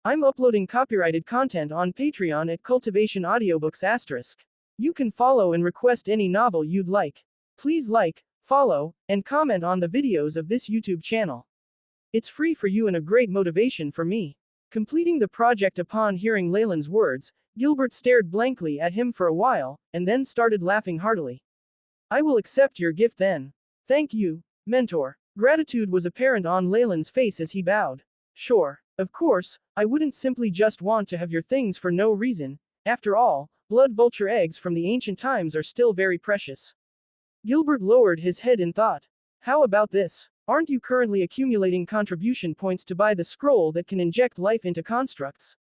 I'm uploading copyrighted content on Patreon at Cultivation Audiobooks*. You can follow and request any novel you'd like. Please like, follow, and comment on the videos of this YouTube channel. It's free for you and a great motivation for me. Completing the project upon hearing Leylin's words, Gilbert stared blankly at him for a while, and then started laughing heartily. I will accept your gift then. Thank you, mentor. Gratitude was apparent on Leylin's face as he bowed. Sure. Of course, I wouldn't simply just want to have your things for no reason. After all, blood vulture eggs from the ancient times are still very precious. Gilbert lowered his head in thought. How about this? Aren't you currently accumulating contribution points to buy the scroll that can inject life into constructs?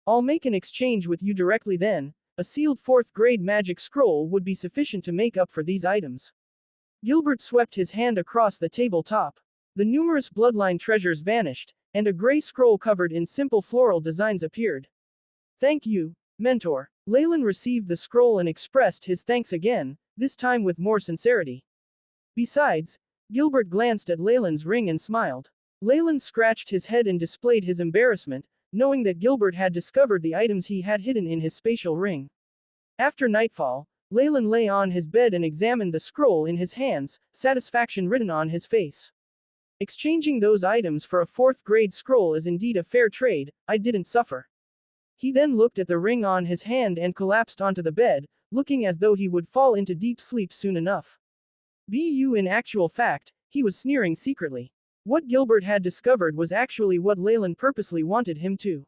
I'll make an exchange with you directly then. A sealed 4th grade magic scroll would be sufficient to make up for these items. Gilbert swept his hand across the tabletop. The numerous bloodline treasures vanished, and a gray scroll covered in simple floral designs appeared. Thank you, mentor. Leylin received the scroll and expressed his thanks again, this time with more sincerity. Besides, Gilbert glanced at Leylin's ring and smiled. Leylin scratched his head and displayed his embarrassment, knowing that Gilbert had discovered the items he had hidden in his spatial ring. After nightfall, Leylin lay on his bed and examined the scroll in his hands, satisfaction written on his face. Exchanging those items for a 4th grade scroll is indeed a fair trade. I didn't suffer. He then looked at the ring on his hand and collapsed onto the bed, looking as though he would fall into deep sleep soon enough. In actual fact, he was sneering secretly. What Gilbert had discovered was actually what Leylin purposely wanted him to.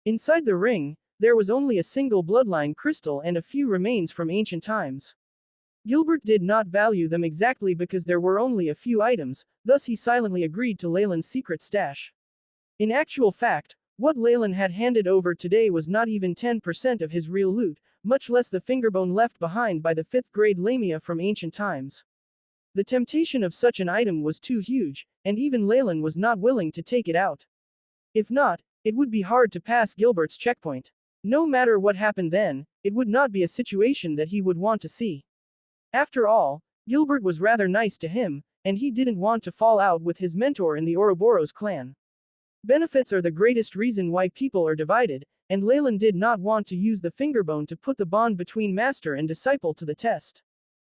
Inside the ring, there was only a single bloodline crystal and a few remains from ancient times. Gilbert did not value them exactly because there were only a few items, thus he silently agreed to Leylin's secret stash. In actual fact, what Leylin had handed over today was not even 10% of his real loot, much less the fingerbone left behind by the 5th grade lamia from ancient times. The temptation of such an item was too huge, and even Leylin was not willing to take it out. If not, it would be hard to pass Gilbert's checkpoint. No matter what happened then, it would not be a situation that he would want to see. After all, Gilbert was rather nice to him, and he didn't want to fall out with his mentor in the Ouroboros clan. Benefits are the greatest reason why people are divided, and Leylin did not want to use the fingerbone to put the bond between master and disciple to the test.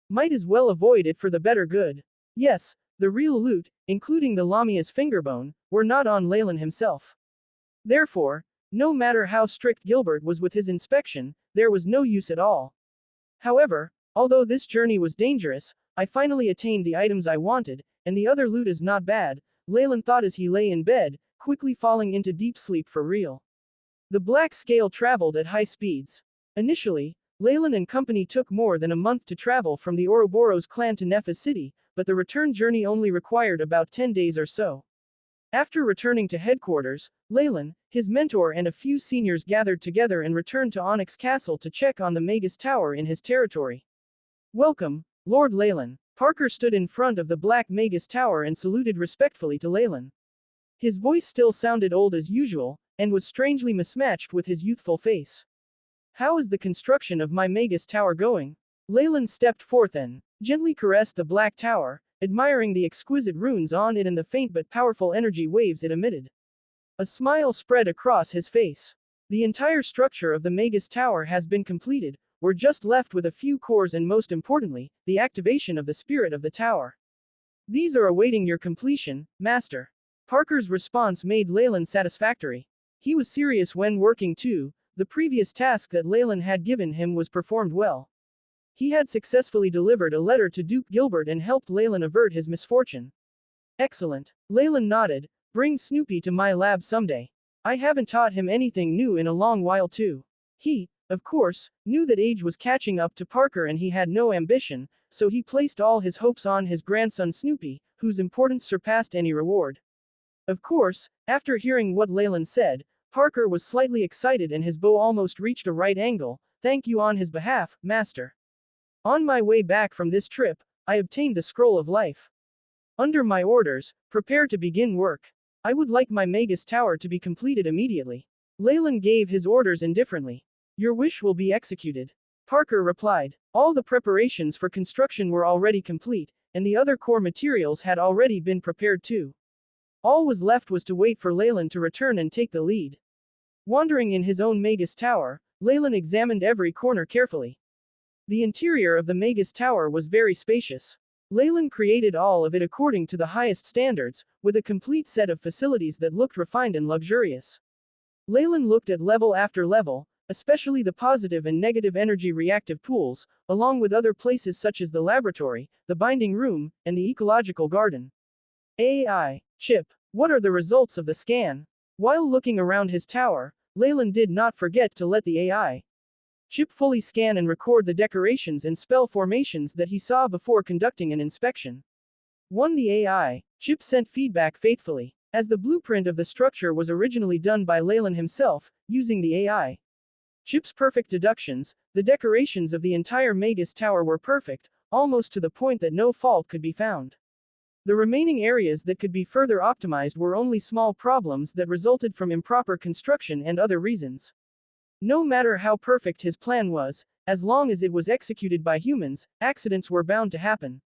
Might as well avoid it for the better good. Yes, the real loot, including the lamia's fingerbone, were not on Leylin himself. Therefore, no matter how strict Gilbert was with his inspection, there was no use at all. However, although this journey was dangerous, I finally attained the items I wanted, and the other loot is not bad, Leylin thought as he lay in bed, quickly falling into deep sleep for real. The black scale traveled at high speeds. Initially, Leylin and company took more than a month to travel from the Ouroboros clan to Nephis City, but the return journey only required about 10 days or so. After returning to headquarters, Leylin, his mentor and a few seniors gathered together and returned to Onyx Castle to check on the Magus Tower in his territory. Welcome, Lord Leylin. Parker stood in front of the Black Magus Tower and saluted respectfully to Leylin. His voice still sounded old as usual, and was strangely mismatched with his youthful face. How is the construction of my Magus Tower going? Leylin stepped forth and gently caressed the black tower, admiring the exquisite runes on it and the faint but powerful energy waves it emitted. A smile spread across his face. The entire structure of the Magus Tower has been completed. We're just left with a few cores and most importantly, the activation of the spirit of the tower. These are awaiting your completion, Master. Parker's response made Leylin satisfactory. He was serious when working too. The previous task that Leylin had given him was performed well. He had successfully delivered a letter to Duke Gilbert and helped Leylin avert his misfortune. Excellent. Leylin nodded. Bring Snoopy to my lab someday. I haven't taught him anything new in a long while too. He, of course, knew that age was catching up to Parker and he had no ambition, so he placed all his hopes on his grandson Snoopy, whose importance surpassed any reward. Of course, after hearing what Leylin said, Parker was slightly excited and his bow almost reached a right angle. Thank you on his behalf, Master. On my way back from this trip, I obtained the Scroll of Life. Under my orders, prepare to begin work. I would like my Magus Tower to be completed immediately. Leylin gave his orders indifferently. Your wish will be executed. Parker replied. All the preparations for construction were already complete, and the other core materials had already been prepared too. All was left was to wait for Leylin to return and take the lead. Wandering in his own Magus Tower, Leylin examined every corner carefully. The interior of the Magus Tower was very spacious. Leylin created all of it according to the highest standards, with a complete set of facilities that looked refined and luxurious. Leylin looked at level after level, especially the positive and negative energy reactive pools, along with other places such as the laboratory, the binding room, and the ecological garden. AI. Chip. What are the results of the scan? While looking around his tower, Leylin did not forget to let the AI Chip fully scan and record the decorations and spell formations that he saw before conducting an inspection. 1. The AI Chip sent feedback faithfully, as the blueprint of the structure was originally done by Leylin himself, using the AI Chip's perfect deductions. The decorations of the entire Magus Tower were perfect, almost to the point that no fault could be found. The remaining areas that could be further optimized were only small problems that resulted from improper construction and other reasons. No matter how perfect his plan was, as long as it was executed by humans, accidents were bound to happen.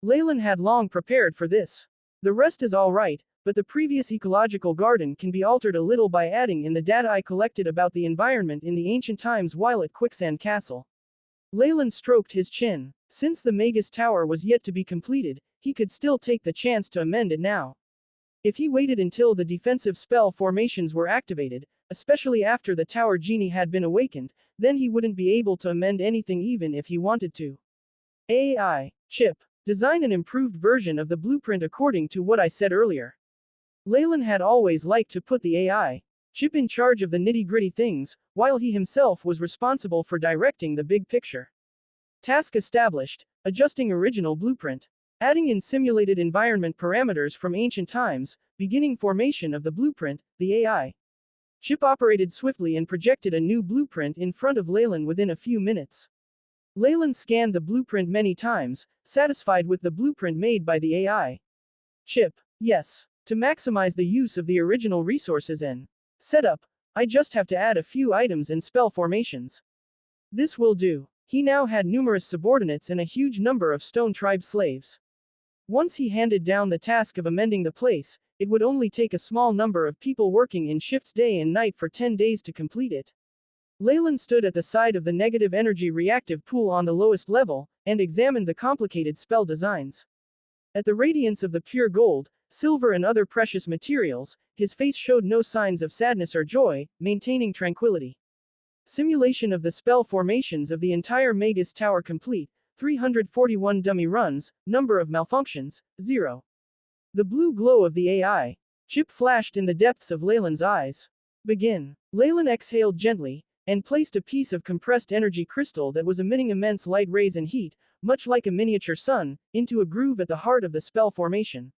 Leylin had long prepared for this. The rest is alright, but the previous ecological garden can be altered a little by adding in the data I collected about the environment in the ancient times while at Quicksand Castle. Leylin stroked his chin. Since the Magus Tower was yet to be completed, he could still take the chance to amend it now. If he waited until the defensive spell formations were activated, especially after the Tower Genie had been awakened, then he wouldn't be able to amend anything even if he wanted to. AI Chip. Design an improved version of the blueprint according to what I said earlier. Leylin had always liked to put the AI Chip in charge of the nitty-gritty things, while he himself was responsible for directing the big picture. Task established. Adjusting original blueprint. Adding in simulated environment parameters from ancient times, beginning formation of the blueprint. The AI Chip operated swiftly and projected a new blueprint in front of Leylin within a few minutes. Leylin scanned the blueprint many times, satisfied with the blueprint made by the AI Chip. Yes. To maximize the use of the original resources and setup, I just have to add a few items and spell formations. This will do. He now had numerous subordinates and a huge number of stone tribe slaves. Once he handed down the task of amending the place, it would only take a small number of people working in shifts day and night for 10 days to complete it. Leylin stood at the side of the negative energy reactive pool on the lowest level, and examined the complicated spell designs. At the radiance of the pure gold, silver and other precious materials, his face showed no signs of sadness or joy, maintaining tranquility. Simulation of the spell formations of the entire Magus Tower complete, 341 dummy runs, number of malfunctions, 0. The blue glow of the AI Chip flashed in the depths of Leylin's eyes. Begin. Leylin exhaled gently, and placed a piece of compressed energy crystal that was emitting immense light rays and heat, much like a miniature sun, into a groove at the heart of the spell formation.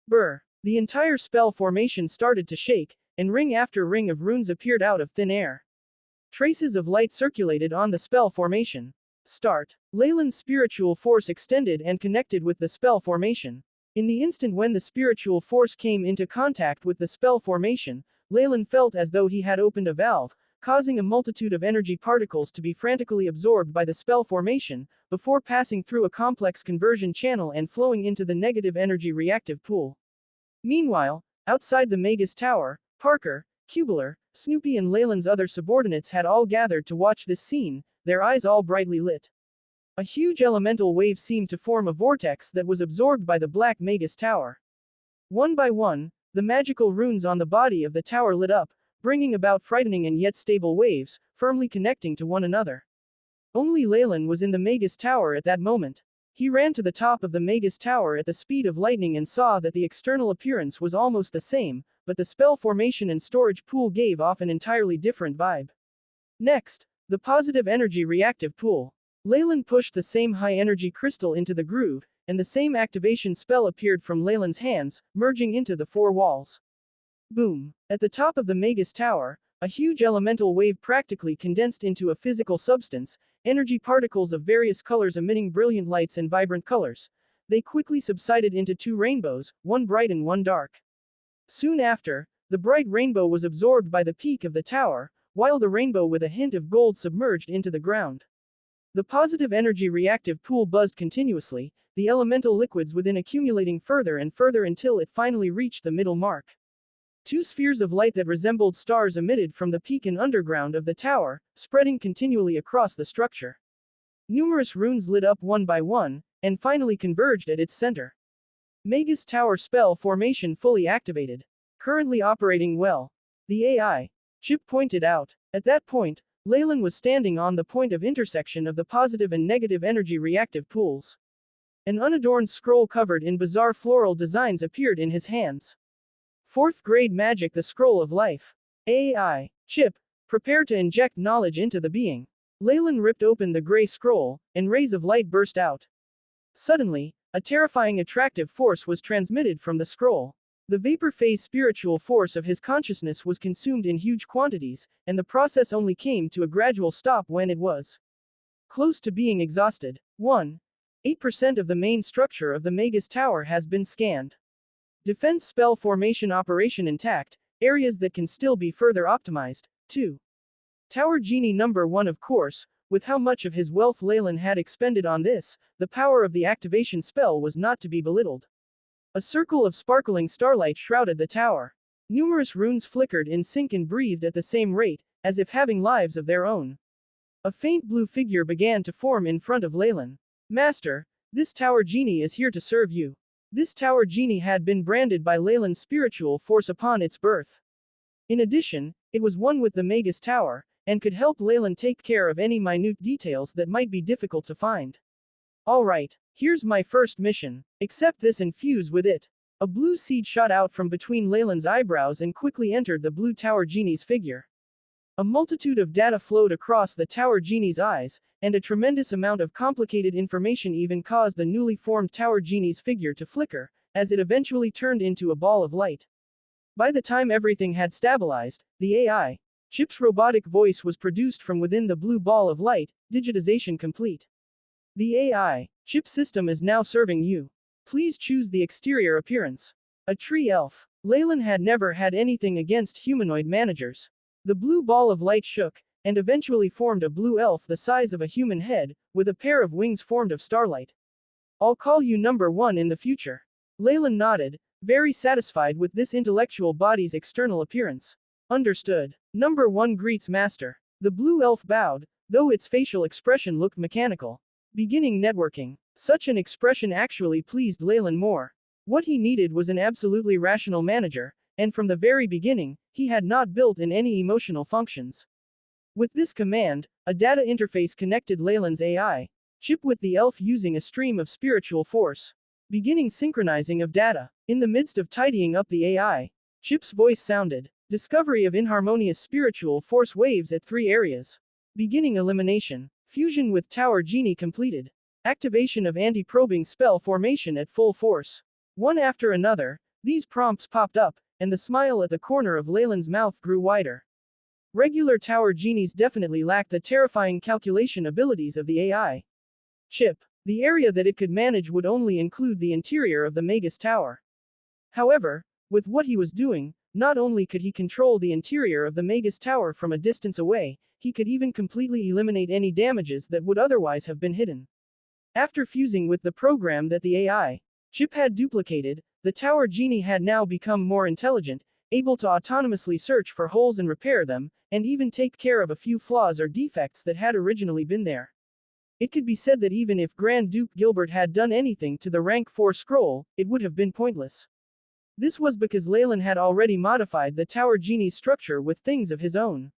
Brr. The entire spell formation started to shake, and ring after ring of runes appeared out of thin air. Traces of light circulated on the spell formation. Start. Leylin's spiritual force extended and connected with the spell formation. In the instant when the spiritual force came into contact with the spell formation, Leylin felt as though he had opened a valve, causing a multitude of energy particles to be frantically absorbed by the spell formation, before passing through a complex conversion channel and flowing into the negative energy reactive pool. Meanwhile, outside the Magus Tower, Parker, Cubular, Snoopy and Leylin's other subordinates had all gathered to watch this scene, their eyes all brightly lit. A huge elemental wave seemed to form a vortex that was absorbed by the black Magus Tower. One by one, the magical runes on the body of the tower lit up, bringing about frightening and yet stable waves, firmly connecting to one another. Only Leylin was in the Magus Tower at that moment. He ran to the top of the Magus Tower at the speed of lightning and saw that the external appearance was almost the same, but the spell formation and storage pool gave off an entirely different vibe. Next, the positive energy reactive pool. Leylin pushed the same high-energy crystal into the groove, and the same activation spell appeared from Leylin's hands, merging into the four walls. Boom! At the top of the Magus Tower, a huge elemental wave practically condensed into a physical substance, energy particles of various colors emitting brilliant lights and vibrant colors. They quickly subsided into two rainbows, one bright and one dark. Soon after, the bright rainbow was absorbed by the peak of the tower, while the rainbow with a hint of gold submerged into the ground. The positive energy reactive pool buzzed continuously, the elemental liquids within accumulating further and further until it finally reached the middle mark. Two spheres of light that resembled stars emitted from the peak and underground of the tower, spreading continually across the structure. Numerous runes lit up one by one, and finally converged at its center. Magus Tower spell formation fully activated. Currently operating well. The AI chip pointed out. At that point, Leylin was standing on the point of intersection of the positive and negative energy reactive pools. An unadorned scroll covered in bizarre floral designs appeared in his hands. Fourth grade magic, the scroll of life. AI chip, prepare to inject knowledge into the being. Leylin ripped open the gray scroll, and rays of light burst out. Suddenly, a terrifying attractive force was transmitted from the scroll. The vapor phase spiritual force of his consciousness was consumed in huge quantities, and the process only came to a gradual stop when it was close to being exhausted. 8% of the main structure of the Magus Tower has been scanned. Defense spell formation operation intact, areas that can still be further optimized. 2. Tower Genie number 1. Of course, with how much of his wealth Leylin had expended on this, the power of the activation spell was not to be belittled. A circle of sparkling starlight shrouded the tower. Numerous runes flickered in sync and breathed at the same rate, as if having lives of their own. A faint blue figure began to form in front of Leylin. Master, this Tower Genie is here to serve you. This Tower Genie had been branded by Leylin's spiritual force upon its birth. In addition, it was one with the Magus Tower, and could help Leylin take care of any minute details that might be difficult to find. Alright, here's my first mission. Accept this and fuse with it. A blue seed shot out from between Leylin's eyebrows and quickly entered the blue Tower Genie's figure. A multitude of data flowed across the Tower Genie's eyes, and a tremendous amount of complicated information even caused the newly formed Tower Genie's figure to flicker, as it eventually turned into a ball of light. By the time everything had stabilized, the AI chip's robotic voice was produced from within the blue ball of light, digitization complete. The AI chip system is now serving you. Please choose the exterior appearance. A tree elf. Leylin had never had anything against humanoid managers. The blue ball of light shook, and eventually formed a blue elf the size of a human head, with a pair of wings formed of starlight. I'll call you number 1 in the future. Leylin nodded, very satisfied with this intellectual body's external appearance. Understood. Number 1 greets master. The blue elf bowed, though its facial expression looked mechanical. Beginning networking. Such an expression actually pleased Leylin more. What he needed was an absolutely rational manager, and from the very beginning, he had not built in any emotional functions. With this command, a data interface connected Leylin's AI chip with the elf using a stream of spiritual force. Beginning synchronizing of data. In the midst of tidying up the AI chip's voice sounded. Discovery of inharmonious spiritual force waves at 3 areas. Beginning elimination. Fusion with Tower Genie completed. Activation of anti-probing spell formation at full force. One after another, these prompts popped up, and the smile at the corner of Leylin's mouth grew wider. Regular Tower Genies definitely lacked the terrifying calculation abilities of the AI chip. The area that it could manage would only include the interior of the Magus Tower. However, with what he was doing, not only could he control the interior of the Magus Tower from a distance away, he could even completely eliminate any damages that would otherwise have been hidden. After fusing with the program that the AI chip had duplicated, the Tower Genie had now become more intelligent, able to autonomously search for holes and repair them, and even take care of a few flaws or defects that had originally been there. It could be said that even if Grand Duke Gilbert had done anything to the rank 4 scroll, it would have been pointless. This was because Leylin had already modified the Tower Genie's structure with things of his own.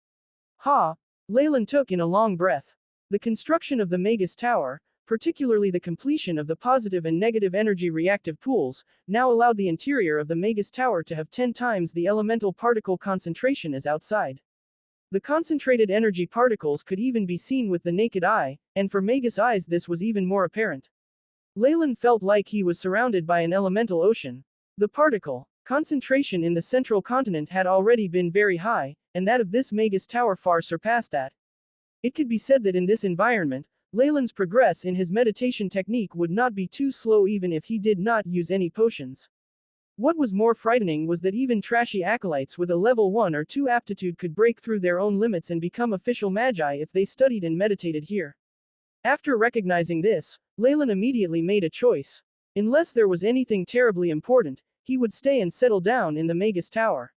Leylin took in a long breath. The construction of the Magus Tower, particularly the completion of the positive and negative energy reactive pools, now allowed the interior of the Magus Tower to have 10 times the elemental particle concentration as outside. The concentrated energy particles could even be seen with the naked eye, and for Magus eyes this was even more apparent. Leylin felt like he was surrounded by an elemental ocean. The particle concentration in the central continent had already been very high, and that of this Magus Tower far surpassed that. It could be said that in this environment, Leylin's progress in his meditation technique would not be too slow even if he did not use any potions. What was more frightening was that even trashy acolytes with a level 1 or 2 aptitude could break through their own limits and become official magi if they studied and meditated here. After recognizing this, Leylin immediately made a choice. Unless there was anything terribly important, he would stay and settle down in the Magus Tower.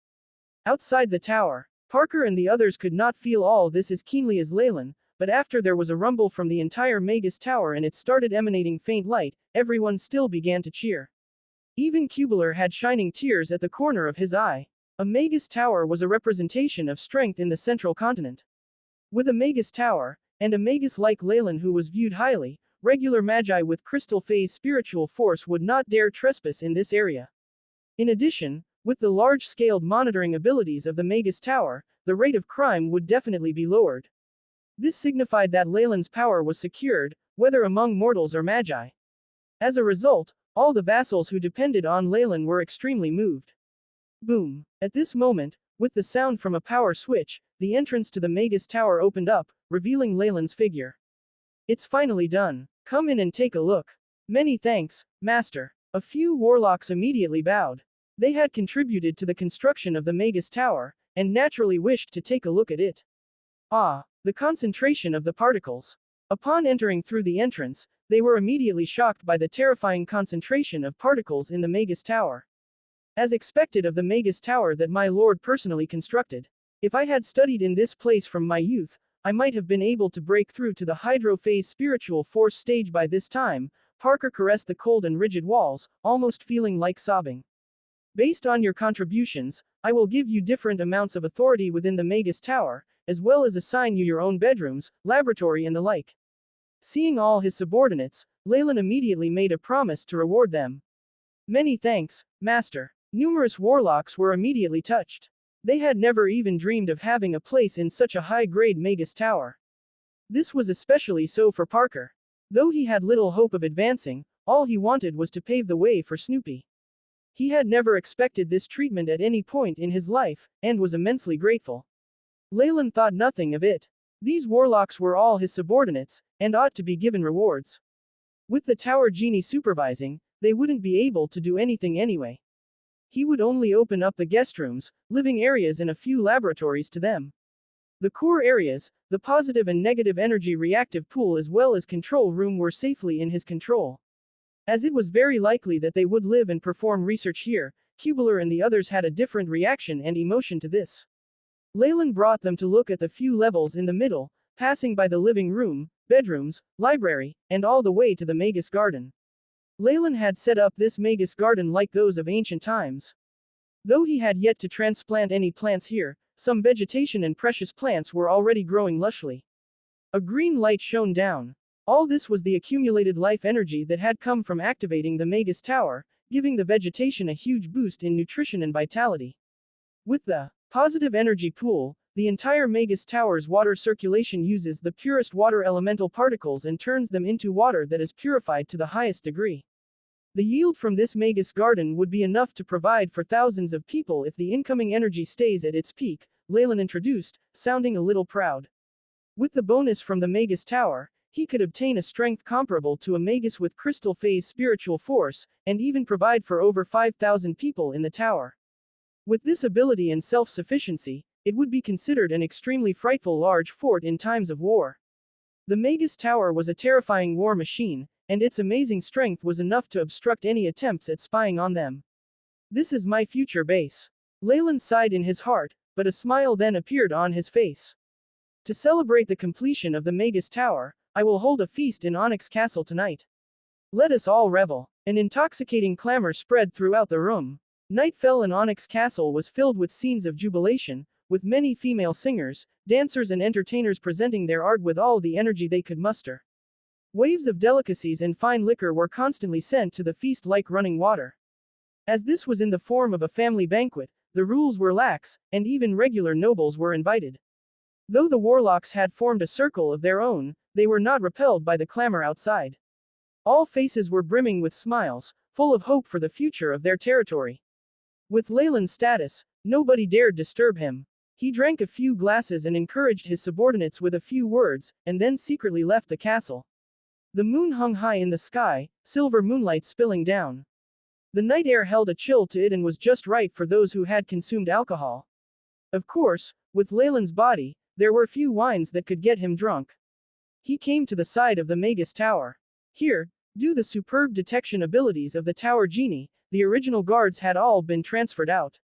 Outside the tower, Parker and the others could not feel all this as keenly as Leylin, but after there was a rumble from the entire Magus Tower and it started emanating faint light, everyone still began to cheer. Even Cubular had shining tears at the corner of his eye. A Magus Tower was a representation of strength in the central continent. With a Magus Tower, and a Magus like Leylin who was viewed highly, regular magi with crystal phase spiritual force would not dare trespass in this area. In addition, with the large-scaled monitoring abilities of the Magus Tower, the rate of crime would definitely be lowered. This signified that Leylin's power was secured, whether among mortals or magi. As a result, all the vassals who depended on Leylin were extremely moved. Boom. At this moment, with the sound from a power switch, the entrance to the Magus Tower opened up, revealing Leylin's figure. It's finally done. Come in and take a look. Many thanks, Master. A few warlocks immediately bowed. They had contributed to the construction of the Magus Tower, and naturally wished to take a look at it. Ah, the concentration of the particles. Upon entering through the entrance, they were immediately shocked by the terrifying concentration of particles in the Magus Tower. As expected of the Magus Tower that my lord personally constructed. If I had studied in this place from my youth, I might have been able to break through to the hydrophase spiritual force stage by this time. Parker caressed the cold and rigid walls, almost feeling like sobbing. Based on your contributions, I will give you different amounts of authority within the Magus Tower, as well as assign you your own bedrooms, laboratory and the like. Seeing all his subordinates, Leylin immediately made a promise to reward them. Many thanks, Master. Numerous warlocks were immediately touched. They had never even dreamed of having a place in such a high-grade Magus Tower. This was especially so for Parker. Though he had little hope of advancing, all he wanted was to pave the way for Snoopy. He had never expected this treatment at any point in his life, and was immensely grateful. Leylin thought nothing of it. These warlocks were all his subordinates, and ought to be given rewards. With the tower genie supervising, they wouldn't be able to do anything anyway. He would only open up the guest rooms, living areas and a few laboratories to them. The core areas, the positive and negative energy reactive pool as well as control room were safely in his control. As it was very likely that they would live and perform research here, Cubular and the others had a different reaction and emotion to this. Leylin brought them to look at the few levels in the middle, passing by the living room, bedrooms, library, and all the way to the Magus Garden. Leylin had set up this Magus Garden like those of ancient times. Though he had yet to transplant any plants here, some vegetation and precious plants were already growing lushly. A green light shone down. All this was the accumulated life energy that had come from activating the Magus Tower, giving the vegetation a huge boost in nutrition and vitality. With the positive energy pool, the entire Magus Tower's water circulation uses the purest water elemental particles and turns them into water that is purified to the highest degree. The yield from this Magus Garden would be enough to provide for thousands of people if the incoming energy stays at its peak, Leylin introduced, sounding a little proud. With the bonus from the Magus Tower, he could obtain a strength comparable to a Magus with crystal phase spiritual force, and even provide for over 5,000 people in the tower. With this ability and self-sufficiency, it would be considered an extremely frightful large fort in times of war. The Magus Tower was a terrifying war machine, and its amazing strength was enough to obstruct any attempts at spying on them. This is my future base. Leylin sighed in his heart, but a smile then appeared on his face. To celebrate the completion of the Magus Tower, I will hold a feast in Onyx Castle tonight. Let us all revel. An intoxicating clamor spread throughout the room. Night fell and Onyx Castle was filled with scenes of jubilation, with many female singers, dancers and entertainers presenting their art with all the energy they could muster. Waves of delicacies and fine liquor were constantly sent to the feast like running water. As this was in the form of a family banquet, the rules were lax, and even regular nobles were invited. Though the warlocks had formed a circle of their own, they were not repelled by the clamor outside. All faces were brimming with smiles, full of hope for the future of their territory. With Leylin's status, nobody dared disturb him. He drank a few glasses and encouraged his subordinates with a few words, and then secretly left the castle. The moon hung high in the sky, silver moonlight spilling down. The night air held a chill to it and was just right for those who had consumed alcohol. Of course, with Leylin's body, there were few wines that could get him drunk. He came to the side of the Magus Tower. Here, due the superb detection abilities of the tower genie, the original guards had all been transferred out.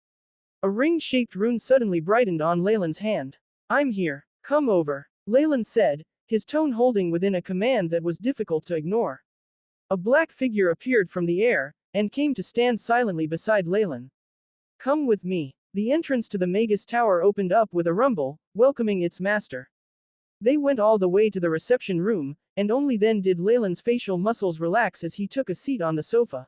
A ring-shaped rune suddenly brightened on Leylin's hand. I'm here. Come over, Leylin said, his tone holding within a command that was difficult to ignore. A black figure appeared from the air, and came to stand silently beside Leylin. Come with me. The entrance to the Magus Tower opened up with a rumble, welcoming its master. They went all the way to the reception room, and only then did Leylin's facial muscles relax as he took a seat on the sofa.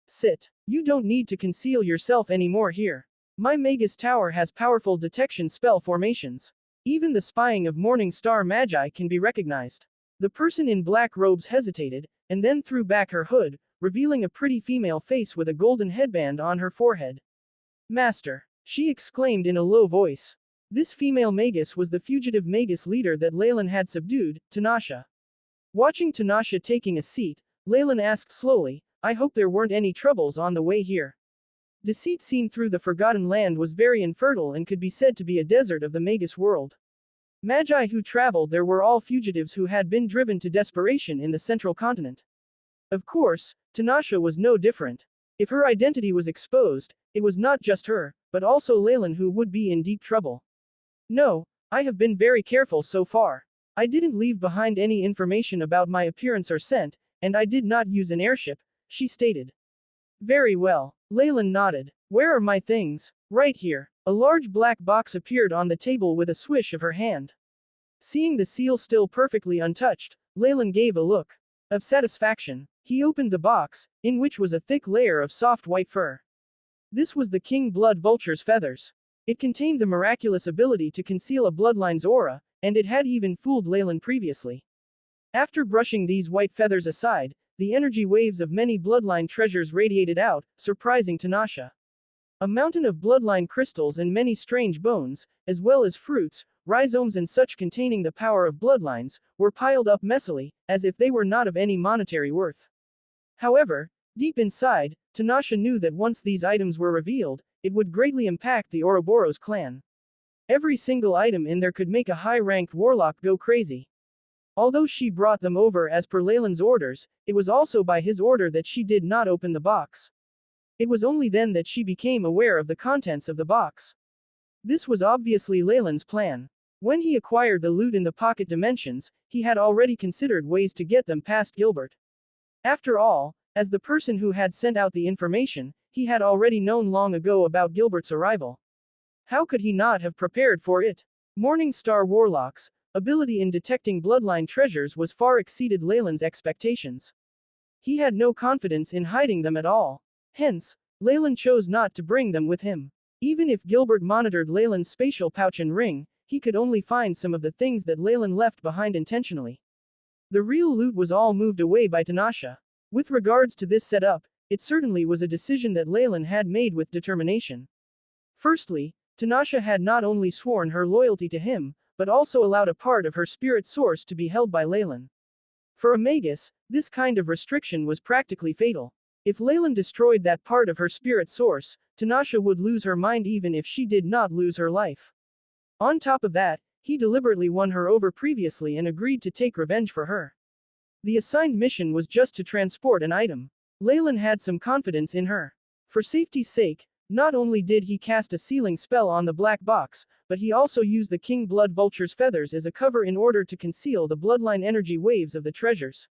Sit. You don't need to conceal yourself anymore here. My Magus Tower has powerful detection spell formations. Even the spying of Morning Star Magi can be recognized. The person in black robes hesitated, and then threw back her hood, revealing a pretty female face with a golden headband on her forehead. Master, she exclaimed in a low voice. This female Magus was the fugitive Magus leader that Leylin had subdued, Tanasha. Watching Tanasha taking a seat, Leylin asked slowly, I hope there weren't any troubles on the way here. Deceit seen through the Forgotten Land was very infertile and could be said to be a desert of the Magus world. Magi who traveled there were all fugitives who had been driven to desperation in the central continent. Of course, Tanasha was no different. If her identity was exposed, it was not just her, but also Leylin who would be in deep trouble. No, I have been very careful so far. I didn't leave behind any information about my appearance or scent, and I did not use an airship, she stated. Very well. Leylin nodded. Where are my things? Right here. A large black box appeared on the table with a swish of her hand. Seeing the seal still perfectly untouched, Leylin gave a look of satisfaction. He opened the box, in which was a thick layer of soft white fur. This was the king blood vulture's feathers. It contained the miraculous ability to conceal a bloodline's aura, and it had even fooled Leylin previously. After brushing these white feathers aside, the energy waves of many bloodline treasures radiated out, surprising Tanasha. A mountain of bloodline crystals and many strange bones, as well as fruits, rhizomes and such containing the power of bloodlines, were piled up messily, as if they were not of any monetary worth. However, deep inside, Tanasha knew that once these items were revealed, it would greatly impact the Ouroboros clan. Every single item in there could make a high-ranked warlock go crazy. Although she brought them over as per Leylin's orders, it was also by his order that she did not open the box. It was only then that she became aware of the contents of the box. This was obviously Leylin's plan. When he acquired the loot in the pocket dimensions, he had already considered ways to get them past Gilbert. After all, as the person who had sent out the information, he had already known long ago about Gilbert's arrival. How could he not have prepared for it? Morning Star Warlock's ability in detecting bloodline treasures was far exceeded Leylin's expectations. He had no confidence in hiding them at all. Hence, Leylin chose not to bring them with him. Even if Gilbert monitored Leylin's spatial pouch and ring, he could only find some of the things that Leylin left behind intentionally. The real loot was all moved away by Tanasha. With regards to this setup, it certainly was a decision that Leylin had made with determination. Firstly, Tanasha had not only sworn her loyalty to him, but also allowed a part of her spirit source to be held by Leylin. For a Magus, this kind of restriction was practically fatal. If Leylin destroyed that part of her spirit source, Tanasha would lose her mind even if she did not lose her life. On top of that, he deliberately won her over previously and agreed to take revenge for her. The assigned mission was just to transport an item. Leylin had some confidence in her. For safety's sake, not only did he cast a sealing spell on the black box, but he also used the king blood vulture's feathers as a cover in order to conceal the bloodline energy waves of the treasures.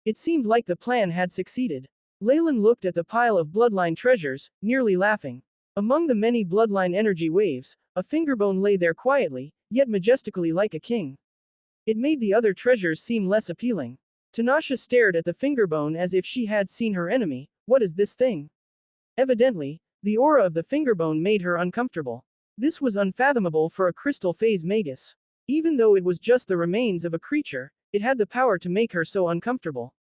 It seemed like the plan had succeeded. Leylin looked at the pile of bloodline treasures, nearly laughing. Among the many bloodline energy waves, a fingerbone lay there quietly, yet majestically like a king. It made the other treasures seem less appealing. Tanasha stared at the fingerbone as if she had seen her enemy. What is this thing? Evidently, the aura of the fingerbone made her uncomfortable. This was unfathomable for a crystal phase Magus. Even though it was just the remains of a creature, it had the power to make her so uncomfortable.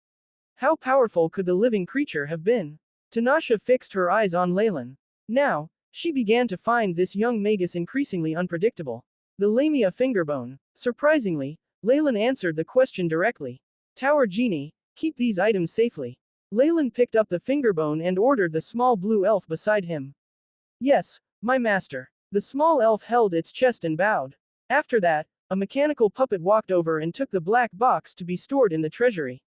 How powerful could the living creature have been? Tanasha fixed her eyes on Leylin. Now, she began to find this young Magus increasingly unpredictable. The Lamia fingerbone. Surprisingly, Leylin answered the question directly. Tower Genie, keep these items safely. Leylin picked up the fingerbone and ordered the small blue elf beside him. Yes, my master. The small elf held its chest and bowed. After that, a mechanical puppet walked over and took the black box to be stored in the treasury.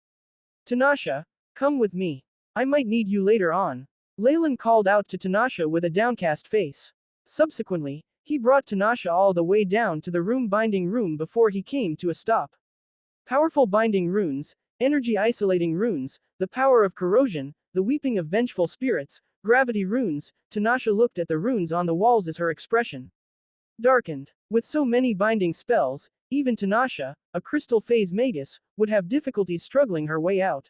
Tanasha, come with me. I might need you later on. Leylin called out to Tanasha with a downcast face. Subsequently, he brought Tanasha all the way down to the binding room before he came to a stop. Powerful binding runes, energy isolating runes, the power of corrosion, the weeping of vengeful spirits, gravity runes. Tanasha looked at the runes on the walls as her expression darkened. With so many binding spells, even Tanasha, a crystal phase magus, would have difficulties struggling her way out.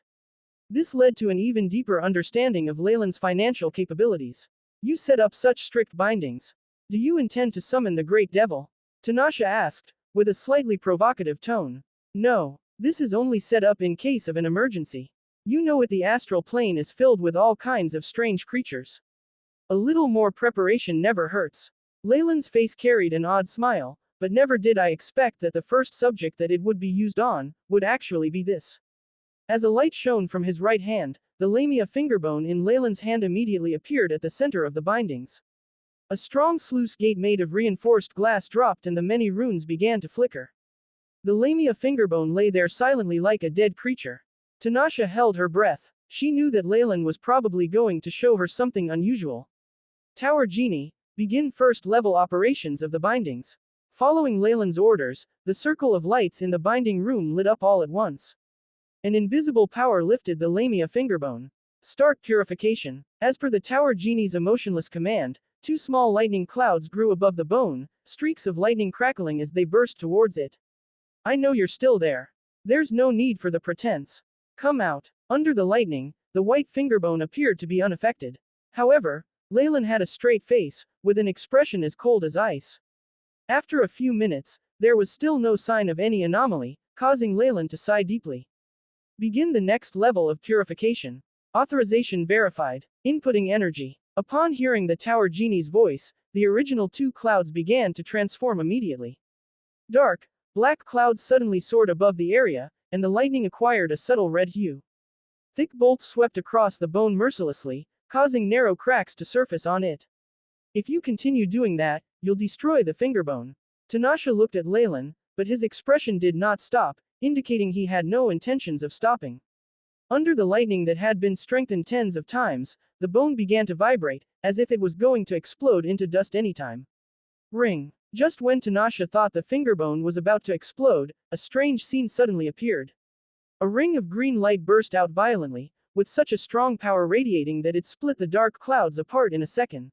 This led to an even deeper understanding of Leylin's financial capabilities. You set up such strict bindings. Do you intend to summon the Great Devil? Tanasha asked, with a slightly provocative tone. No, this is only set up in case of an emergency. You know it, the astral plane is filled with all kinds of strange creatures. A little more preparation never hurts. Leylin's face carried an odd smile, but never did I expect that the first subject that it would be used on, would actually be this. As a light shone from his right hand, the lamia fingerbone in Leylin's hand immediately appeared at the center of the bindings. A strong sluice gate made of reinforced glass dropped and the many runes began to flicker. The lamia fingerbone lay there silently like a dead creature. Tanasha held her breath. She knew that Leylin was probably going to show her something unusual. Tower Genie, begin first level operations of the bindings. Following Leylin's orders, the circle of lights in the binding room lit up all at once. An invisible power lifted the lamia fingerbone. Start purification. As per the Tower Genie's emotionless command, two small lightning clouds grew above the bone, streaks of lightning crackling as they burst towards it. I know you're still there. There's no need for the pretense. Come out. Under the lightning, the white fingerbone appeared to be unaffected. However, Leylin had a straight face, with an expression as cold as ice. After a few minutes, there was still no sign of any anomaly, causing Leylin to sigh deeply. Begin the next level of purification. Authorization verified. Inputting energy. Upon hearing the Tower Genie's voice, the original two clouds began to transform immediately. Dark, black clouds suddenly soared above the area, and the lightning acquired a subtle red hue. Thick bolts swept across the bone mercilessly, causing narrow cracks to surface on it. If you continue doing that, you'll destroy the fingerbone. Tanasha looked at Leylin, but his expression did not stop, indicating he had no intentions of stopping. Under the lightning that had been strengthened tens of times, the bone began to vibrate, as if it was going to explode into dust anytime. Ring. Just when Tanasha thought the fingerbone was about to explode, a strange scene suddenly appeared. A ring of green light burst out violently, with such a strong power radiating that it split the dark clouds apart in a second.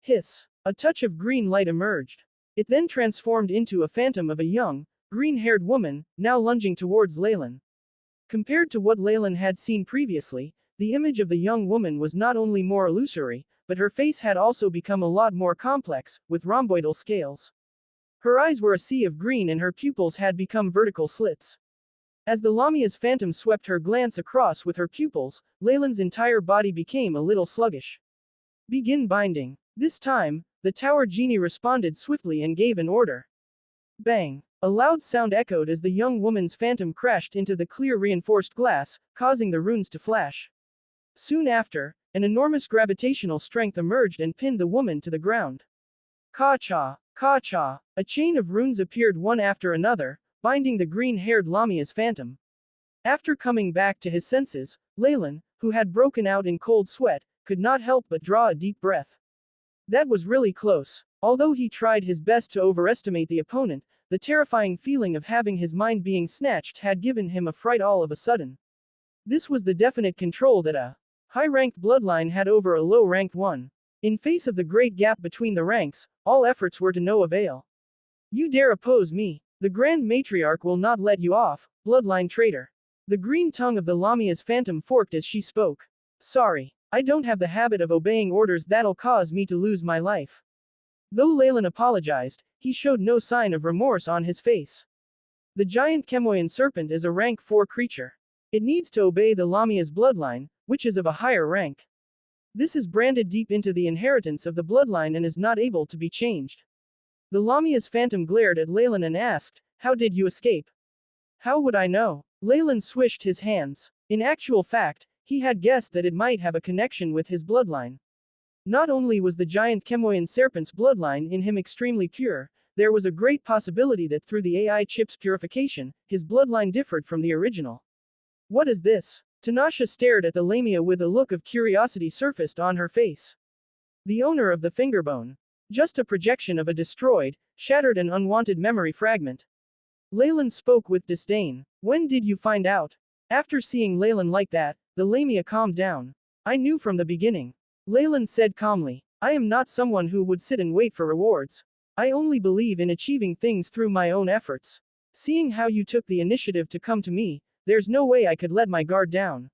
Hiss. A touch of green light emerged. It then transformed into a phantom of a young, green-haired woman, now lunging towards Leylin. Compared to what Leylin had seen previously, the image of the young woman was not only more illusory, but her face had also become a lot more complex, with rhomboidal scales. Her eyes were a sea of green and her pupils had become vertical slits. As the lamia's phantom swept her glance across with her pupils, Leylin's entire body became a little sluggish. Begin binding. This time, the Tower Genie responded swiftly and gave an order. Bang! A loud sound echoed as the young woman's phantom crashed into the clear reinforced glass, causing the runes to flash. Soon after, an enormous gravitational strength emerged and pinned the woman to the ground. Ka-cha! Ka-cha! A chain of runes appeared one after another, binding the green-haired lamia's phantom. After coming back to his senses, Leylin, who had broken out in cold sweat, could not help but draw a deep breath. That was really close. Although he tried his best to overestimate the opponent, the terrifying feeling of having his mind being snatched had given him a fright all of a sudden. This was the definite control that a high-ranked bloodline had over a low-ranked one. In face of the great gap between the ranks, all efforts were to no avail. You dare oppose me? The Grand Matriarch will not let you off, bloodline traitor. The green tongue of the lamia's phantom forked as she spoke. Sorry, I don't have the habit of obeying orders that'll cause me to lose my life. Though Leylin apologized, he showed no sign of remorse on his face. The giant Chemoian serpent is a rank 4 creature. It needs to obey the lamia's bloodline, which is of a higher rank. This is branded deep into the inheritance of the bloodline and is not able to be changed. The lamia's phantom glared at Leylin and asked, "How did you escape?" "How would I know?" Leylin swished his hands. In actual fact, he had guessed that it might have a connection with his bloodline. Not only was the giant Chemoian serpent's bloodline in him extremely pure, there was a great possibility that through the AI chip's purification, his bloodline differed from the original. What is this? Tanasha stared at the lamia with a look of curiosity surfaced on her face. The owner of the fingerbone. Just a projection of a destroyed, shattered and unwanted memory fragment. Leylin spoke with disdain. When did you find out? After seeing Leylin like that, the Lamia calmed down. I knew from the beginning. Leylin said calmly. I am not someone who would sit and wait for rewards. I only believe in achieving things through my own efforts. Seeing how you took the initiative to come to me, there's no way I could let my guard down.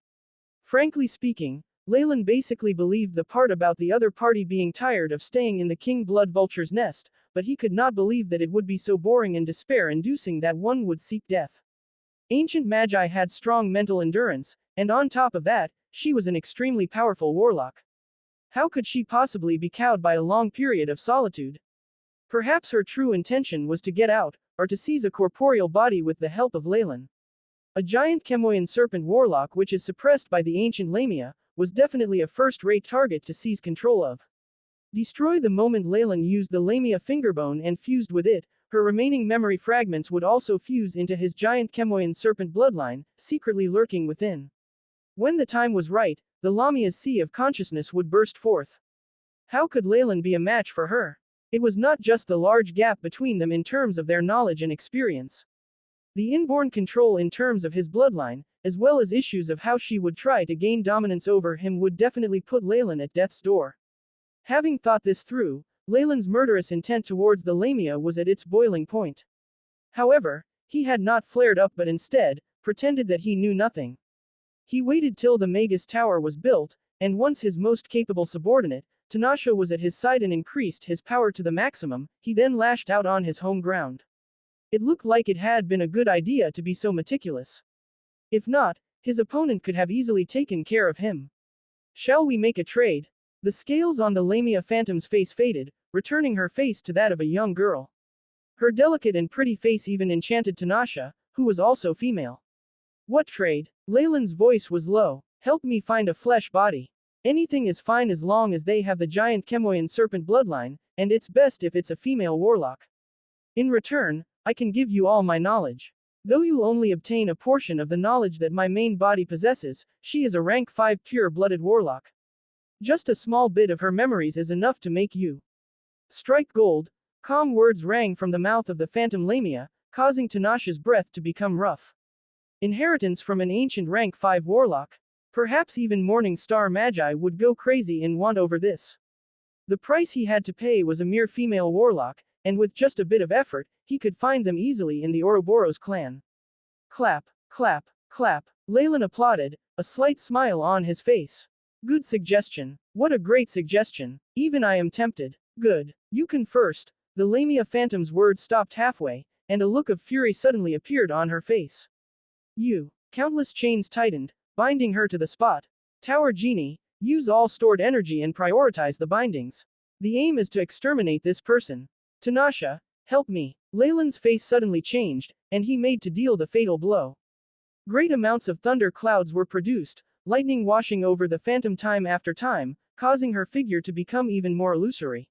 Frankly speaking, Leylin basically believed the part about the other party being tired of staying in the king blood vulture's nest, but he could not believe that it would be so boring and despair-inducing that one would seek death. Ancient Magi had strong mental endurance, and on top of that, she was an extremely powerful warlock. How could she possibly be cowed by a long period of solitude? Perhaps her true intention was to get out, or to seize a corporeal body with the help of Leylin. A giant Chemoian serpent warlock which is suppressed by the ancient Lamia, was definitely a first-rate target to seize control of. Destroy the moment Leylin used the Lamia fingerbone and fused with it, her remaining memory fragments would also fuse into his giant Chemoian serpent bloodline, secretly lurking within. When the time was right, the Lamia's sea of consciousness would burst forth. How could Leylin be a match for her? It was not just the large gap between them in terms of their knowledge and experience. The inborn control in terms of his bloodline, as well as issues of how she would try to gain dominance over him would definitely put Leylin at death's door. Having thought this through, Leylin's murderous intent towards the Lamia was at its boiling point. However, he had not flared up but instead, pretended that he knew nothing. He waited till the Magus Tower was built, and once his most capable subordinate, Tanasha was at his side and increased his power to the maximum, he then lashed out on his home ground. It looked like it had been a good idea to be so meticulous. If not, his opponent could have easily taken care of him. Shall we make a trade? The scales on the Lamia Phantom's face faded, returning her face to that of a young girl. Her delicate and pretty face even enchanted Tanasha, who was also female. What trade? Leylin's voice was low. Help me find a flesh body. Anything is fine as long as they have the giant Chemoian serpent bloodline, and it's best if it's a female warlock. In return, I can give you all my knowledge. Though you'll only obtain a portion of the knowledge that my main body possesses, she is a rank 5 pure-blooded warlock. Just a small bit of her memories is enough to make you strike gold. Calm words rang from the mouth of the phantom Lamia, causing Tanasha's breath to become rough. Inheritance from an ancient rank 5 warlock. Perhaps even Morning Star Magi would go crazy in want over this. The price he had to pay was a mere female warlock, and with just a bit of effort, he could find them easily in the Ouroboros clan. Clap, clap, clap. Leylin applauded, a slight smile on his face. Good suggestion. What a great suggestion. Even I am tempted. Good. You can first. The Lamia Phantom's words stopped halfway, and a look of fury suddenly appeared on her face. You. Countless chains tightened, binding her to the spot. Tower Genie, use all stored energy and prioritize the bindings. The aim is to exterminate this person. Tanasha, help me. Leylin's face suddenly changed, and he made to deal the fatal blow. Great amounts of thunder clouds were produced, lightning washing over the phantom time after time, causing her figure to become even more illusory.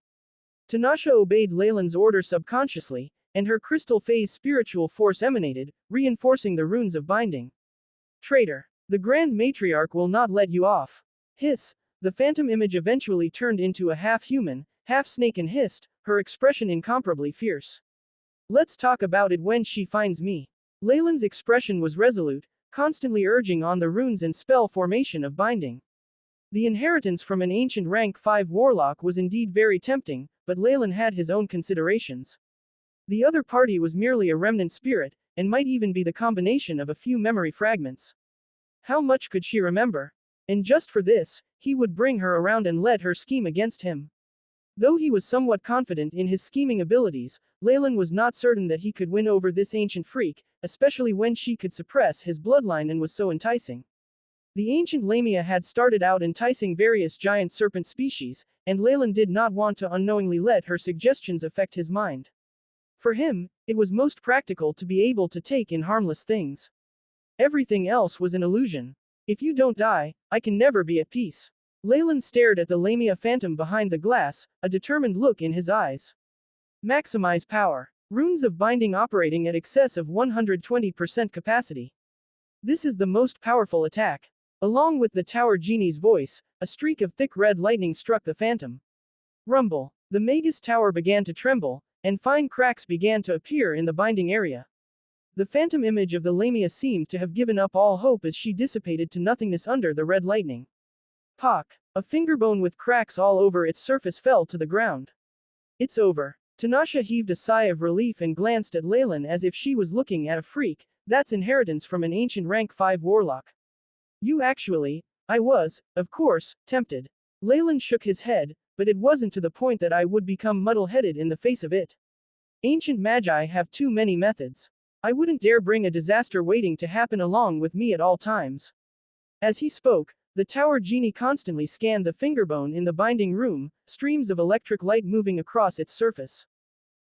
Tanasha obeyed Leylin's order subconsciously, and her crystal phase spiritual force emanated, reinforcing the runes of binding. Traitor! The Grand Matriarch will not let you off. Hiss! The phantom image eventually turned into a half-human, half-snake and hissed, her expression incomparably fierce. Let's talk about it when she finds me. Leylin's expression was resolute, constantly urging on the runes and spell formation of binding. The inheritance from an ancient rank 5 warlock was indeed very tempting, but Leylin had his own considerations. The other party was merely a remnant spirit, and might even be the combination of a few memory fragments. How much could she remember? And just for this, he would bring her around and let her scheme against him. Though he was somewhat confident in his scheming abilities, Leylin was not certain that he could win over this ancient freak, especially when she could suppress his bloodline and was so enticing. The ancient Lamia had started out enticing various giant serpent species, and Leylin did not want to unknowingly let her suggestions affect his mind. For him, it was most practical to be able to take in harmless things. Everything else was an illusion. If you don't die, I can never be at peace. Leylin stared at the Lamia Phantom behind the glass, a determined look in his eyes. Maximize power. Runes of binding operating at excess of 120% capacity. This is the most powerful attack. Along with the Tower Genie's voice, a streak of thick red lightning struck the Phantom. Rumble. The Magus Tower began to tremble, and fine cracks began to appear in the binding area. The phantom image of the Lamia seemed to have given up all hope as she dissipated to nothingness under the red lightning. Pock! A fingerbone with cracks all over its surface fell to the ground. It's over. Tanasha heaved a sigh of relief and glanced at Leylin as if she was looking at a freak. That's inheritance from an ancient rank 5 warlock. I was, of course, tempted. Leylin shook his head, but it wasn't to the point that I would become muddle-headed in the face of it. Ancient magi have too many methods. I wouldn't dare bring a disaster waiting to happen along with me at all times. As he spoke, the tower genie constantly scanned the fingerbone in the binding room, streams of electric light moving across its surface.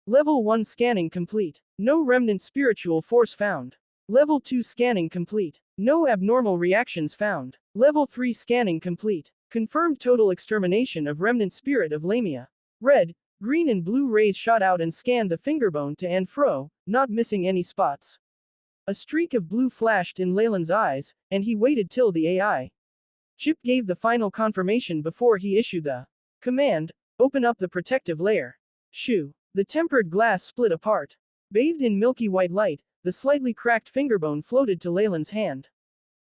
Level 1 scanning complete. No remnant spiritual force found. Level 2 scanning complete. No abnormal reactions found. Level 3 scanning complete. Confirmed total extermination of remnant spirit of Lamia. Red, green and blue rays shot out and scanned the fingerbone to and fro, not missing any spots. A streak of blue flashed in Leylin's eyes, and he waited till the AI chip gave the final confirmation before he issued the command, open up the protective layer. Shoo. The tempered glass split apart. Bathed in milky white light, the slightly cracked fingerbone floated to Leylin's hand.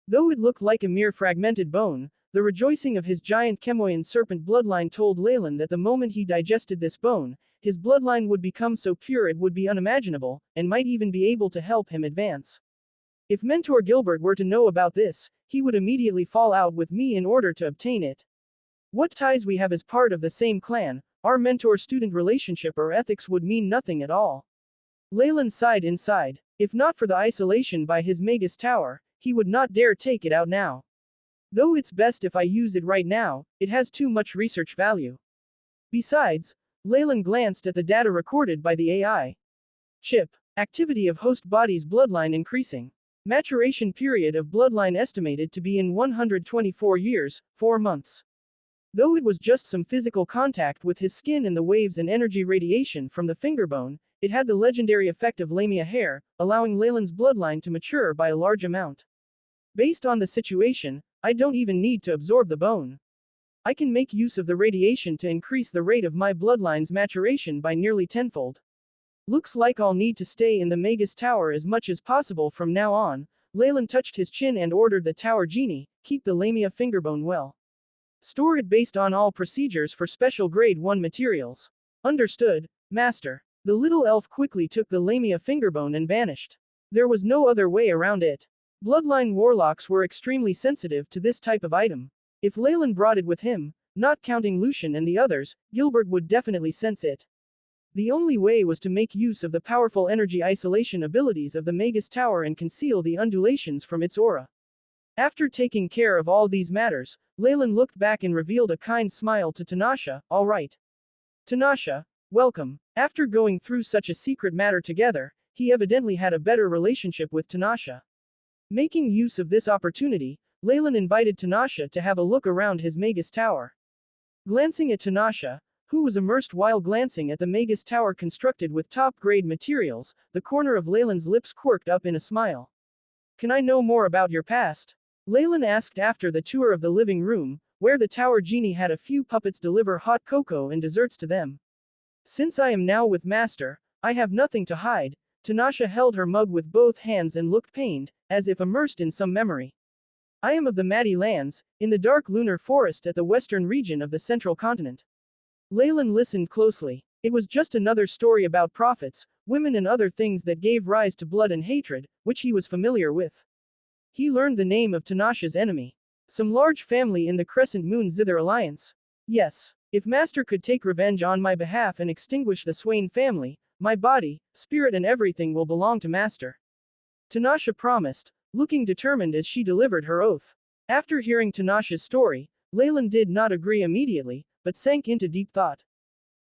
Though it looked like a mere fragmented bone, the rejoicing of his giant Chemoian serpent bloodline told Leylin that the moment he digested this bone, his bloodline would become so pure it would be unimaginable, and might even be able to help him advance. If Mentor Gilbert were to know about this, he would immediately fall out with me in order to obtain it. What ties we have as part of the same clan, our mentor-student relationship or ethics would mean nothing at all. Leylin sighed inside. If not for the isolation by his Magus Tower, he would not dare take it out now. Though it's best if I use it right now, it has too much research value. Besides, Leylin glanced at the data recorded by the AI chip. Activity of host body's bloodline increasing. Maturation period of bloodline estimated to be in 124 years, 4 months. Though it was just some physical contact with his skin and the waves and energy radiation from the fingerbone, it had the legendary effect of Lamia hair, allowing Leylin's bloodline to mature by a large amount. Based on the situation, I don't even need to absorb the bone. I can make use of the radiation to increase the rate of my bloodline's maturation by nearly tenfold. Looks like I'll need to stay in the Magus Tower as much as possible from now on. Leylin touched his chin and ordered the tower genie, keep the Lamia fingerbone well. Store it based on all procedures for special grade 1 materials. Understood, Master. The little elf quickly took the Lamia fingerbone and vanished. There was no other way around it. Bloodline warlocks were extremely sensitive to this type of item. If Leylin brought it with him, not counting Lucian and the others, Gilbert would definitely sense it. The only way was to make use of the powerful energy isolation abilities of the Magus Tower and conceal the undulations from its aura. After taking care of all these matters, Leylin looked back and revealed a kind smile to Tanasha. All right. Tanasha, welcome. After going through such a secret matter together, he evidently had a better relationship with Tanasha. Making use of this opportunity, Leylin invited Tanasha to have a look around his Magus Tower. Glancing at Tanasha, who was immersed while glancing at the Magus Tower constructed with top-grade materials, the corner of Leylin's lips quirked up in a smile. Can I know more about your past? Leylin asked after the tour of the living room, where the tower genie had a few puppets deliver hot cocoa and desserts to them. Since I am now with Master, I have nothing to hide. Tanasha held her mug with both hands and looked pained, as if immersed in some memory. I am of the Maddie Lands, in the dark lunar forest at the western region of the central continent. Leylin listened closely. It was just another story about prophets, women and other things that gave rise to blood and hatred, which he was familiar with. He learned the name of Tanasha's enemy. Some large family in the Crescent Moon Zither Alliance. Yes. If Master could take revenge on my behalf and extinguish the Swain family, my body, spirit and everything will belong to Master. Tanasha promised, looking determined as she delivered her oath. After hearing Tanasha's story, Leylin did not agree immediately, but sank into deep thought.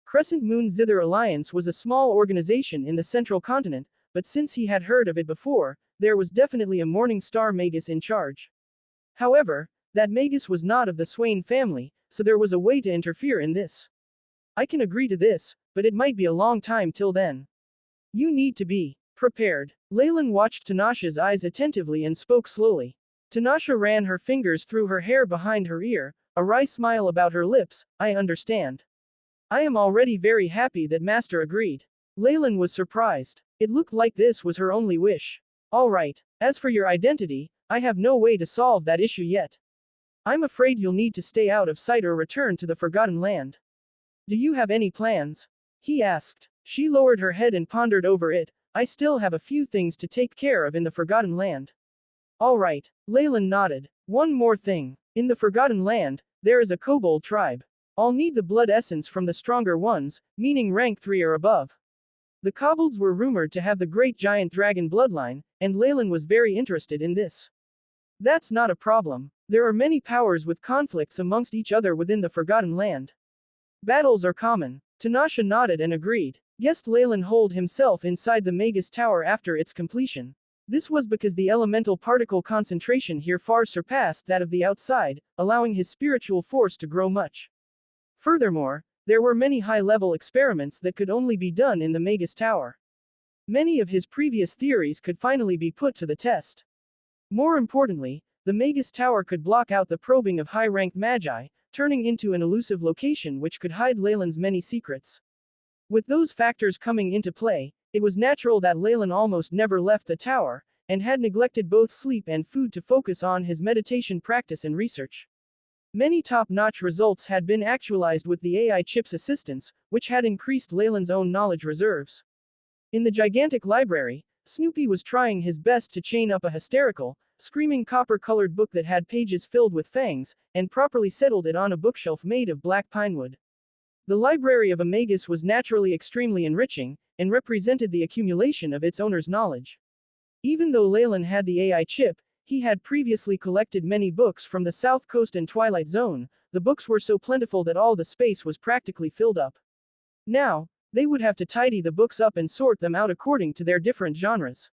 Crescent Moon Zither Alliance was a small organization in the central continent, but since he had heard of it before, there was definitely a Morning Star Magus in charge. However, that Magus was not of the Swain family, so there was a way to interfere in this. I can agree to this, but it might be a long time till then. You need to be prepared. Leylin watched Tanasha's eyes attentively and spoke slowly. Tanasha ran her fingers through her hair behind her ear, a wry smile about her lips. I understand. I am already very happy that Master agreed. Leylin was surprised. It looked like this was her only wish. All right, as for your identity, I have no way to solve that issue yet. I'm afraid you'll need to stay out of sight or return to the Forgotten Land. Do you have any plans? He asked. She lowered her head and pondered over it. I still have a few things to take care of in the Forgotten Land. All right, Leylin nodded. One more thing. In the Forgotten Land, there is a kobold tribe. I'll need the blood essence from the stronger ones, meaning rank 3 or above. The kobolds were rumored to have the great giant dragon bloodline, and Leylin was very interested in this. That's not a problem. There are many powers with conflicts amongst each other within the Forgotten Land. Battles are common. Tanasha nodded and agreed. Guessed Leylin holed himself inside the Magus Tower after its completion. This was because the elemental particle concentration here far surpassed that of the outside, allowing his spiritual force to grow much. Furthermore, there were many high-level experiments that could only be done in the Magus Tower. Many of his previous theories could finally be put to the test. More importantly, the Magus Tower could block out the probing of high-ranked magi, turning into an elusive location which could hide Leylin's many secrets. With those factors coming into play, it was natural that Leylin almost never left the tower, and had neglected both sleep and food to focus on his meditation practice and research. Many top-notch results had been actualized with the AI chip's assistance, which had increased Leylin's own knowledge reserves. In the gigantic library, Snoopy was trying his best to chain up a hysterical, screaming copper-colored book that had pages filled with fangs, and properly settled it on a bookshelf made of black pinewood. The library of a magus was naturally extremely enriching, and represented the accumulation of its owner's knowledge. Even though Leylin had the AI chip, he had previously collected many books from the South Coast and Twilight Zone. The books were so plentiful that all the space was practically filled up. Now, they would have to tidy the books up and sort them out according to their different genres.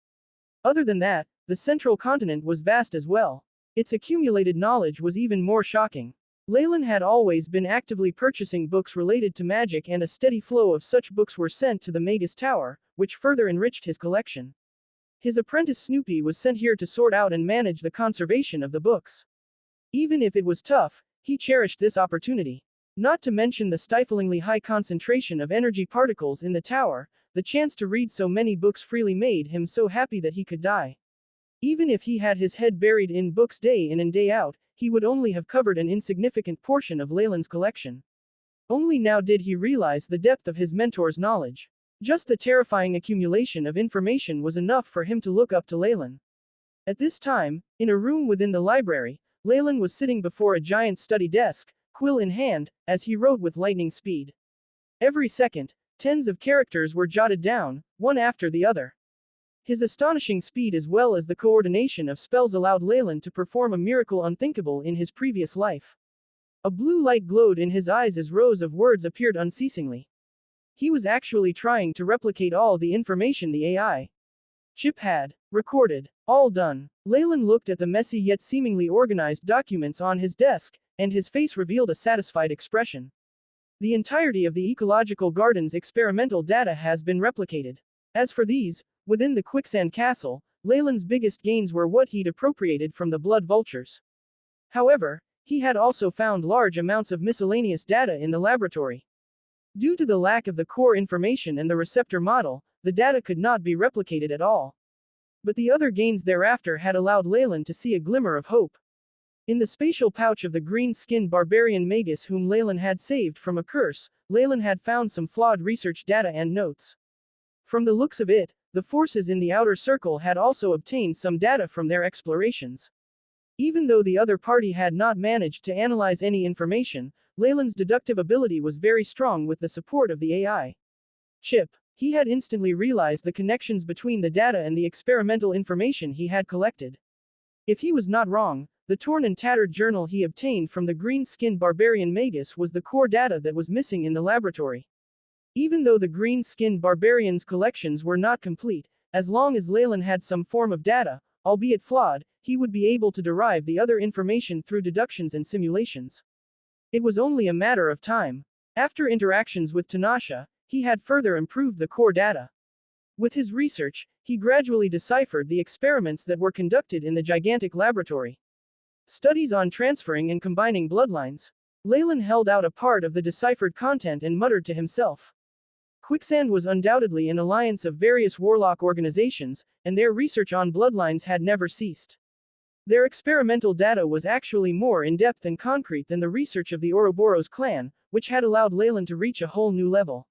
Other than that, the central continent was vast as well. Its accumulated knowledge was even more shocking. Leylin had always been actively purchasing books related to magic, and a steady flow of such books were sent to the Magus Tower, which further enriched his collection. His apprentice Snoopy was sent here to sort out and manage the conservation of the books. Even if it was tough, he cherished this opportunity. Not to mention the stiflingly high concentration of energy particles in the tower, the chance to read so many books freely made him so happy that he could die. Even if he had his head buried in books day in and day out, he would only have covered an insignificant portion of Leylin's collection. Only now did he realize the depth of his mentor's knowledge. Just the terrifying accumulation of information was enough for him to look up to Leylin. At this time, in a room within the library, Leylin was sitting before a giant study desk, quill in hand, as he wrote with lightning speed. Every second, tens of characters were jotted down, one after the other. His astonishing speed as well as the coordination of spells allowed Leylin to perform a miracle unthinkable in his previous life. A blue light glowed in his eyes as rows of words appeared unceasingly. He was actually trying to replicate all the information the AI chip had recorded. All done. Leylin looked at the messy yet seemingly organized documents on his desk, and his face revealed a satisfied expression. The entirety of the ecological garden's experimental data has been replicated. As for these, within the quicksand castle, Leylin's biggest gains were what he'd appropriated from the blood vultures. However, he had also found large amounts of miscellaneous data in the laboratory. Due to the lack of the core information and the receptor model, the data could not be replicated at all. But the other gains thereafter had allowed Leylin to see a glimmer of hope. In the spatial pouch of the green-skinned barbarian magus whom Leylin had saved from a curse, Leylin had found some flawed research data and notes. From the looks of it, the forces in the outer circle had also obtained some data from their explorations. Even though the other party had not managed to analyze any information, Leylin's deductive ability was very strong with the support of the AI chip. He had instantly realized the connections between the data and the experimental information he had collected. If he was not wrong, the torn and tattered journal he obtained from the green-skinned barbarian magus was the core data that was missing in the laboratory. Even though the green-skinned barbarian's collections were not complete, as long as Leylin had some form of data, albeit flawed, he would be able to derive the other information through deductions and simulations. It was only a matter of time. After interactions with Tanasha, he had further improved the core data. With his research, he gradually deciphered the experiments that were conducted in the gigantic laboratory. Studies on transferring and combining bloodlines. Leylin held out a part of the deciphered content and muttered to himself. Quicksand was undoubtedly an alliance of various warlock organizations, and their research on bloodlines had never ceased. Their experimental data was actually more in-depth and concrete than the research of the Ouroboros clan, which had allowed Leylin to reach a whole new level.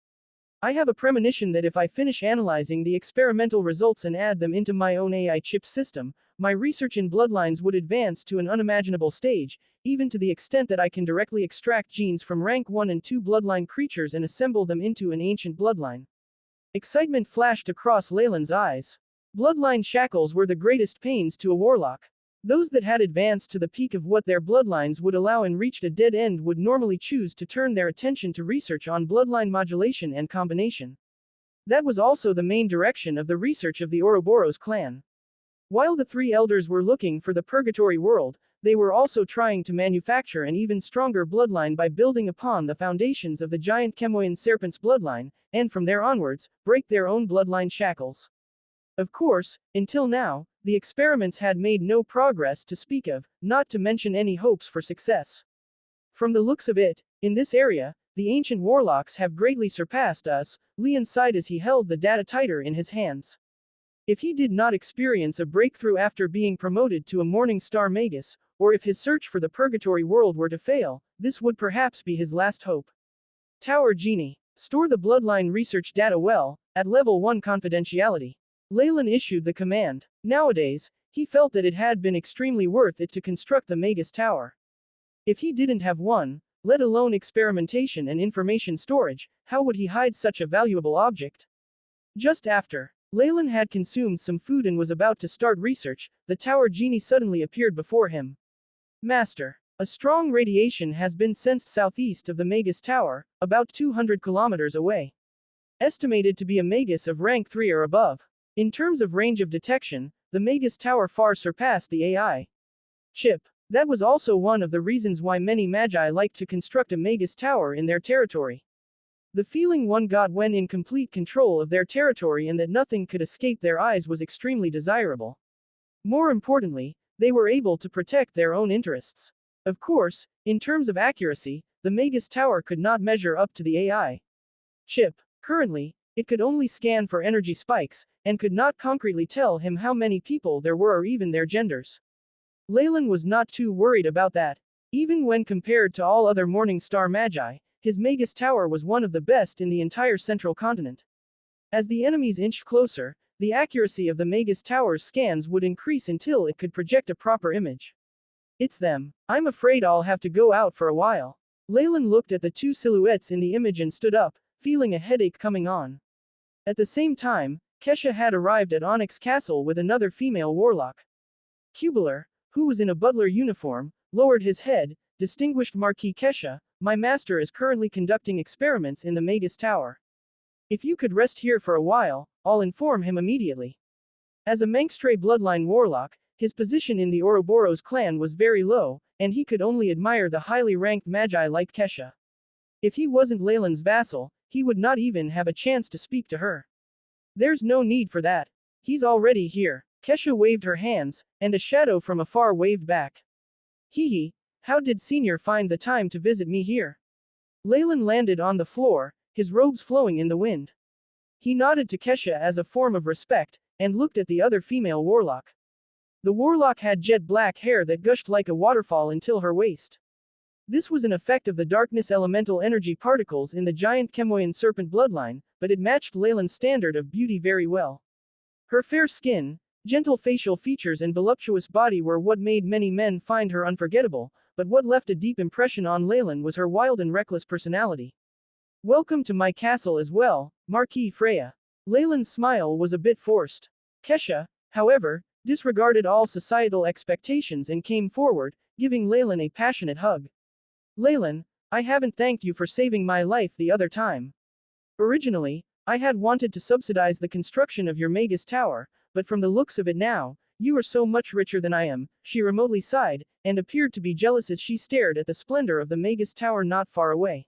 I have a premonition that if I finish analyzing the experimental results and add them into my own AI chip system, my research in bloodlines would advance to an unimaginable stage, even to the extent that I can directly extract genes from rank 1 and 2 bloodline creatures and assemble them into an ancient bloodline. Excitement flashed across Leylin's eyes. Bloodline shackles were the greatest pains to a warlock. Those that had advanced to the peak of what their bloodlines would allow and reached a dead end would normally choose to turn their attention to research on bloodline modulation and combination. That was also the main direction of the research of the Ouroboros clan. While the three elders were looking for the purgatory world, they were also trying to manufacture an even stronger bloodline by building upon the foundations of the giant Chemoian serpent's bloodline, and from there onwards, break their own bloodline shackles. Of course, until now, the experiments had made no progress to speak of, not to mention any hopes for success. From the looks of it, in this area, the ancient warlocks have greatly surpassed us, Leon sighed as he held the data tighter in his hands. If he did not experience a breakthrough after being promoted to a Morning Star Magus, or if his search for the purgatory world were to fail, this would perhaps be his last hope. Tower Genie. Store the bloodline research data well, at level 1 confidentiality. Leylin issued the command. Nowadays, he felt that it had been extremely worth it to construct the Magus Tower. If he didn't have one, let alone experimentation and information storage, how would he hide such a valuable object? Just after Leylin had consumed some food and was about to start research, the Tower Genie suddenly appeared before him. Master, a strong radiation has been sensed southeast of the Magus Tower, about 200 kilometers away. Estimated to be a Magus of rank 3 or above. In terms of range of detection, the Magus Tower far surpassed the AI chip. That was also one of the reasons why many magi liked to construct a Magus Tower in their territory. The feeling one got when in complete control of their territory and that nothing could escape their eyes was extremely desirable. More importantly, they were able to protect their own interests. Of course, in terms of accuracy, the Magus Tower could not measure up to the AI chip. Currently, it could only scan for energy spikes, and could not concretely tell him how many people there were or even their genders. Leylin was not too worried about that. Even when compared to all other Morning Star Magi, his Magus Tower was one of the best in the entire central continent. As the enemies inched closer, the accuracy of the Magus Tower's scans would increase until it could project a proper image. It's them. I'm afraid I'll have to go out for a while. Leylin looked at the two silhouettes in the image and stood up, feeling a headache coming on. At the same time, Kesha had arrived at Onyx Castle with another female warlock. Cubular, who was in a butler uniform, lowered his head. Distinguished Marquis Kesha, my master is currently conducting experiments in the Magus Tower. If you could rest here for a while, I'll inform him immediately. As a Manxtray bloodline warlock, his position in the Ouroboros clan was very low, and he could only admire the highly ranked magi like Kesha. If he wasn't Leylin's vassal, he would not even have a chance to speak to her. There's no need for that. He's already here. Kesha waved her hands, and a shadow from afar waved back. Hee. How did Senior find the time to visit me here? Leylin landed on the floor, his robes flowing in the wind. He nodded to Kesha as a form of respect, and looked at the other female warlock. The warlock had jet black hair that gushed like a waterfall until her waist. This was an effect of the darkness elemental energy particles in the giant Chemoian serpent bloodline, but it matched Leylin's standard of beauty very well. Her fair skin, gentle facial features and voluptuous body were what made many men find her unforgettable, but what left a deep impression on Leylin was her wild and reckless personality. Welcome to my castle as well, Marquis Freya. Leylin's smile was a bit forced. Kesha, however, disregarded all societal expectations and came forward, giving Leylin a passionate hug. Leylin, I haven't thanked you for saving my life the other time. Originally, I had wanted to subsidize the construction of your Magus Tower, but from the looks of it now, you are so much richer than I am, she remotely sighed, and appeared to be jealous as she stared at the splendor of the Magus Tower not far away.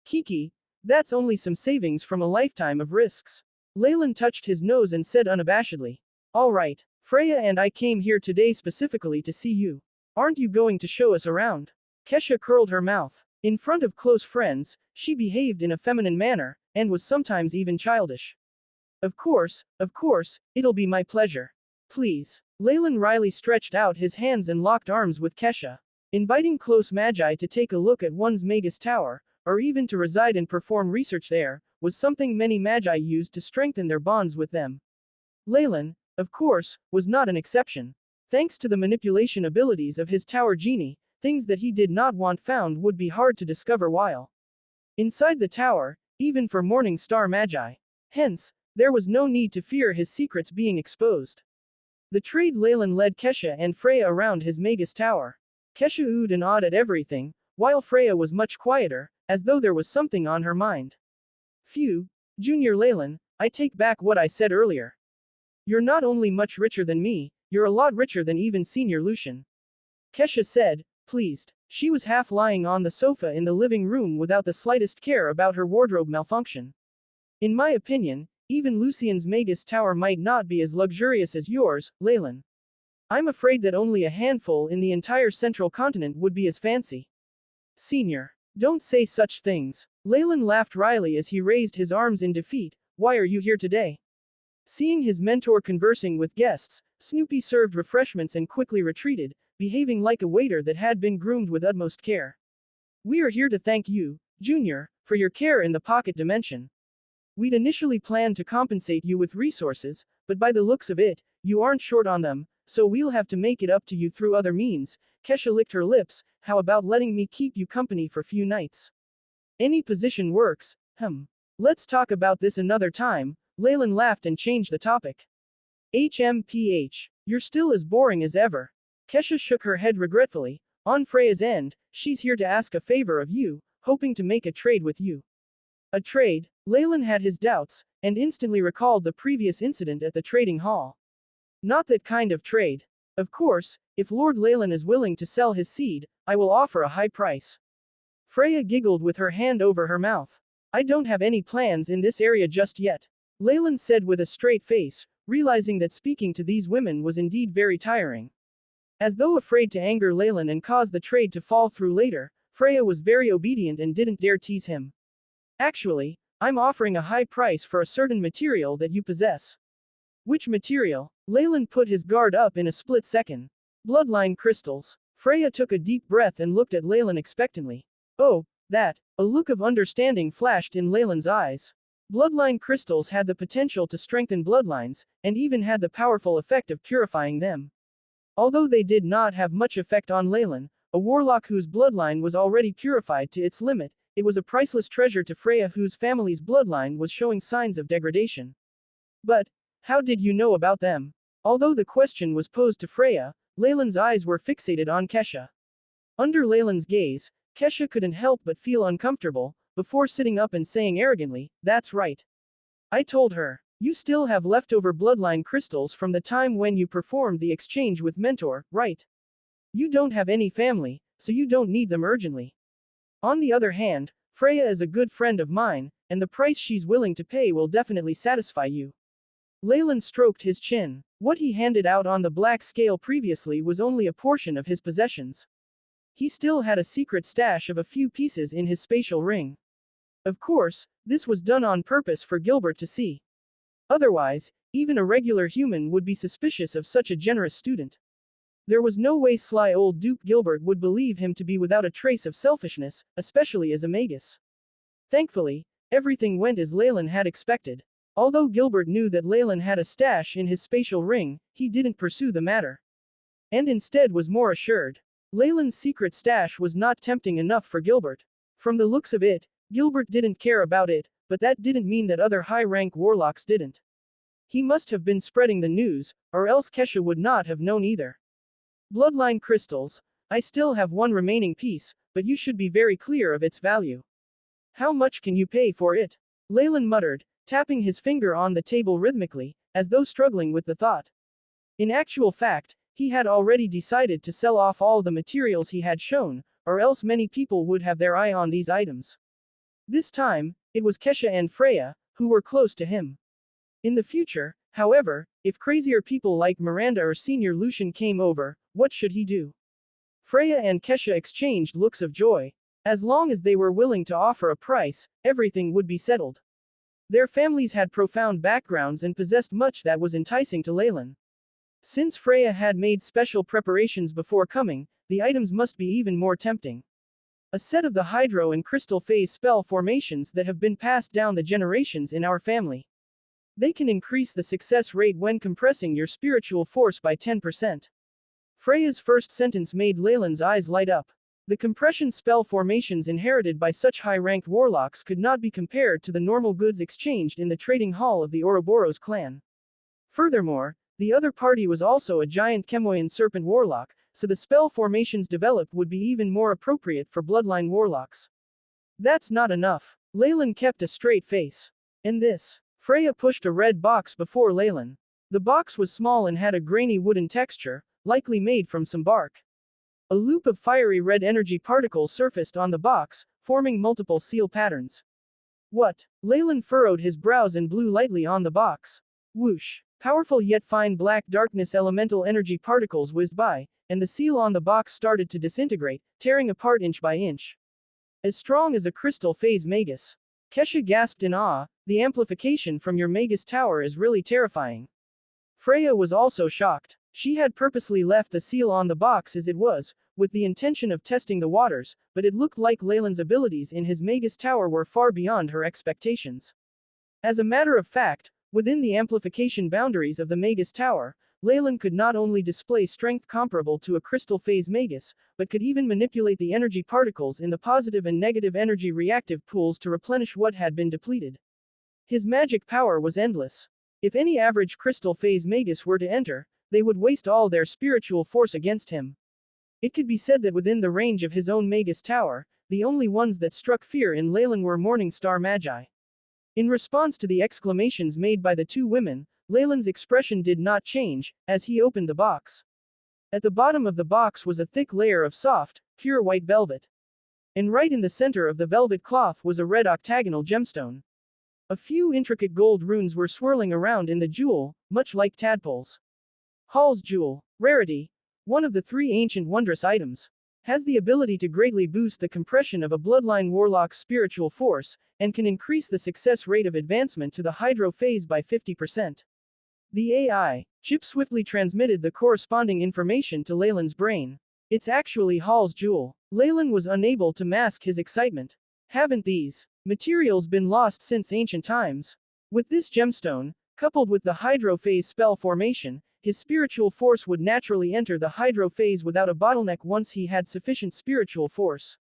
Kiki, that's only some savings from a lifetime of risks. Leylin touched his nose and said unabashedly. All right, Freya and I came here today specifically to see you. Aren't you going to show us around? Kesha curled her mouth. In front of close friends, she behaved in a feminine manner, and was sometimes even childish. Of course, it'll be my pleasure. Please. Leylin Riley stretched out his hands and locked arms with Kesha. Inviting close magi to take a look at one's Magus Tower, or even to reside and perform research there, was something many magi used to strengthen their bonds with them. Leylin, of course, was not an exception. Thanks to the manipulation abilities of his tower genie, things that he did not want found would be hard to discover while inside the tower, even for Morning Star Magi. Hence, there was no need to fear his secrets being exposed. The trade Leylin led Kesha and Freya around his Magus Tower. Kesha oohed and awed at everything, while Freya was much quieter, as though there was something on her mind. Phew, Junior Leylin, I take back what I said earlier. You're not only much richer than me, you're a lot richer than even Senior Lucian. Kesha said, pleased. She was half lying on the sofa in the living room without the slightest care about her wardrobe malfunction. In my opinion, even Lucian's Magus Tower might not be as luxurious as yours, Leylin. I'm afraid that only a handful in the entire central continent would be as fancy. Senior. Don't say such things. Leylin laughed wryly as he raised his arms in defeat. Why are you here today? Seeing his mentor conversing with guests, Snoopy served refreshments and quickly retreated, behaving like a waiter that had been groomed with utmost care. We are here to thank you, Junior, for your care in the pocket dimension. We'd initially planned to compensate you with resources, but by the looks of it, you aren't short on them, so we'll have to make it up to you through other means. Kesha licked her lips. How about letting me keep you company for few nights? Any position works. Let's talk about this another time. Leylin laughed and changed the topic. HMPH. You're still as boring as ever. Kesha shook her head regretfully. On Freya's end, she's here to ask a favor of you, hoping to make a trade with you. A trade? Leylin had his doubts, and instantly recalled the previous incident at the trading hall. Not that kind of trade. Of course, if Lord Leylin is willing to sell his seed, I will offer a high price. Freya giggled with her hand over her mouth. I don't have any plans in this area just yet. Leylin said with a straight face, realizing that speaking to these women was indeed very tiring. As though afraid to anger Leylin and cause the trade to fall through later, Freya was very obedient and didn't dare tease him. Actually, I'm offering a high price for a certain material that you possess. Which material? Leylin put his guard up in a split second. Bloodline crystals. Freya took a deep breath and looked at Leylin expectantly. Oh, that. A look of understanding flashed in Leylin's eyes. Bloodline crystals had the potential to strengthen bloodlines, and even had the powerful effect of purifying them. Although they did not have much effect on Leylin, a warlock whose bloodline was already purified to its limit, it was a priceless treasure to Freya whose family's bloodline was showing signs of degradation. But, how did you know about them? Although the question was posed to Freya, Leylin's eyes were fixated on Kesha. Under Leylin's gaze, Kesha couldn't help but feel uncomfortable, before sitting up and saying arrogantly, that's right. I told her. You still have leftover bloodline crystals from the time when you performed the exchange with Mentor, right? You don't have any family, so you don't need them urgently. On the other hand, Freya is a good friend of mine, and the price she's willing to pay will definitely satisfy you. Leylin stroked his chin. What he handed out on the black scale previously was only a portion of his possessions. He still had a secret stash of a few pieces in his spatial ring. Of course, this was done on purpose for Gilbert to see. Otherwise, even a regular human would be suspicious of such a generous student. There was no way sly old Duke Gilbert would believe him to be without a trace of selfishness, especially as a magus. Thankfully, everything went as Leylin had expected. Although Gilbert knew that Leylin had a stash in his spatial ring, he didn't pursue the matter. And instead was more assured. Leylin's secret stash was not tempting enough for Gilbert. From the looks of it, Gilbert didn't care about it, but that didn't mean that other high-rank warlocks didn't. He must have been spreading the news, or else Kesha would not have known either. Bloodline crystals. I still have one remaining piece, but you should be very clear of its value. How much can you pay for it? Leylin muttered, tapping his finger on the table rhythmically, as though struggling with the thought. In actual fact, he had already decided to sell off all the materials he had shown, or else many people would have their eye on these items. This time, it was Kesha and Freya, who were close to him. In the future, however, if crazier people like Miranda or Senior Lucian came over, what should he do? Freya and Kesha exchanged looks of joy. As long as they were willing to offer a price, everything would be settled. Their families had profound backgrounds and possessed much that was enticing to Leylin. Since Freya had made special preparations before coming, the items must be even more tempting. A set of the hydro and crystal phase spell formations that have been passed down the generations in our family. They can increase the success rate when compressing your spiritual force by 10%. Freya's first sentence made Leylin's eyes light up. The compression spell formations inherited by such high-ranked warlocks could not be compared to the normal goods exchanged in the trading hall of the Ouroboros clan. Furthermore, the other party was also a giant Chemoian serpent warlock, so the spell formations developed would be even more appropriate for bloodline warlocks. That's not enough. Leylin kept a straight face. And this. Freya pushed a red box before Leylin. The box was small and had a grainy wooden texture, likely made from some bark. A loop of fiery red energy particles surfaced on the box, forming multiple seal patterns. What? Leylin furrowed his brows and blew lightly on the box. Whoosh. Powerful yet fine black darkness elemental energy particles whizzed by, and the seal on the box started to disintegrate, tearing apart inch by inch. As strong as a crystal phase magus. Kesha gasped in awe, the amplification from your magus tower is really terrifying. Freya was also shocked. She had purposely left the seal on the box as it was, with the intention of testing the waters, but it looked like Leylin's abilities in his magus tower were far beyond her expectations. As a matter of fact, within the amplification boundaries of the magus tower, Leylin could not only display strength comparable to a crystal phase magus, but could even manipulate the energy particles in the positive and negative energy reactive pools to replenish what had been depleted. His magic power was endless. If any average crystal phase magus were to enter, they would waste all their spiritual force against him. It could be said that within the range of his own magus tower, the only ones that struck fear in Leylin were Morning Star Magi. In response to the exclamations made by the two women, Leylin's expression did not change, as he opened the box. At the bottom of the box was a thick layer of soft, pure white velvet. And right in the center of the velvet cloth was a red octagonal gemstone. A few intricate gold runes were swirling around in the jewel, much like tadpoles. Hall's Jewel. Rarity. One of the 3 ancient wondrous items. Has the ability to greatly boost the compression of a bloodline warlock's spiritual force, and can increase the success rate of advancement to the hydro phase by 50%. The AI chip swiftly transmitted the corresponding information to Leylin's brain. It's actually Hall's Jewel. Leylin was unable to mask his excitement. Haven't these materials been lost since ancient times? With this gemstone, coupled with the hydro phase spell formation, his spiritual force would naturally enter the hydro phase without a bottleneck once he had sufficient spiritual force.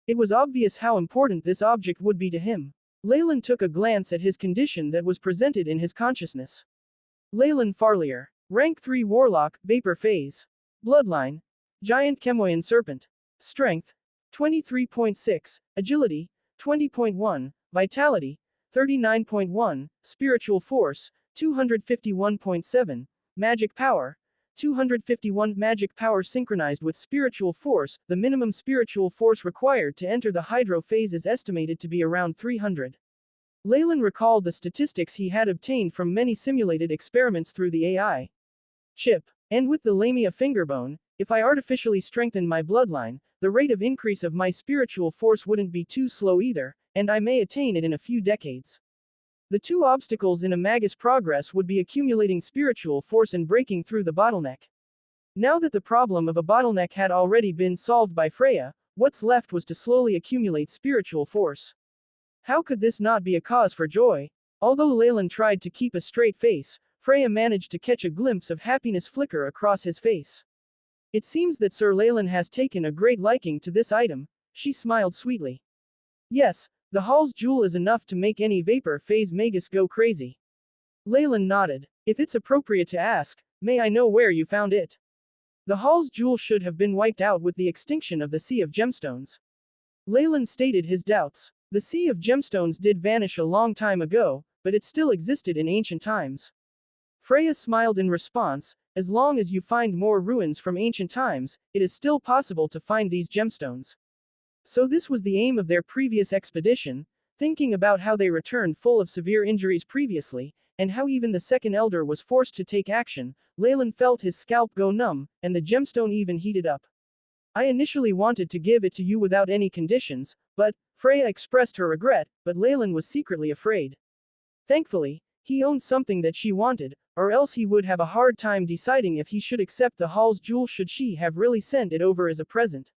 It was obvious how important this object would be to him. Leylin took a glance at his condition that was presented in his consciousness. Leylin Farlier. Rank 3 Warlock, Vapor Phase. Bloodline. Giant Chemoian Serpent. Strength. 23.6. Agility. 20.1. Vitality. 39.1. Spiritual Force. 251.7. Magic Power. 251 Magic Power synchronized with Spiritual Force. The minimum spiritual force required to enter the hydro phase is estimated to be around 300. Leylin recalled the statistics he had obtained from many simulated experiments through the AI chip. And with the Lamia fingerbone, if I artificially strengthen my bloodline, the rate of increase of my spiritual force wouldn't be too slow either, and I may attain it in a few decades. The two obstacles in a magus progress would be accumulating spiritual force and breaking through the bottleneck. Now that the problem of a bottleneck had already been solved by Freya, what's left was to slowly accumulate spiritual force. How could this not be a cause for joy? Although Leylin tried to keep a straight face, Freya managed to catch a glimpse of happiness flicker across his face. It seems that Sir Leylin has taken a great liking to this item, she smiled sweetly. Yes, the Hall's Jewel is enough to make any vapor phase magus go crazy. Leylin nodded. If it's appropriate to ask, may I know where you found it? The Hall's Jewel should have been wiped out with the extinction of the Sea of Gemstones. Leylin stated his doubts. The Sea of Gemstones did vanish a long time ago, but it still existed in ancient times. Freya smiled in response. As long as you find more ruins from ancient times, it is still possible to find these gemstones. So this was the aim of their previous expedition, thinking about how they returned full of severe injuries previously, and how even the second elder was forced to take action. Leylin felt his scalp go numb, and the gemstone even heated up. I initially wanted to give it to you without any conditions, but, Freya expressed her regret, but Leylin was secretly afraid. Thankfully, he owned something that she wanted, or else he would have a hard time deciding if he should accept the Hall's jewel should she have really sent it over as a present.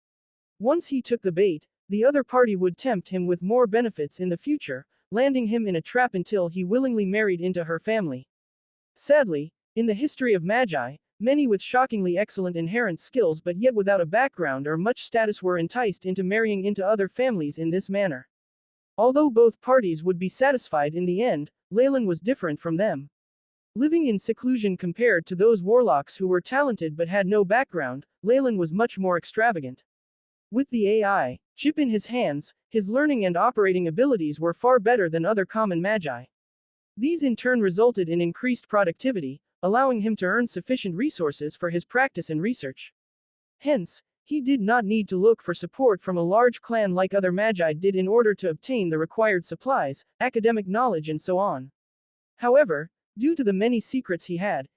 Once he took the bait, the other party would tempt him with more benefits in the future, landing him in a trap until he willingly married into her family. Sadly, in the history of magi, many with shockingly excellent inherent skills but yet without a background or much status were enticed into marrying into other families in this manner. Although both parties would be satisfied in the end, Leylin was different from them. Living in seclusion compared to those warlocks who were talented but had no background, Leylin was much more extravagant. With the AI chip in his hands, his learning and operating abilities were far better than other common magi. These in turn resulted in increased productivity, allowing him to earn sufficient resources for his practice and research. Hence, he did not need to look for support from a large clan like other magi did in order to obtain the required supplies, academic knowledge and so on. However, due to the many secrets he had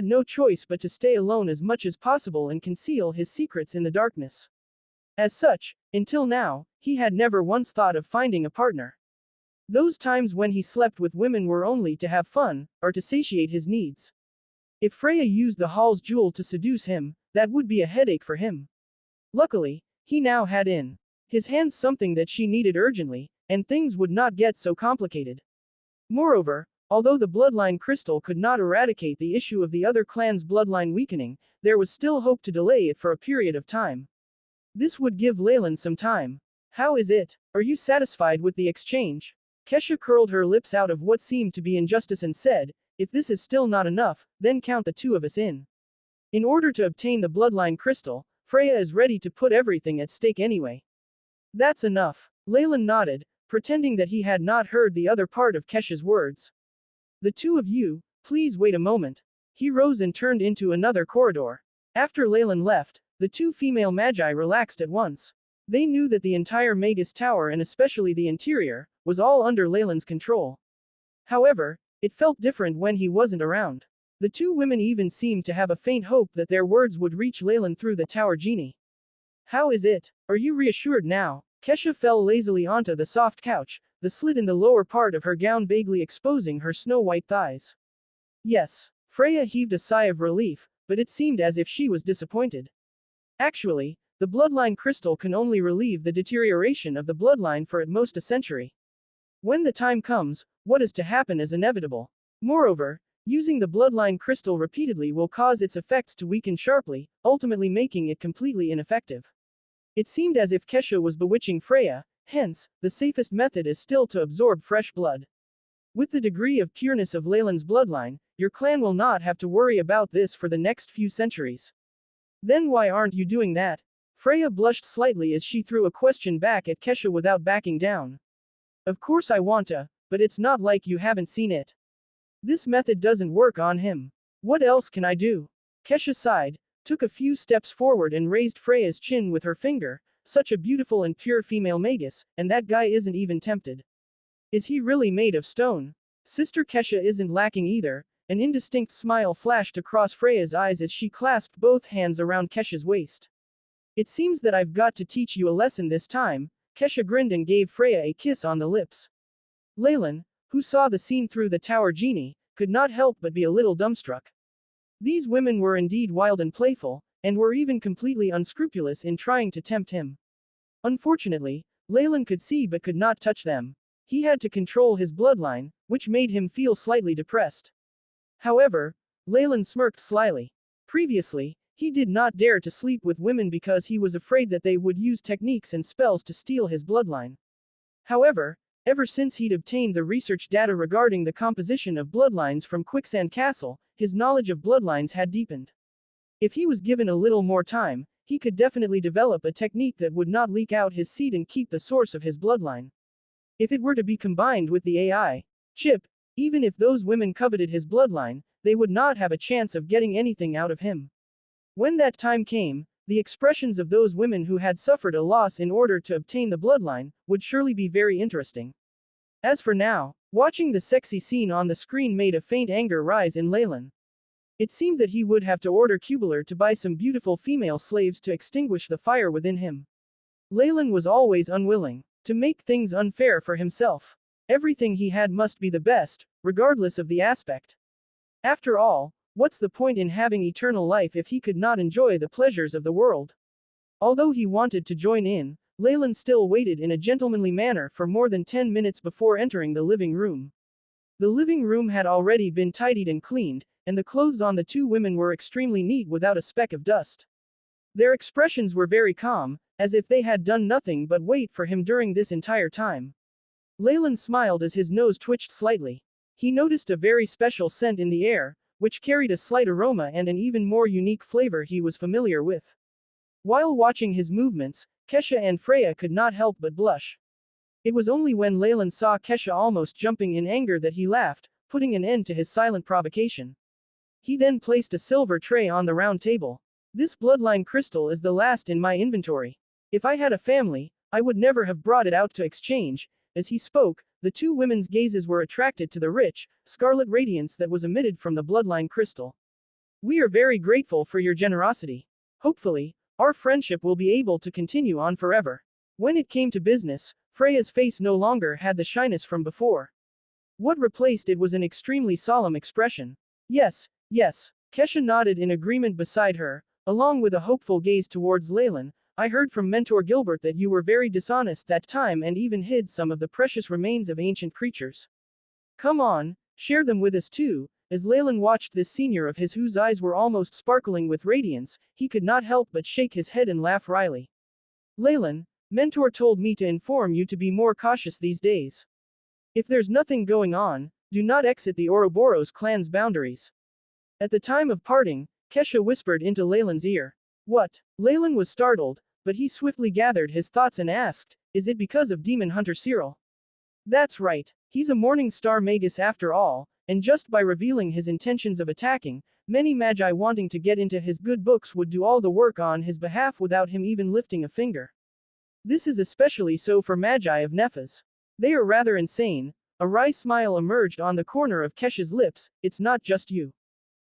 no choice but to stay alone as much as possible and conceal his secrets in the darkness. As such, until now, he had never once thought of finding a partner. Those times when he slept with women were only to have fun, or to satiate his needs. If Freya used the Hall's jewel to seduce him, that would be a headache for him. Luckily, he now had in his hands something that she needed urgently, and things would not get so complicated. Moreover, although the bloodline crystal could not eradicate the issue of the other clan's bloodline weakening, there was still hope to delay it for a period of time. This would give Leylin some time. How is it? Are you satisfied with the exchange? Kesha curled her lips out of what seemed to be injustice and said, if this is still not enough, then count the two of us in. In order to obtain the bloodline crystal, Freya is ready to put everything at stake anyway. That's enough. Leylin nodded, pretending that he had not heard the other part of Kesha's words. The two of you, please wait a moment. He rose and turned into another corridor. After Leylin left, the two female magi relaxed at once. They knew that the entire Magus Tower and especially the interior, was all under Leylin's control. However, it felt different when he wasn't around. The two women even seemed to have a faint hope that their words would reach Leylin through the tower genie. How is it? Are you reassured now? Kesha fell lazily onto the soft couch, the slit in the lower part of her gown vaguely exposing her snow-white thighs. Yes. Freya heaved a sigh of relief, but it seemed as if she was disappointed. Actually, the bloodline crystal can only relieve the deterioration of the bloodline for at most a century. When the time comes, what is to happen is inevitable. Moreover, using the bloodline crystal repeatedly will cause its effects to weaken sharply, ultimately making it completely ineffective. It seemed as if Kesha was bewitching Freya, hence, the safest method is still to absorb fresh blood. With the degree of pureness of Leylin's bloodline, your clan will not have to worry about this for the next few centuries. Then why aren't you doing that? Freya blushed slightly as she threw a question back at Kesha without backing down. Of course I want to, but it's not like you haven't seen it. This method doesn't work on him. What else can I do? Kesha sighed, took a few steps forward and raised Freya's chin with her finger, such a beautiful and pure female magus, and that guy isn't even tempted. Is he really made of stone? Sister Kesha isn't lacking either. An indistinct smile flashed across Freya's eyes as she clasped both hands around Kesha's waist. It seems that I've got to teach you a lesson this time. Kesha grinned and gave Freya a kiss on the lips. Leylin, who saw the scene through the tower genie, could not help but be a little dumbstruck. These women were indeed wild and playful, and were even completely unscrupulous in trying to tempt him. Unfortunately, Leylin could see but could not touch them. He had to control his bloodline, which made him feel slightly depressed. However, Leylin smirked slyly. Previously, he did not dare to sleep with women because he was afraid that they would use techniques and spells to steal his bloodline. However, ever since he'd obtained the research data regarding the composition of bloodlines from Quicksand Castle, his knowledge of bloodlines had deepened. If he was given a little more time, he could definitely develop a technique that would not leak out his seed and keep the source of his bloodline. If it were to be combined with the AI chip, even if those women coveted his bloodline, they would not have a chance of getting anything out of him. When that time came, the expressions of those women who had suffered a loss in order to obtain the bloodline would surely be very interesting. As for now, watching the sexy scene on the screen made a faint anger rise in Leylin. It seemed that he would have to order Cubeler to buy some beautiful female slaves to extinguish the fire within him. Leylin was always unwilling to make things unfair for himself. Everything he had must be the best, regardless of the aspect. After all, what's the point in having eternal life if he could not enjoy the pleasures of the world? Although he wanted to join in, Leylin still waited in a gentlemanly manner for more than 10 minutes before entering the living room. The living room had already been tidied and cleaned, and the clothes on the two women were extremely neat without a speck of dust. Their expressions were very calm, as if they had done nothing but wait for him during this entire time. Leylin smiled as his nose twitched slightly. He noticed a very special scent in the air, which carried a slight aroma and an even more unique flavor he was familiar with. While watching his movements, Kesha and Freya could not help but blush. It was only when Leylin saw Kesha almost jumping in anger that he laughed, putting an end to his silent provocation. He then placed a silver tray on the round table. This bloodline crystal is the last in my inventory. If I had a family, I would never have brought it out to exchange. As he spoke, the two women's gazes were attracted to the rich, scarlet radiance that was emitted from the bloodline crystal. We are very grateful for your generosity. Hopefully, our friendship will be able to continue on forever. When it came to business, Freya's face no longer had the shyness from before. What replaced it was an extremely solemn expression. Yes, yes. Kesha nodded in agreement beside her, along with a hopeful gaze towards Leylin. I heard from Mentor Gilbert that you were very dishonest that time and even hid some of the precious remains of ancient creatures. Come on, share them with us too. As Leylin watched this senior of his whose eyes were almost sparkling with radiance, he could not help but shake his head and laugh wryly. Leylin, Mentor told me to inform you to be more cautious these days. If there's nothing going on, do not exit the Ouroboros clan's boundaries. At the time of parting, Kesha whispered into Leylin's ear. What? Leylin was startled, but he swiftly gathered his thoughts and asked, is it because of Demon Hunter Cyril? That's right. He's a Morning Star Magus after all, and just by revealing his intentions of attacking, many magi wanting to get into his good books would do all the work on his behalf without him even lifting a finger. This is especially so for magi of Nephas. They are rather insane. A wry smile emerged on the corner of Kesha's lips. It's not just you.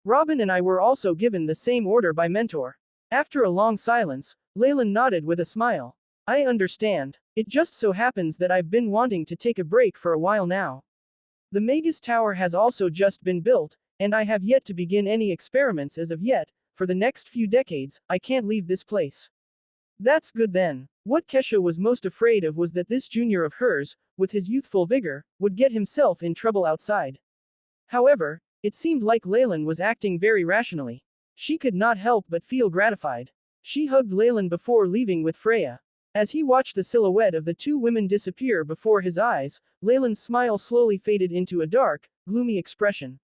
Robin and I were also given the same order by Mentor. After a long silence, Leylin nodded with a smile. I understand. It just so happens that I've been wanting to take a break for a while now. The Magus Tower has also just been built, and I have yet to begin any experiments as of yet. For the next few decades, I can't leave this place. That's good then. What Kesha was most afraid of was that this junior of hers, with his youthful vigor, would get himself in trouble outside. However, it seemed like Leylin was acting very rationally. She could not help but feel gratified. She hugged Leylin before leaving with Freya. As he watched the silhouette of the two women disappear before his eyes, Leylin's smile slowly faded into a dark, gloomy expression.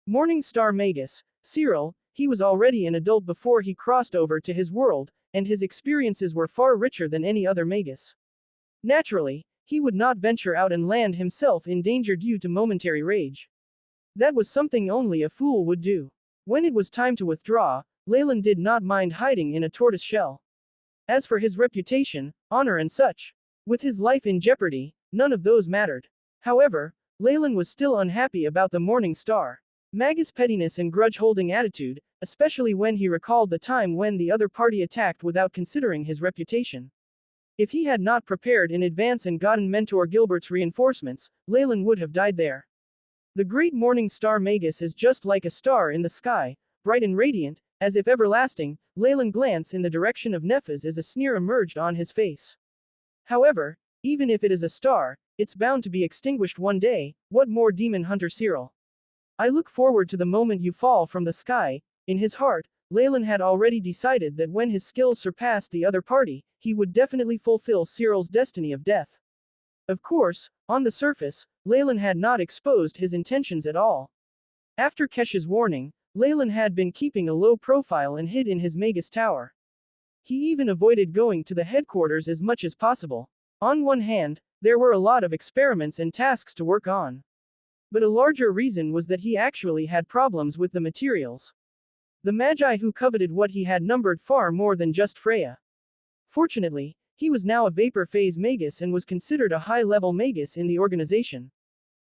Morning Star Magus, Cyril, he was already an adult before he crossed over to his world, and his experiences were far richer than any other Magus. Naturally, he would not venture out and land himself in danger due to momentary rage. That was something only a fool would do. When it was time to withdraw, Leylin did not mind hiding in a tortoise shell. As for his reputation, honor and such, with his life in jeopardy, none of those mattered. However, Leylin was still unhappy about the Morning Star Magus' pettiness and grudge-holding attitude, especially when he recalled the time when the other party attacked without considering his reputation. If he had not prepared in advance and gotten Mentor Gilbert's reinforcements, Leylin would have died there. The great Morning Star Magus is just like a star in the sky, bright and radiant, as if everlasting. Leylin glanced in the direction of Nephas as a sneer emerged on his face. However, even if it is a star, it's bound to be extinguished one day. What more, Demon Hunter Cyril? I look forward to the moment you fall from the sky. In his heart, Leylin had already decided that when his skills surpassed the other party, he would definitely fulfill Cyril's destiny of death. Of course, on the surface, Leylin had not exposed his intentions at all. After Kesha's warning, Leylin had been keeping a low profile and hid in his Magus Tower. He even avoided going to the headquarters as much as possible. On one hand, there were a lot of experiments and tasks to work on. But a larger reason was that he actually had problems with the materials. The Magi who coveted what he had numbered far more than just Freya. Fortunately, he was now a vapor phase Magus and was considered a high-level Magus in the organization.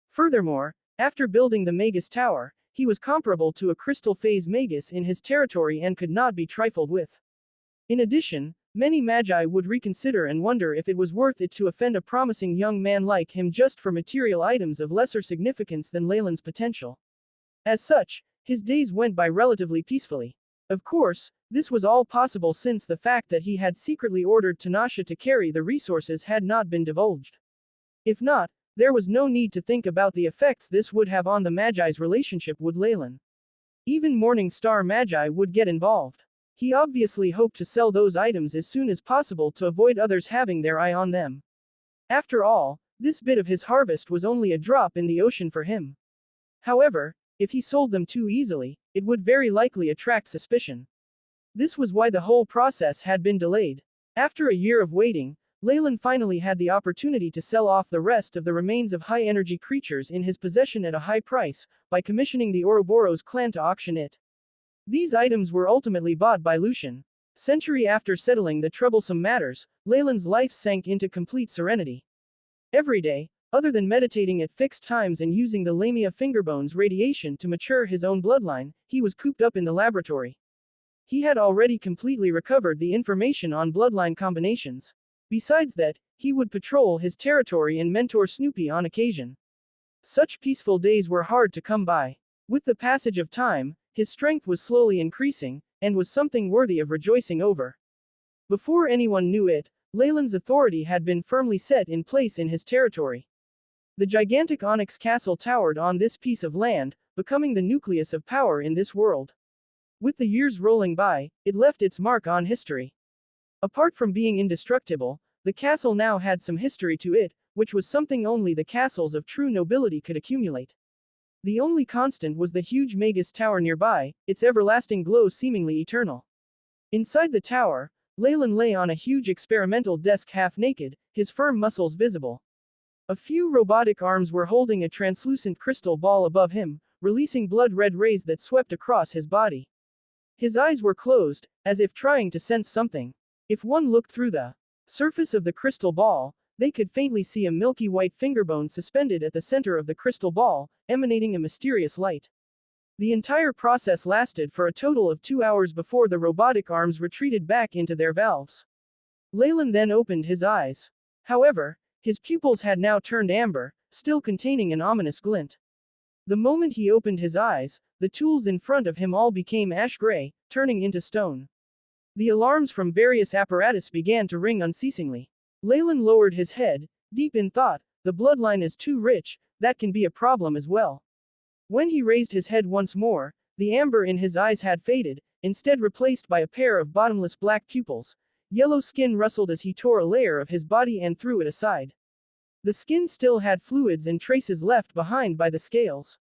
Furthermore, after building the Magus Tower, he was comparable to a crystal phase magus in his territory and could not be trifled with. In addition, many magi would reconsider and wonder if it was worth it to offend a promising young man like him just for material items of lesser significance than Leylin's potential. As such, his days went by relatively peacefully. Of course, this was all possible since the fact that he had secretly ordered Tanasha to carry the resources had not been divulged. If not, there was no need to think about the effects this would have on the Magi's relationship with Leylin. Even Morning Star Magi would get involved. He obviously hoped to sell those items as soon as possible to avoid others having their eye on them. After all, this bit of his harvest was only a drop in the ocean for him. However, if he sold them too easily, it would very likely attract suspicion. This was why the whole process had been delayed. After a year of waiting, Leylin finally had the opportunity to sell off the rest of the remains of high-energy creatures in his possession at a high price, by commissioning the Ouroboros clan to auction it. These items were ultimately bought by Lucian. Century after settling the troublesome matters, Leylin's life sank into complete serenity. Every day, other than meditating at fixed times and using the Lamia fingerbones radiation to mature his own bloodline, he was cooped up in the laboratory. He had already completely recovered the information on bloodline combinations. Besides that, he would patrol his territory and mentor Snoopy on occasion. Such peaceful days were hard to come by. With the passage of time, his strength was slowly increasing, and was something worthy of rejoicing over. Before anyone knew it, Leylin's authority had been firmly set in place in his territory. The gigantic onyx castle towered on this piece of land, becoming the nucleus of power in this world. With the years rolling by, it left its mark on history. Apart from being indestructible, the castle now had some history to it, which was something only the castles of true nobility could accumulate. The only constant was the huge Magus Tower nearby, its everlasting glow seemingly eternal. Inside the tower, Leylin lay on a huge experimental desk half naked, his firm muscles visible. A few robotic arms were holding a translucent crystal ball above him, releasing blood-red rays that swept across his body. His eyes were closed, as if trying to sense something. If one looked through the surface of the crystal ball, they could faintly see a milky white fingerbone suspended at the center of the crystal ball, emanating a mysterious light. The entire process lasted for a total of 2 hours before the robotic arms retreated back into their valves. Leylin then opened his eyes. However, his pupils had now turned amber, still containing an ominous glint. The moment he opened his eyes, the tools in front of him all became ash-gray, turning into stone. The alarms from various apparatus began to ring unceasingly. Leylin lowered his head, deep in thought. The bloodline is too rich, that can be a problem as well. When he raised his head once more, the amber in his eyes had faded, instead replaced by a pair of bottomless black pupils. Yellow skin rustled as he tore a layer of his body and threw it aside. The skin still had fluids and traces left behind by the scales.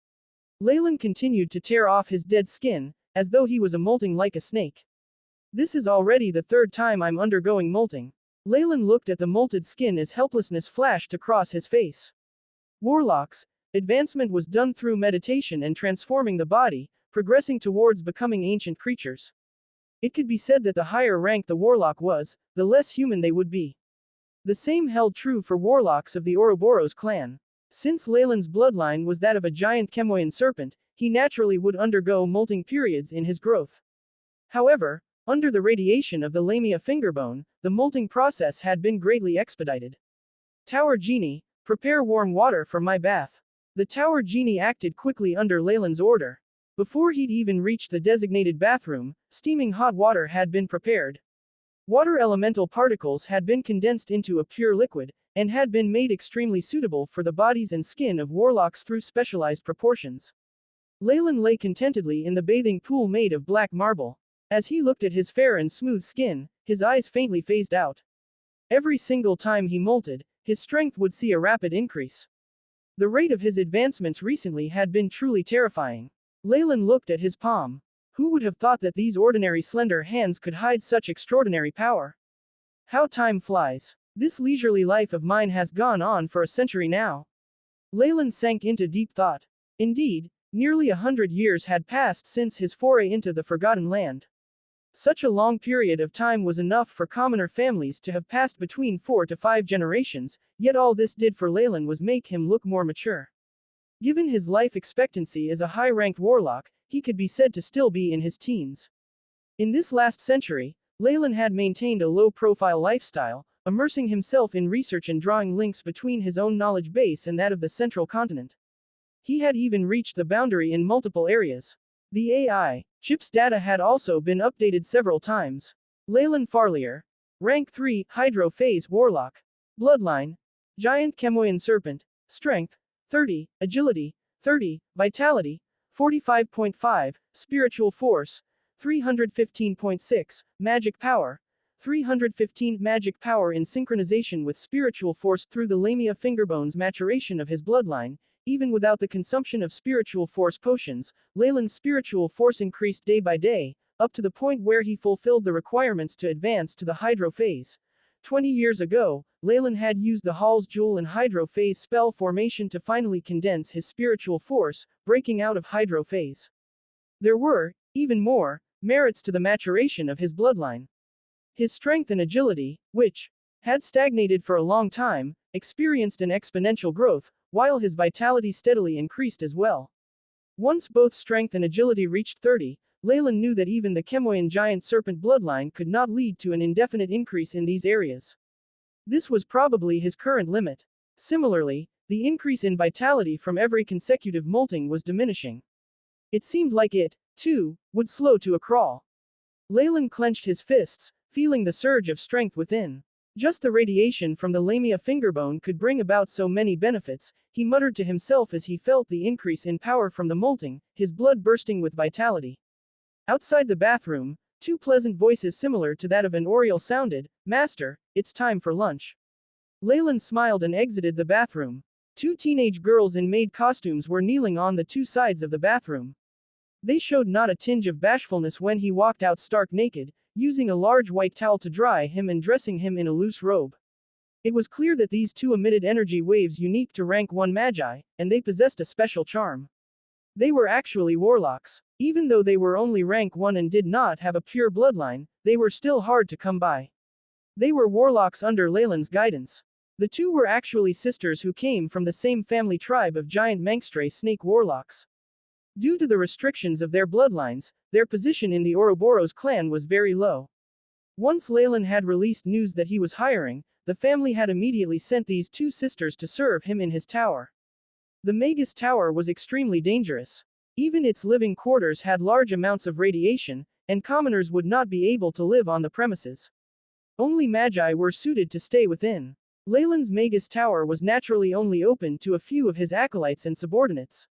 Leylin continued to tear off his dead skin, as though he was molting like a snake. This is already the third time I'm undergoing molting. Leylin looked at the molted skin as helplessness flashed across his face. Warlocks, advancement was done through meditation and transforming the body, progressing towards becoming ancient creatures. It could be said that the higher rank the warlock was, the less human they would be. The same held true for warlocks of the Ouroboros clan. Since Leylin's bloodline was that of a giant Chemoian serpent, he naturally would undergo molting periods in his growth. However, under the radiation of the Lamia fingerbone, the molting process had been greatly expedited. Tower Genie, prepare warm water for my bath. The Tower Genie acted quickly under Leylin's order. Before he'd even reached the designated bathroom, steaming hot water had been prepared. Water elemental particles had been condensed into a pure liquid, and had been made extremely suitable for the bodies and skin of warlocks through specialized proportions. Leylin lay contentedly in the bathing pool made of black marble. As he looked at his fair and smooth skin, his eyes faintly phased out. Every single time he molted, his strength would see a rapid increase. The rate of his advancements recently had been truly terrifying. Leylin looked at his palm. Who would have thought that these ordinary slender hands could hide such extraordinary power? How time flies. This leisurely life of mine has gone on for a century now. Leylin sank into deep thought. Indeed, nearly 100 years had passed since his foray into the Forgotten Land. Such a long period of time was enough for commoner families to have passed between 4 to 5 generations, yet all this did for Leylin was make him look more mature. Given his life expectancy as a high-ranked warlock, he could be said to still be in his teens. In this last century, Leylin had maintained a low-profile lifestyle, immersing himself in research and drawing links between his own knowledge base and that of the central continent. He had even reached the boundary in multiple areas. The AI chip's data had also been updated several times. Leylin Farlier. Rank 3, Hydro Phase Warlock. Bloodline. Giant Chemoian Serpent. Strength. 30, Agility. 30, Vitality. 45.5, Spiritual Force. 315.6, Magic Power. 315 magic power in synchronization with spiritual force through the Lamia Fingerbones maturation of his bloodline. Even without the consumption of spiritual force potions, Leylin's spiritual force increased day by day, up to the point where he fulfilled the requirements to advance to the Hydro Phase. 20 years ago, Leylin had used the Hall's Jewel and Hydro Phase spell formation to finally condense his spiritual force, breaking out of Hydro Phase. There were, even more, merits to the maturation of his bloodline. His strength and agility, which had stagnated for a long time, experienced an exponential growth, while his vitality steadily increased as well. Once both strength and agility reached 30, Leylin knew that even the Chemoian giant serpent bloodline could not lead to an indefinite increase in these areas. This was probably his current limit. Similarly, the increase in vitality from every consecutive molting was diminishing. It seemed like it, too, would slow to a crawl. Leylin clenched his fists, feeling the surge of strength within. Just the radiation from the Lamia fingerbone could bring about so many benefits, he muttered to himself as he felt the increase in power from the molting, his blood bursting with vitality. Outside the bathroom, two pleasant voices similar to that of an Oriole sounded, "Master, it's time for lunch." Leylin smiled and exited the bathroom. Two teenage girls in maid costumes were kneeling on the two sides of the bathroom. They showed not a tinge of bashfulness when he walked out stark naked, using a large white towel to dry him and dressing him in a loose robe. It was clear that these two emitted energy waves unique to rank 1 magi, and they possessed a special charm. They were actually warlocks. Even though they were only rank 1 and did not have a pure bloodline, they were still hard to come by. They were warlocks under Leylin's guidance. The two were actually sisters who came from the same family tribe of giant Manxtray snake warlocks. Due to the restrictions of their bloodlines, their position in the Ouroboros clan was very low. Once Leylin had released news that he was hiring, the family had immediately sent these two sisters to serve him in his tower. The Magus Tower was extremely dangerous. Even its living quarters had large amounts of radiation, and commoners would not be able to live on the premises. Only magi were suited to stay within. Leylin's Magus Tower was naturally only open to a few of his acolytes and subordinates.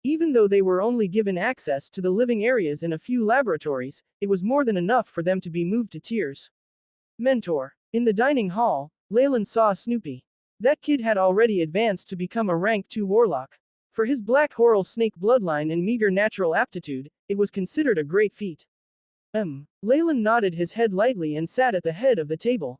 Even though they were only given access to the living areas in a few laboratories, it was more than enough for them to be moved to tears. Mentor. In the dining hall, Leylin saw Snoopy. That kid had already advanced to become a rank 2 warlock. For his black Horal snake bloodline and meager natural aptitude, it was considered a great feat. Leylin nodded his head lightly and sat at the head of the table.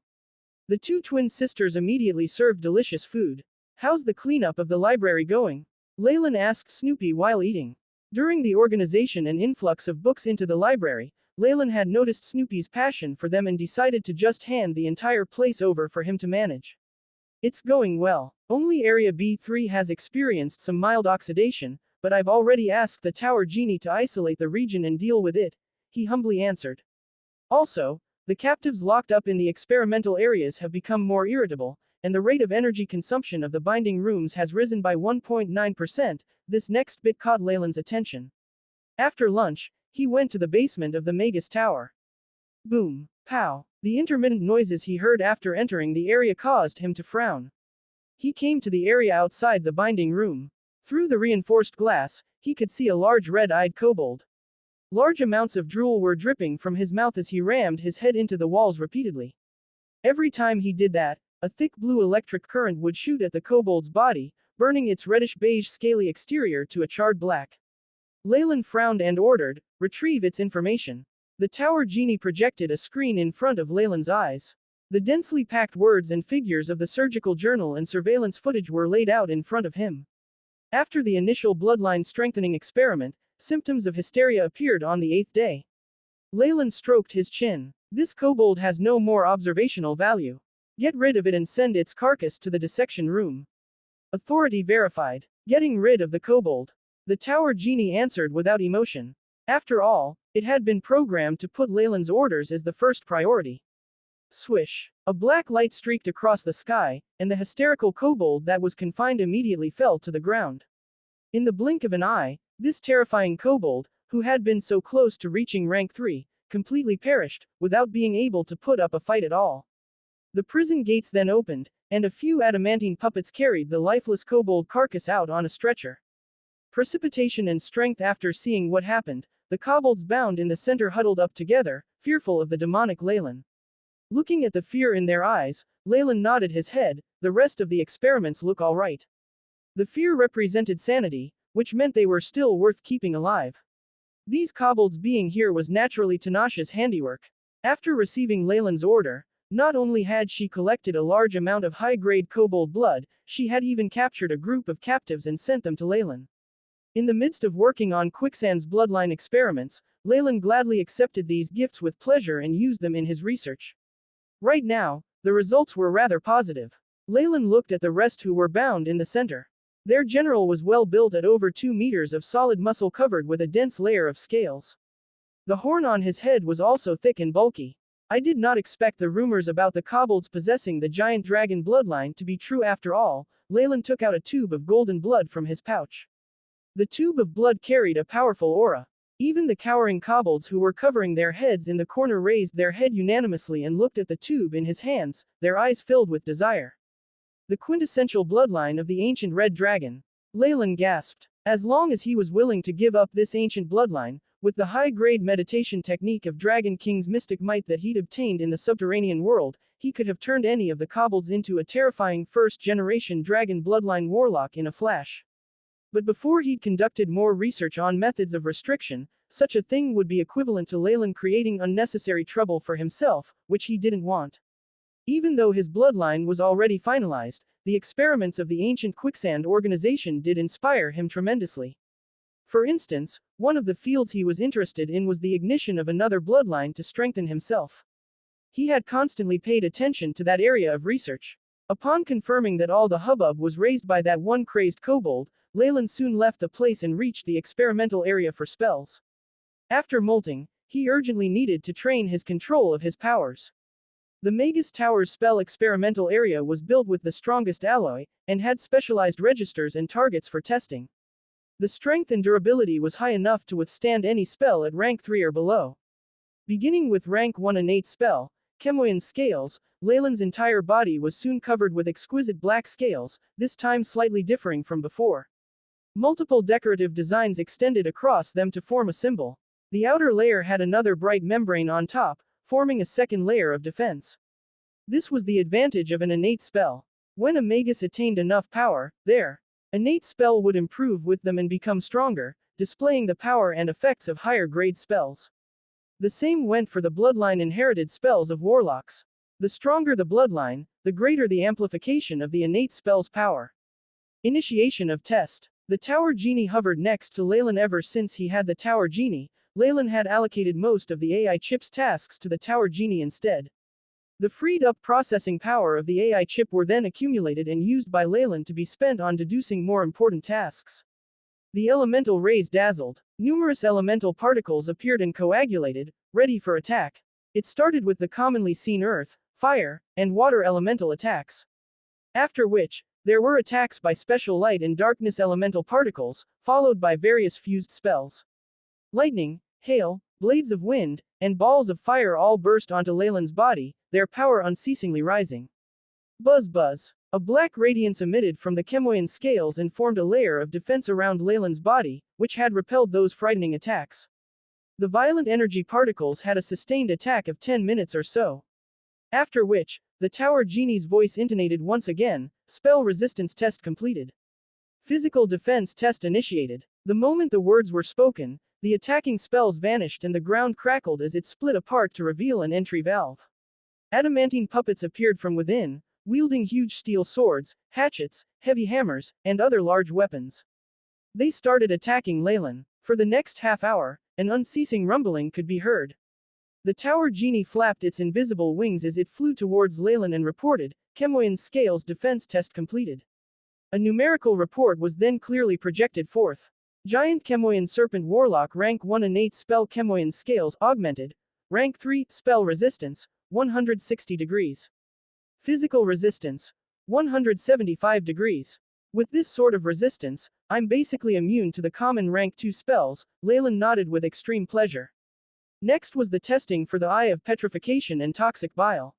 The two twin sisters immediately served delicious food. "How's the cleanup of the library going?" Leylin asked Snoopy while eating. During the organization and influx of books into the library, Leylin had noticed Snoopy's passion for them and decided to just hand the entire place over for him to manage. "It's going well. Only Area B3 has experienced some mild oxidation, but I've already asked the Tower Genie to isolate the region and deal with it," he humbly answered. "Also, the captives locked up in the experimental areas have become more irritable, and the rate of energy consumption of the binding rooms has risen by 1.9%, this next bit caught Leylin's attention. After lunch, he went to the basement of the Magus Tower. Boom. Pow. The intermittent noises he heard after entering the area caused him to frown. He came to the area outside the binding room. Through the reinforced glass, he could see a large red-eyed kobold. Large amounts of drool were dripping from his mouth as he rammed his head into the walls repeatedly. Every time he did that, a thick blue electric current would shoot at the kobold's body, burning its reddish-beige scaly exterior to a charred black. Leylin frowned and ordered, "Retrieve its information." The Tower Genie projected a screen in front of Leylin's eyes. The densely packed words and figures of the surgical journal and surveillance footage were laid out in front of him. After the initial bloodline strengthening experiment, symptoms of hysteria appeared on the 8th day. Leylin stroked his chin. "This kobold has no more observational value. Get rid of it and send its carcass to the dissection room." Authority verified. Getting rid of the kobold. The tower genie answered without emotion. After all, it had been programmed to put Leylin's orders as the first priority. Swish. A black light streaked across the sky, and the hysterical kobold that was confined immediately fell to the ground. In the blink of an eye, this terrifying kobold, who had been so close to reaching rank 3, completely perished, without being able to put up a fight at all. The prison gates then opened, and a few adamantine puppets carried the lifeless kobold carcass out on a stretcher. Precipitation and strength. After seeing what happened, the kobolds bound in the center huddled up together, fearful of the demonic Leylin. Looking at the fear in their eyes, Leylin nodded his head. The rest of the experiments look all right. The fear represented sanity, which meant they were still worth keeping alive. These kobolds being here was naturally Tanasha's handiwork. After receiving Leylin's order, not only had she collected a large amount of high-grade kobold blood, she had even captured a group of captives and sent them to Leylin. In the midst of working on Quicksand's bloodline experiments, Leylin gladly accepted these gifts with pleasure and used them in his research. Right now, the results were rather positive. Leylin looked at the rest who were bound in the center. Their general was well built at over 2 meters of solid muscle covered with a dense layer of scales. The horn on his head was also thick and bulky. I did not expect the rumors about the kobolds possessing the giant dragon bloodline to be true after all. Leylin took out a tube of golden blood from his pouch. The tube of blood carried a powerful aura. Even the cowering kobolds who were covering their heads in the corner raised their head unanimously and looked at the tube in his hands, their eyes filled with desire. The quintessential bloodline of the ancient red dragon. Leylin gasped. As long as he was willing to give up this ancient bloodline, with the high-grade meditation technique of Dragon King's mystic might that he'd obtained in the subterranean world, he could have turned any of the kobolds into a terrifying first-generation dragon bloodline warlock in a flash. But before he'd conducted more research on methods of restriction, such a thing would be equivalent to Leylin creating unnecessary trouble for himself, which he didn't want. Even though his bloodline was already finalized, the experiments of the ancient Quicksand organization did inspire him tremendously. For instance, one of the fields he was interested in was the ignition of another bloodline to strengthen himself. He had constantly paid attention to that area of research. Upon confirming that all the hubbub was raised by that one crazed kobold, Leylin soon left the place and reached the experimental area for spells. After molting, he urgently needed to train his control of his powers. The Magus Tower's spell experimental area was built with the strongest alloy, and had specialized registers and targets for testing. The strength and durability was high enough to withstand any spell at rank 3 or below. Beginning with rank 1 innate spell, Chemoyan Scales, Leylin's entire body was soon covered with exquisite black scales, this time slightly differing from before. Multiple decorative designs extended across them to form a symbol. The outer layer had another bright membrane on top, forming a second layer of defense. This was the advantage of an innate spell. When a magus attained enough power, their innate spell would improve with them and become stronger, displaying the power and effects of higher grade spells. The same went for the bloodline inherited spells of warlocks. The stronger the bloodline, the greater the amplification of the innate spell's power. Initiation of test. The Tower Genie hovered next to Leylin. Ever since he had the Tower Genie, Leylin had allocated most of the AI chip's tasks to the Tower Genie instead. The freed-up processing power of the AI chip were then accumulated and used by Leylin to be spent on deducing more important tasks. The elemental rays dazzled. Numerous elemental particles appeared and coagulated, ready for attack. It started with the commonly seen earth, fire, and water elemental attacks. After which, there were attacks by special light and darkness elemental particles, followed by various fused spells. Lightning, hail, blades of wind, and balls of fire all burst onto Leylin's body, their power unceasingly rising. Buzz buzz. A black radiance emitted from the Chemoyan scales and formed a layer of defense around Leylin's body, which had repelled those frightening attacks. The violent energy particles had a sustained attack of 10 minutes or so. After which, the Tower Genie's voice intonated once again, spell resistance test completed. Physical defense test initiated. The moment the words were spoken, the attacking spells vanished and the ground crackled as it split apart to reveal an entry valve. Adamantine puppets appeared from within, wielding huge steel swords, hatchets, heavy hammers, and other large weapons. They started attacking Leylin. For the next half hour, an unceasing rumbling could be heard. The Tower Genie flapped its invisible wings as it flew towards Leylin and reported, Chemoyan Scales defense test completed. A numerical report was then clearly projected forth. Giant Chemoyan Serpent Warlock Rank 1 Innate Spell Chemoyan Scales Augmented. Rank 3 Spell Resistance 160 degrees. Physical Resistance 175 degrees. With this sort of resistance, I'm basically immune to the common rank 2 spells, Leylin nodded with extreme pleasure. Next was the testing for the Eye of Petrification and Toxic Bile.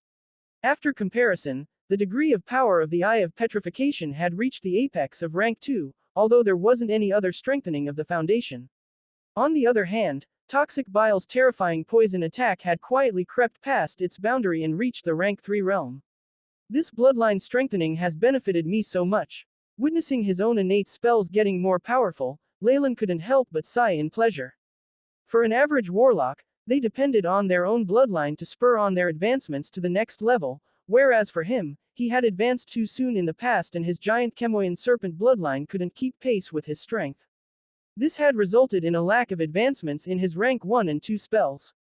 After comparison, the degree of power of the Eye of Petrification had reached the apex of rank 2, although there wasn't any other strengthening of the foundation. On the other hand, Toxic Bile's terrifying poison attack had quietly crept past its boundary and reached the rank 3 realm. This bloodline strengthening has benefited me so much. Witnessing his own innate spells getting more powerful, Leylin couldn't help but sigh in pleasure. For an average warlock, they depended on their own bloodline to spur on their advancements to the next level, whereas for him, he had advanced too soon in the past and his giant Chemoyan serpent bloodline couldn't keep pace with his strength. This had resulted in a lack of advancements in his rank 1 and 2 spells.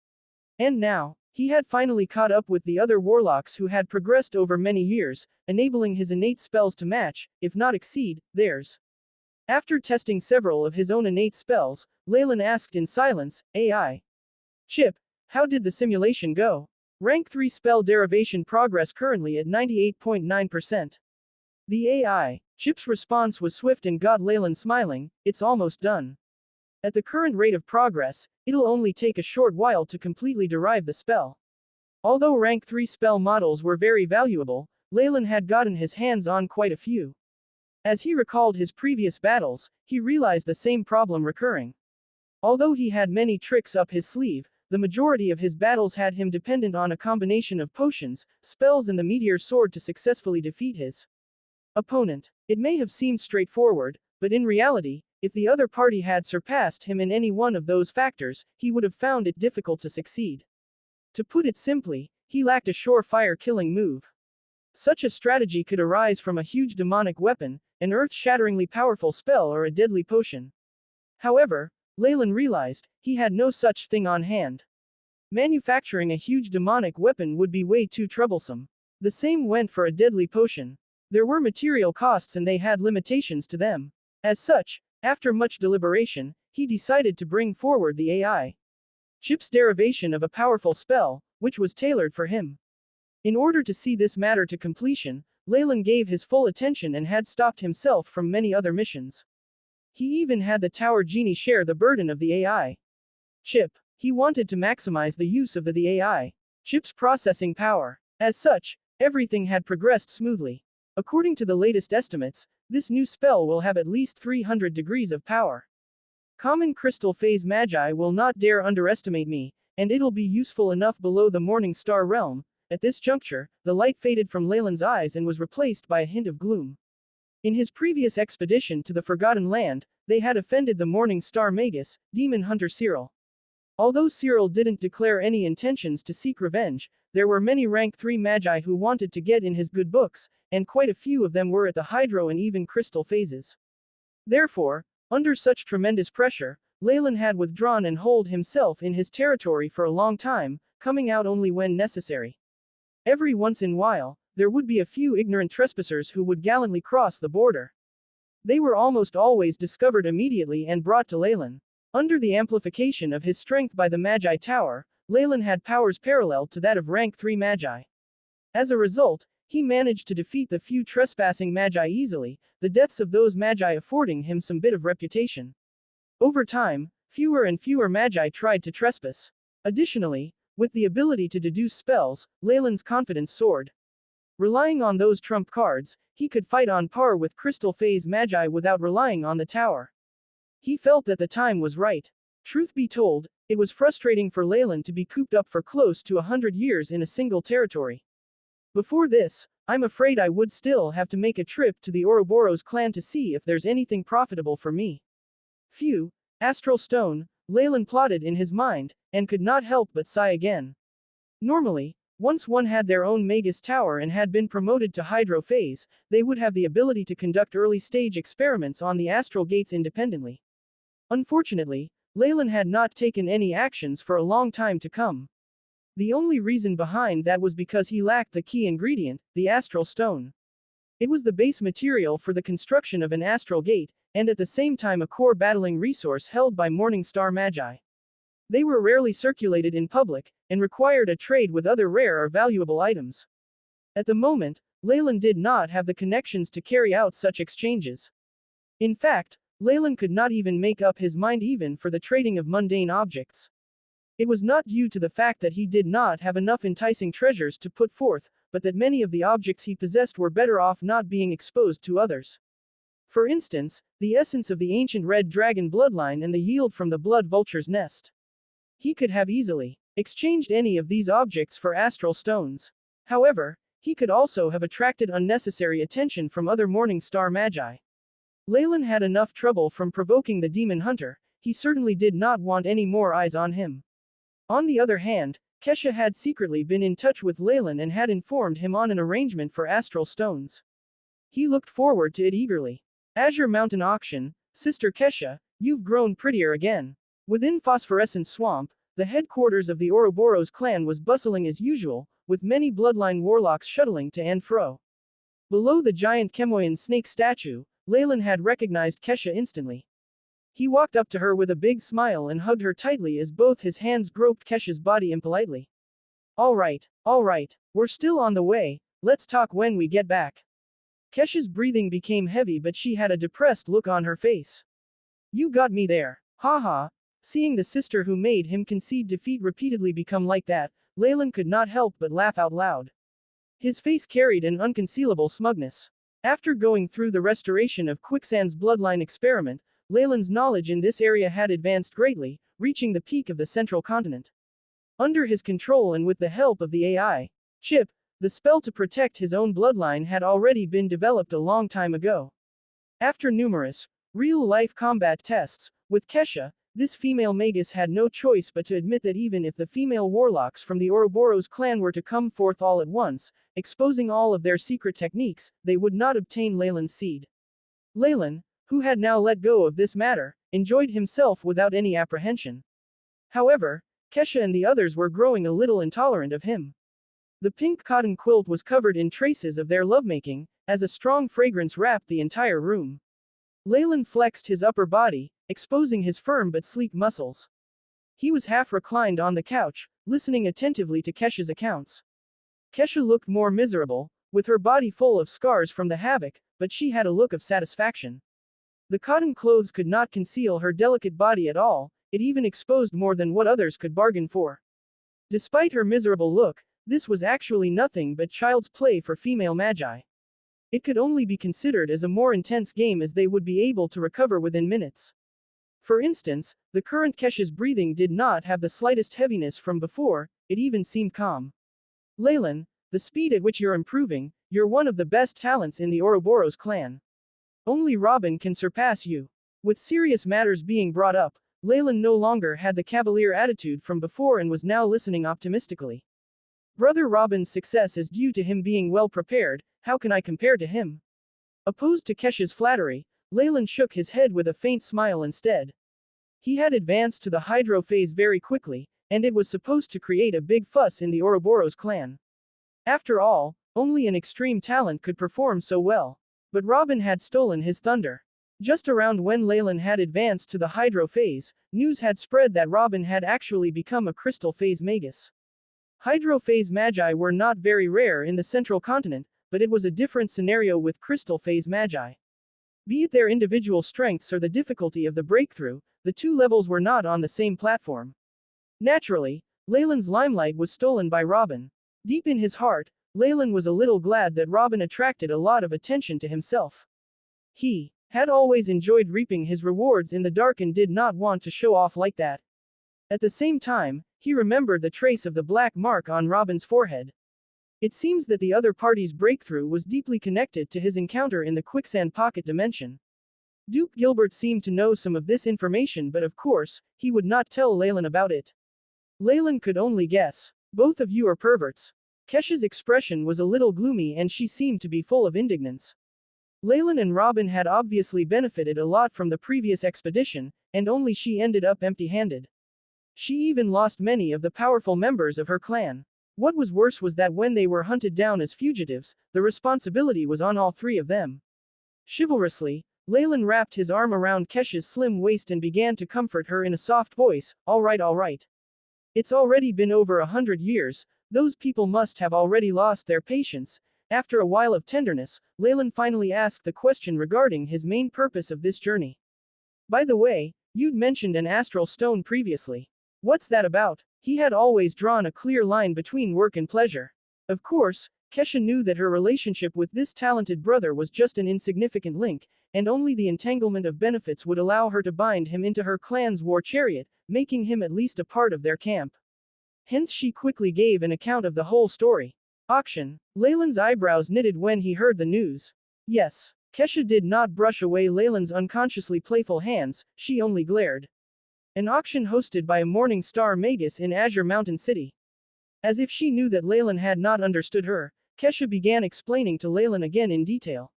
And now, he had finally caught up with the other warlocks who had progressed over many years, enabling his innate spells to match, if not exceed, theirs. After testing several of his own innate spells, Leylin asked in silence, AI. Chip, how did the simulation go? Rank 3 spell derivation progress currently at 98.9%. The AI, Chip's response was swift and got Leylin smiling, it's almost done. At the current rate of progress, it'll only take a short while to completely derive the spell. Although rank 3 spell models were very valuable, Leylin had gotten his hands on quite a few. As he recalled his previous battles, he realized the same problem recurring. Although he had many tricks up his sleeve, the majority of his battles had him dependent on a combination of potions, spells and the meteor sword to successfully defeat his opponent. It may have seemed straightforward, but in reality, if the other party had surpassed him in any one of those factors, he would have found it difficult to succeed. To put it simply, he lacked a surefire killing move. Such a strategy could arise from a huge demonic weapon, an earth-shatteringly powerful spell or a deadly potion. However, Leylin realized, he had no such thing on hand. Manufacturing a huge demonic weapon would be way too troublesome. The same went for a deadly potion. There were material costs and they had limitations to them. As such, after much deliberation, he decided to bring forward the AI. Chip's derivation of a powerful spell, which was tailored for him. In order to see this matter to completion, Leylin gave his full attention and had stopped himself from many other missions. He even had the Tower Genie share the burden of the AI. Chip. He wanted to maximize the use of the AI. Chip's processing power. As such, everything had progressed smoothly. According to the latest estimates, this new spell will have at least 300 degrees of power. Common Crystal Phase Magi will not dare underestimate me, and it'll be useful enough below the Morning Star realm. At this juncture, the light faded from Leylin's eyes and was replaced by a hint of gloom. In his previous expedition to the Forgotten Land, they had offended the Morning Star Magus, demon hunter Cyril. Although Cyril didn't declare any intentions to seek revenge, there were many rank 3 magi who wanted to get in his good books, and quite a few of them were at the hydro and even crystal phases. Therefore, under such tremendous pressure, Leylin had withdrawn and holed himself in his territory for a long time, coming out only when necessary. Every once in a while, there would be a few ignorant trespassers who would gallantly cross the border. They were almost always discovered immediately and brought to Leylin. Under the amplification of his strength by the Magi Tower, Leylin had powers parallel to that of rank 3 Magi. As a result, he managed to defeat the few trespassing Magi easily, the deaths of those Magi affording him some bit of reputation. Over time, fewer and fewer Magi tried to trespass. Additionally, with the ability to deduce spells, Leylin's confidence soared. Relying on those trump cards, he could fight on par with Crystal Phase Magi without relying on the tower. He felt that the time was right. Truth be told, it was frustrating for Leylin to be cooped up for close to 100 years in a single territory. Before this, I'm afraid I would still have to make a trip to the Ouroboros clan to see if there's anything profitable for me. Phew, Astral Stone, Leylin plotted in his mind, and could not help but sigh again. Normally, once one had their own Magus Tower and had been promoted to Hydro Phase, they would have the ability to conduct early-stage experiments on the astral gates independently. Unfortunately, Leylin had not taken any actions for a long time to come. The only reason behind that was because he lacked the key ingredient, the Astral Stone. It was the base material for the construction of an astral gate, and at the same time a core battling resource held by Morning Star Magi. They were rarely circulated in public, and required a trade with other rare or valuable items. At the moment, Leylin did not have the connections to carry out such exchanges. In fact, Leylin could not even make up his mind even for the trading of mundane objects. It was not due to the fact that he did not have enough enticing treasures to put forth, but that many of the objects he possessed were better off not being exposed to others. For instance, the essence of the ancient red dragon bloodline and the yield from the blood vulture's nest. He could have easily exchanged any of these objects for astral stones. However, he could also have attracted unnecessary attention from other Morning Star Magi. Leylin had enough trouble from provoking the demon hunter, he certainly did not want any more eyes on him. On the other hand, Kesha had secretly been in touch with Leylin and had informed him on an arrangement for astral stones. He looked forward to it eagerly. Azure Mountain Auction, Sister Kesha, you've grown prettier again. Within Phosphorescent Swamp, the headquarters of the Ouroboros clan was bustling as usual, with many bloodline warlocks shuttling to and fro. Below the giant Chemoyan snake statue, Leylin had recognized Kesha instantly. He walked up to her with a big smile and hugged her tightly as both his hands groped Kesha's body impolitely. All right, we're still on the way, let's talk when we get back. Kesha's breathing became heavy but she had a depressed look on her face. You got me there, haha. Seeing the sister who made him concede defeat repeatedly become like that, Leylin could not help but laugh out loud. His face carried an unconcealable smugness. After going through the restoration of Quicksand's bloodline experiment, Leylin's knowledge in this area had advanced greatly, reaching the peak of the central continent. Under his control and with the help of the AI chip, the spell to protect his own bloodline had already been developed a long time ago. After numerous, real-life combat tests, with Kesha, this female magus had no choice but to admit that even if the female warlocks from the Ouroboros clan were to come forth all at once, exposing all of their secret techniques, they would not obtain Leylin's seed. Leylin, who had now let go of this matter, enjoyed himself without any apprehension. However, Kesha and the others were growing a little intolerant of him. The pink cotton quilt was covered in traces of their lovemaking, as a strong fragrance wrapped the entire room. Leylin flexed his upper body, exposing his firm but sleek muscles. He was half reclined on the couch, listening attentively to Kesha's accounts. Kesha looked more miserable, with her body full of scars from the havoc, but she had a look of satisfaction. The cotton clothes could not conceal her delicate body at all, it even exposed more than what others could bargain for. Despite her miserable look, this was actually nothing but child's play for female magi. It could only be considered as a more intense game as they would be able to recover within minutes. For instance, the current Kesha's breathing did not have the slightest heaviness from before, it even seemed calm. Leylin, the speed at which you're improving, you're one of the best talents in the Ouroboros clan. Only Robin can surpass you. With serious matters being brought up, Leylin no longer had the cavalier attitude from before and was now listening optimistically. Brother Robin's success is due to him being well prepared, how can I compare to him? Opposed to Kesha's flattery, Leylin shook his head with a faint smile instead. He had advanced to the hydro phase very quickly, and it was supposed to create a big fuss in the Ouroboros clan. After all, only an extreme talent could perform so well. But Robin had stolen his thunder. Just around when Leylin had advanced to the hydro phase, news had spread that Robin had actually become a crystal phase magus. Hydro phase magi were not very rare in the central continent, but it was a different scenario with crystal phase magi. Be it their individual strengths or the difficulty of the breakthrough, the two levels were not on the same platform. Naturally, Leylin's limelight was stolen by Robin. Deep in his heart, Leylin was a little glad that Robin attracted a lot of attention to himself. He had always enjoyed reaping his rewards in the dark and did not want to show off like that. At the same time, he remembered the trace of the black mark on Robin's forehead. It seems that the other party's breakthrough was deeply connected to his encounter in the quicksand pocket dimension. Duke Gilbert seemed to know some of this information, but of course, he would not tell Leylin about it. Leylin could only guess. Both of you are perverts. Kesha's expression was a little gloomy and she seemed to be full of indignance. Leylin and Robin had obviously benefited a lot from the previous expedition, and only she ended up empty-handed. She even lost many of the powerful members of her clan. What was worse was that when they were hunted down as fugitives, the responsibility was on all three of them. Chivalrously, Leylin wrapped his arm around Kesha's slim waist and began to comfort her in a soft voice. All right, all right. It's already been over 100 years, those people must have already lost their patience. After a while of tenderness, Leylin finally asked the question regarding his main purpose of this journey. By the way, you'd mentioned an astral stone previously. What's that about? He had always drawn a clear line between work and pleasure. Of course, Kesha knew that her relationship with this talented brother was just an insignificant link, and only the entanglement of benefits would allow her to bind him into her clan's war chariot, making him at least a part of their camp. Hence she quickly gave an account of the whole story. Auction. Leylin's eyebrows knitted when he heard the news. Yes. Kesha did not brush away Leylin's unconsciously playful hands, she only glared. An auction hosted by a morning star magus in Azure Mountain City. As if she knew that Leylin had not understood her, Kesha began explaining to Leylin again in detail.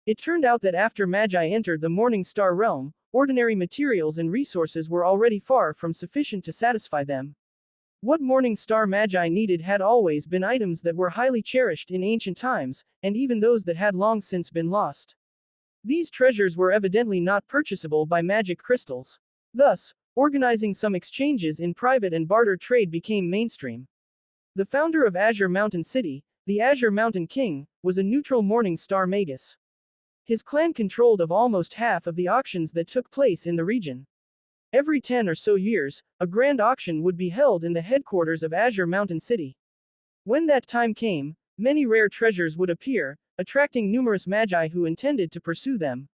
It turned out that after Magi entered the Morning Star realm, ordinary materials and resources were already far from sufficient to satisfy them. What Morning Star Magi needed had always been items that were highly cherished in ancient times, and even those that had long since been lost. These treasures were evidently not purchasable by magic crystals. Thus, organizing some exchanges in private and barter trade became mainstream. The founder of Azure Mountain City, the Azure Mountain King, was a neutral Morning Star magus. His clan controlled of almost half of the auctions that took place in the region. Every 10 or so years, a grand auction would be held in the headquarters of Azure Mountain City. When that time came, many rare treasures would appear, attracting numerous magi who intended to pursue them.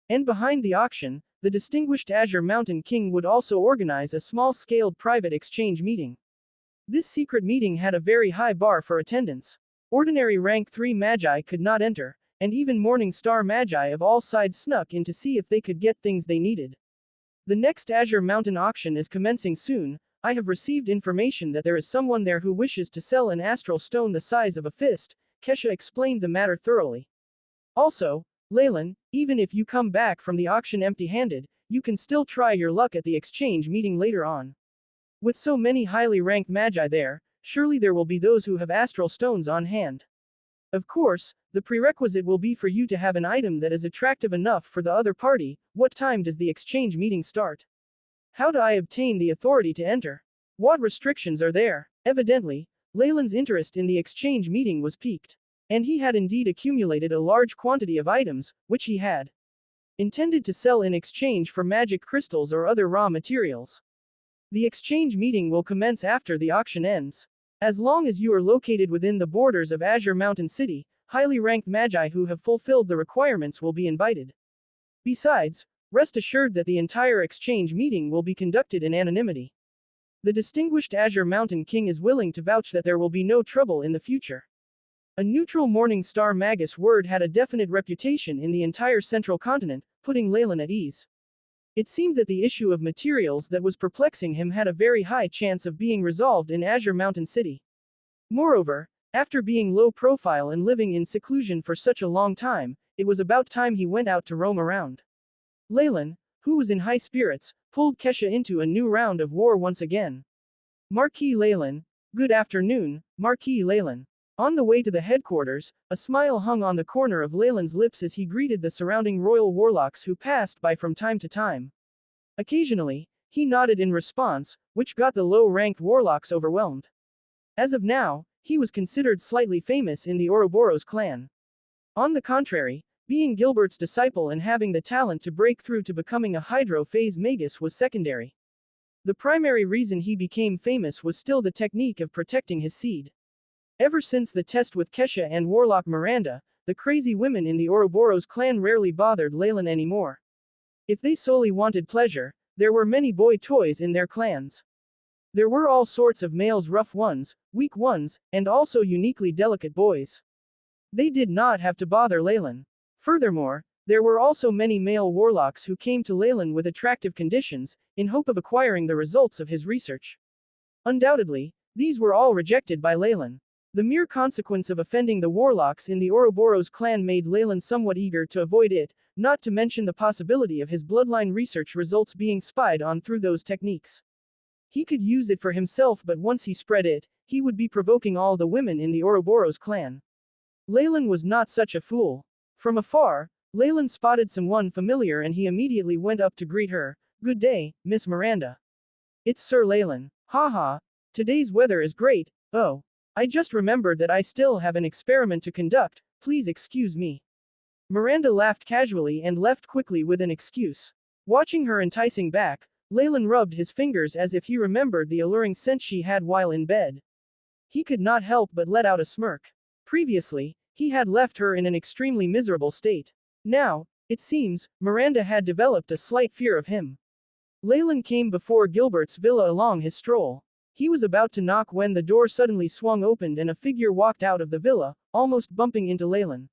And behind the auction, the distinguished Azure Mountain King would also organize a small-scaled private exchange meeting. This secret meeting had a very high bar for attendance. Ordinary rank 3 magi could not enter, and even Morning Star magi of all sides snuck in to see if they could get things they needed. The next Azure Mountain auction is commencing soon. I have received information that there is someone there who wishes to sell an astral stone the size of a fist. Kesha explained the matter thoroughly. Also, Leylin, even if you come back from the auction empty-handed, you can still try your luck at the exchange meeting later on. With so many highly ranked magi there, surely there will be those who have astral stones on hand. Of course, the prerequisite will be for you to have an item that is attractive enough for the other party. What time does the exchange meeting start? How do I obtain the authority to enter? What restrictions are there? Evidently, Leylin's interest in the exchange meeting was piqued. And he had indeed accumulated a large quantity of items, which he had intended to sell in exchange for magic crystals or other raw materials. The exchange meeting will commence after the auction ends. As long as you are located within the borders of Azure Mountain City, highly ranked magi who have fulfilled the requirements will be invited. Besides, rest assured that the entire exchange meeting will be conducted in anonymity. The distinguished Azure Mountain King is willing to vouch that there will be no trouble in the future. A neutral Morning Star magus word had a definite reputation in the entire central continent, putting Leylin at ease. It seemed that the issue of materials that was perplexing him had a very high chance of being resolved in Azure Mountain City. Moreover, after being low profile and living in seclusion for such a long time, it was about time he went out to roam around. Leylin, who was in high spirits, pulled Kesha into a new round of war once again. Marquis Leylin. Good afternoon, Marquis Leylin. On the way to the headquarters, a smile hung on the corner of Leylin's lips as he greeted the surrounding royal warlocks who passed by from time to time. Occasionally, he nodded in response, which got the low-ranked warlocks overwhelmed. As of now, he was considered slightly famous in the Ouroboros clan. On the contrary, being Gilbert's disciple and having the talent to break through to becoming a hydro-phase magus was secondary. The primary reason he became famous was still the technique of protecting his seed. Ever since the test with Kesha and Warlock Miranda, the crazy women in the Ouroboros clan rarely bothered Leylin anymore. If they solely wanted pleasure, there were many boy toys in their clans. There were all sorts of males, rough ones, weak ones, and also uniquely delicate boys. They did not have to bother Leylin. Furthermore, there were also many male warlocks who came to Leylin with attractive conditions, in hope of acquiring the results of his research. Undoubtedly, these were all rejected by Leylin. The mere consequence of offending the warlocks in the Ouroboros clan made Leylin somewhat eager to avoid it, not to mention the possibility of his bloodline research results being spied on through those techniques. He could use it for himself, but once he spread it, he would be provoking all the women in the Ouroboros clan. Leylin was not such a fool. From afar, Leylin spotted someone familiar and he immediately went up to greet her. "Good day, Miss Miranda." "It's Sir Leylin." "Haha, today's weather is great." "Oh, I just remembered that I still have an experiment to conduct, please excuse me." Miranda laughed casually and left quickly with an excuse. Watching her enticing back, Leylin rubbed his fingers as if he remembered the alluring scent she had while in bed. He could not help but let out a smirk. Previously, he had left her in an extremely miserable state. Now, it seems, Miranda had developed a slight fear of him. Leylin came before Gilbert's villa along his stroll. He was about to knock when the door suddenly swung open and a figure walked out of the villa, almost bumping into Leylin.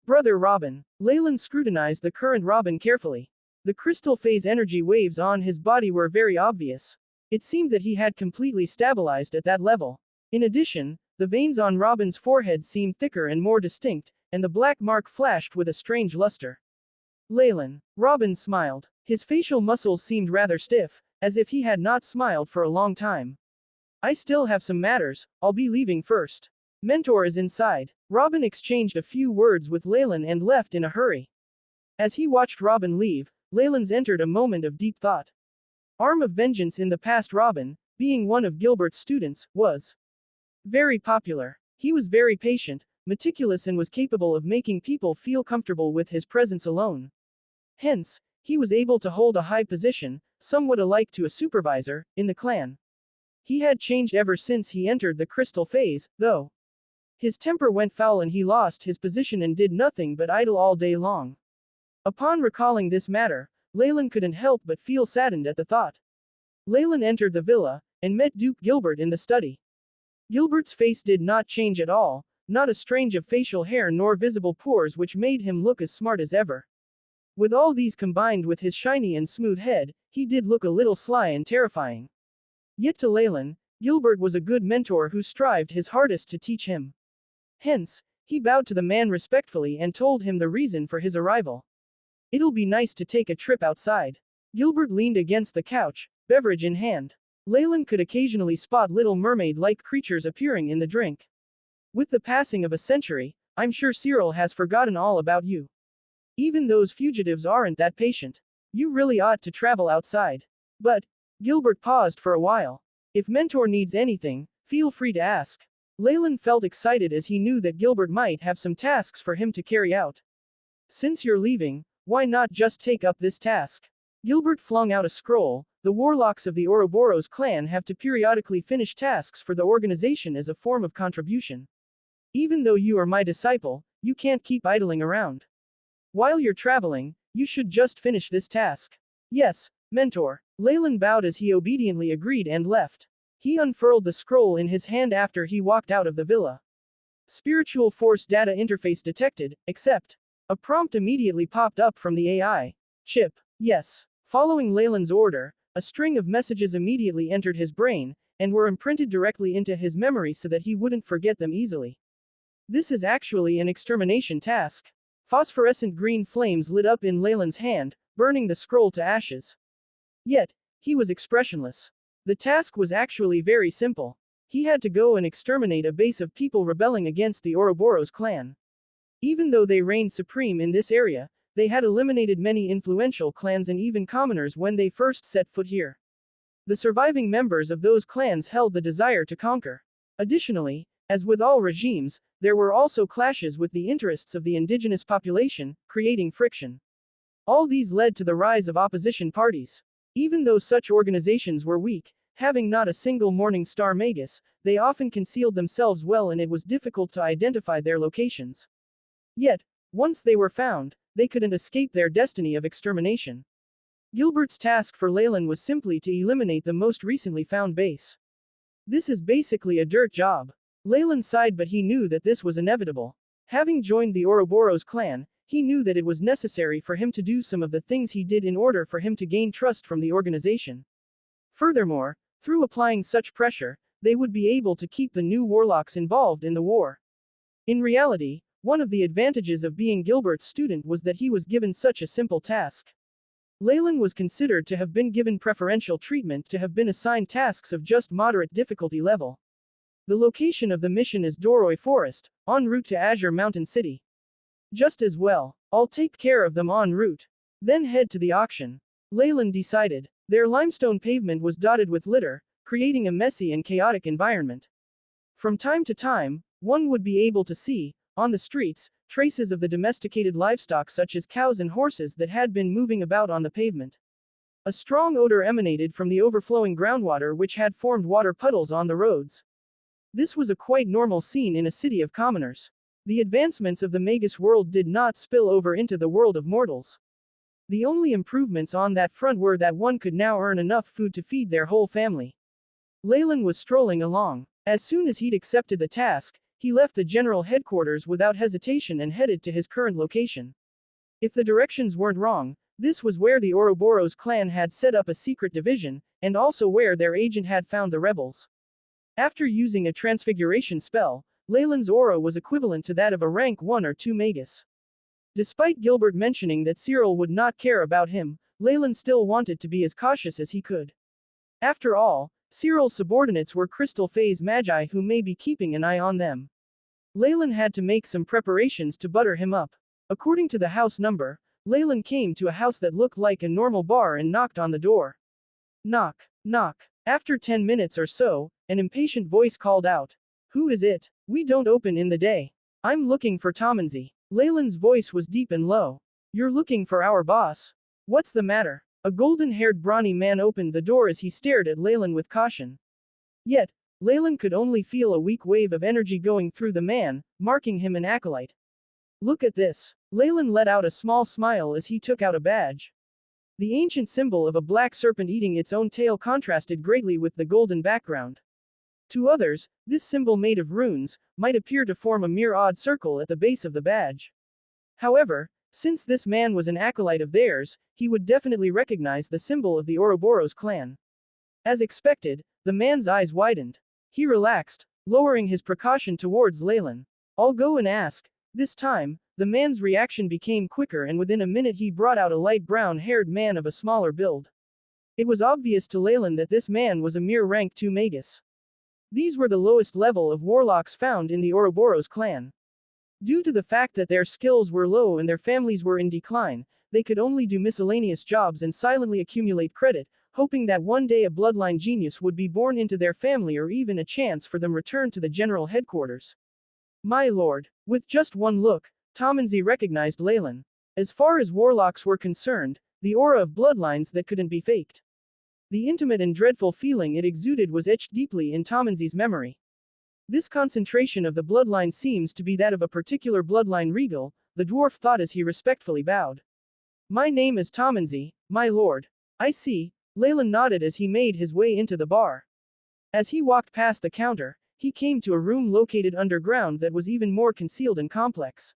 "Brother Robin." Leylin scrutinized the current Robin carefully. The crystal phase energy waves on his body were very obvious. It seemed that he had completely stabilized at that level. In addition, the veins on Robin's forehead seemed thicker and more distinct, and the black mark flashed with a strange luster. "Leylin." Robin smiled. His facial muscles seemed rather stiff, as if he had not smiled for a long time. "I still have some matters, I'll be leaving first. Mentor is inside." Robin exchanged a few words with Leylin and left in a hurry. As he watched Robin leave, Leylin's entered a moment of deep thought. Arm of Vengeance in the past. Robin, being one of Gilbert's students, was very popular. He was very patient, meticulous and was capable of making people feel comfortable with his presence alone. Hence, he was able to hold a high position, somewhat alike to a supervisor, in the clan. He had changed ever since he entered the crystal phase, though. His temper went foul and he lost his position and did nothing but idle all day long. Upon recalling this matter, Leylin couldn't help but feel saddened at the thought. Leylin entered the villa, and met Duke Gilbert in the study. Gilbert's face did not change at all, not a strange of facial hair nor visible pores which made him look as smart as ever. With all these combined with his shiny and smooth head, he did look a little sly and terrifying. Yet to Leylin, Gilbert was a good mentor who strived his hardest to teach him. Hence, he bowed to the man respectfully and told him the reason for his arrival. "It'll be nice to take a trip outside." Gilbert leaned against the couch, beverage in hand. Leylin could occasionally spot little mermaid-like creatures appearing in the drink. "With the passing of a century, I'm sure Cyril has forgotten all about you. Even those fugitives aren't that patient. You really ought to travel outside." "But," Gilbert paused for a while. "If Mentor needs anything, feel free to ask." Leylin felt excited as he knew that Gilbert might have some tasks for him to carry out. "Since you're leaving, why not just take up this task?" Gilbert flung out a scroll. "The warlocks of the Ouroboros clan have to periodically finish tasks for the organization as a form of contribution. Even though you are my disciple, you can't keep idling around. While you're traveling, you should just finish this task." "Yes, Mentor." Leylin bowed as he obediently agreed and left. He unfurled the scroll in his hand after he walked out of the villa. Spiritual force data interface detected, accept. A prompt immediately popped up from the AI. Chip. Yes. Following Leylin's order, a string of messages immediately entered his brain, and were imprinted directly into his memory so that he wouldn't forget them easily. This is actually an extermination task. Phosphorescent green flames lit up in Leylin's hand, burning the scroll to ashes. Yet, he was expressionless. The task was actually very simple. He had to go and exterminate a base of people rebelling against the Ouroboros clan. Even though they reigned supreme in this area, they had eliminated many influential clans and even commoners when they first set foot here. The surviving members of those clans held the desire to conquer. Additionally, as with all regimes, there were also clashes with the interests of the indigenous population, creating friction. All these led to the rise of opposition parties. Even though such organizations were weak, having not a single morning star magus, they often concealed themselves well and it was difficult to identify their locations. Yet, once they were found, they couldn't escape their destiny of extermination. Gilbert's task for Leylin was simply to eliminate the most recently found base. This is basically a dirt job. Leylin sighed, but he knew that this was inevitable. Having joined the Ouroboros clan, he knew that it was necessary for him to do some of the things he did in order for him to gain trust from the organization. Furthermore, through applying such pressure, they would be able to keep the new warlocks involved in the war. In reality, one of the advantages of being Gilbert's student was that he was given such a simple task. Leylin was considered to have been given preferential treatment, to have been assigned tasks of just moderate difficulty level. The location of the mission is Doroi Forest, en route to Azure Mountain City. Just as well. I'll take care of them en route. Then head to the auction. Leylin decided. Their limestone pavement was dotted with litter, creating a messy and chaotic environment. From time to time, one would be able to see, on the streets, traces of the domesticated livestock such as cows and horses that had been moving about on the pavement. A strong odor emanated from the overflowing groundwater which had formed water puddles on the roads. This was a quite normal scene in a city of commoners. The advancements of the Magus world did not spill over into the world of mortals. The only improvements on that front were that one could now earn enough food to feed their whole family. Leylin was strolling along. As soon as he'd accepted the task, he left the general headquarters without hesitation and headed to his current location. If the directions weren't wrong, this was where the Ouroboros clan had set up a secret division, and also where their agent had found the rebels. After using a transfiguration spell, Leylin's aura was equivalent to that of a rank 1 or 2 magus. Despite Gilbert mentioning that Cyril would not care about him, Leylin still wanted to be as cautious as he could. After all, Cyril's subordinates were crystal phase magi who may be keeping an eye on them. Leylin had to make some preparations to butter him up. According to the house number, Leylin came to a house that looked like a normal bar and knocked on the door. Knock, knock. After 10 minutes or so, an impatient voice called out. Who is it? We don't open in the day. I'm looking for Tomanzi. Leylin's voice was deep and low. You're looking for our boss? What's the matter? A golden-haired brawny man opened the door as he stared at Leylin with caution. Yet, Leylin could only feel a weak wave of energy going through the man, marking him an acolyte. Look at this. Leylin let out a small smile as he took out a badge. The ancient symbol of a black serpent eating its own tail contrasted greatly with the golden background. To others, this symbol made of runes might appear to form a mere odd circle at the base of the badge. However, since this man was an acolyte of theirs, he would definitely recognize the symbol of the Ouroboros clan. As expected, the man's eyes widened. He relaxed, lowering his precaution towards Leylin. I'll go and ask. This time, the man's reaction became quicker and within a minute he brought out a light brown-haired man of a smaller build. It was obvious to Leylin that this man was a mere rank 2 magus. These were the lowest level of warlocks found in the Ouroboros clan. Due to the fact that their skills were low and their families were in decline, they could only do miscellaneous jobs and silently accumulate credit, hoping that one day a bloodline genius would be born into their family or even a chance for them return to the general headquarters. My lord. With just one look, Tomanzi recognized Leylin. As far as warlocks were concerned, the aura of bloodlines that couldn't be faked. The intimate and dreadful feeling it exuded was etched deeply in Tomanzi's memory. This concentration of the bloodline seems to be that of a particular bloodline regal, the dwarf thought as he respectfully bowed. My name is Tomanzi, my lord. I see. Leylin nodded as he made his way into the bar. As he walked past the counter, he came to a room located underground that was even more concealed and complex.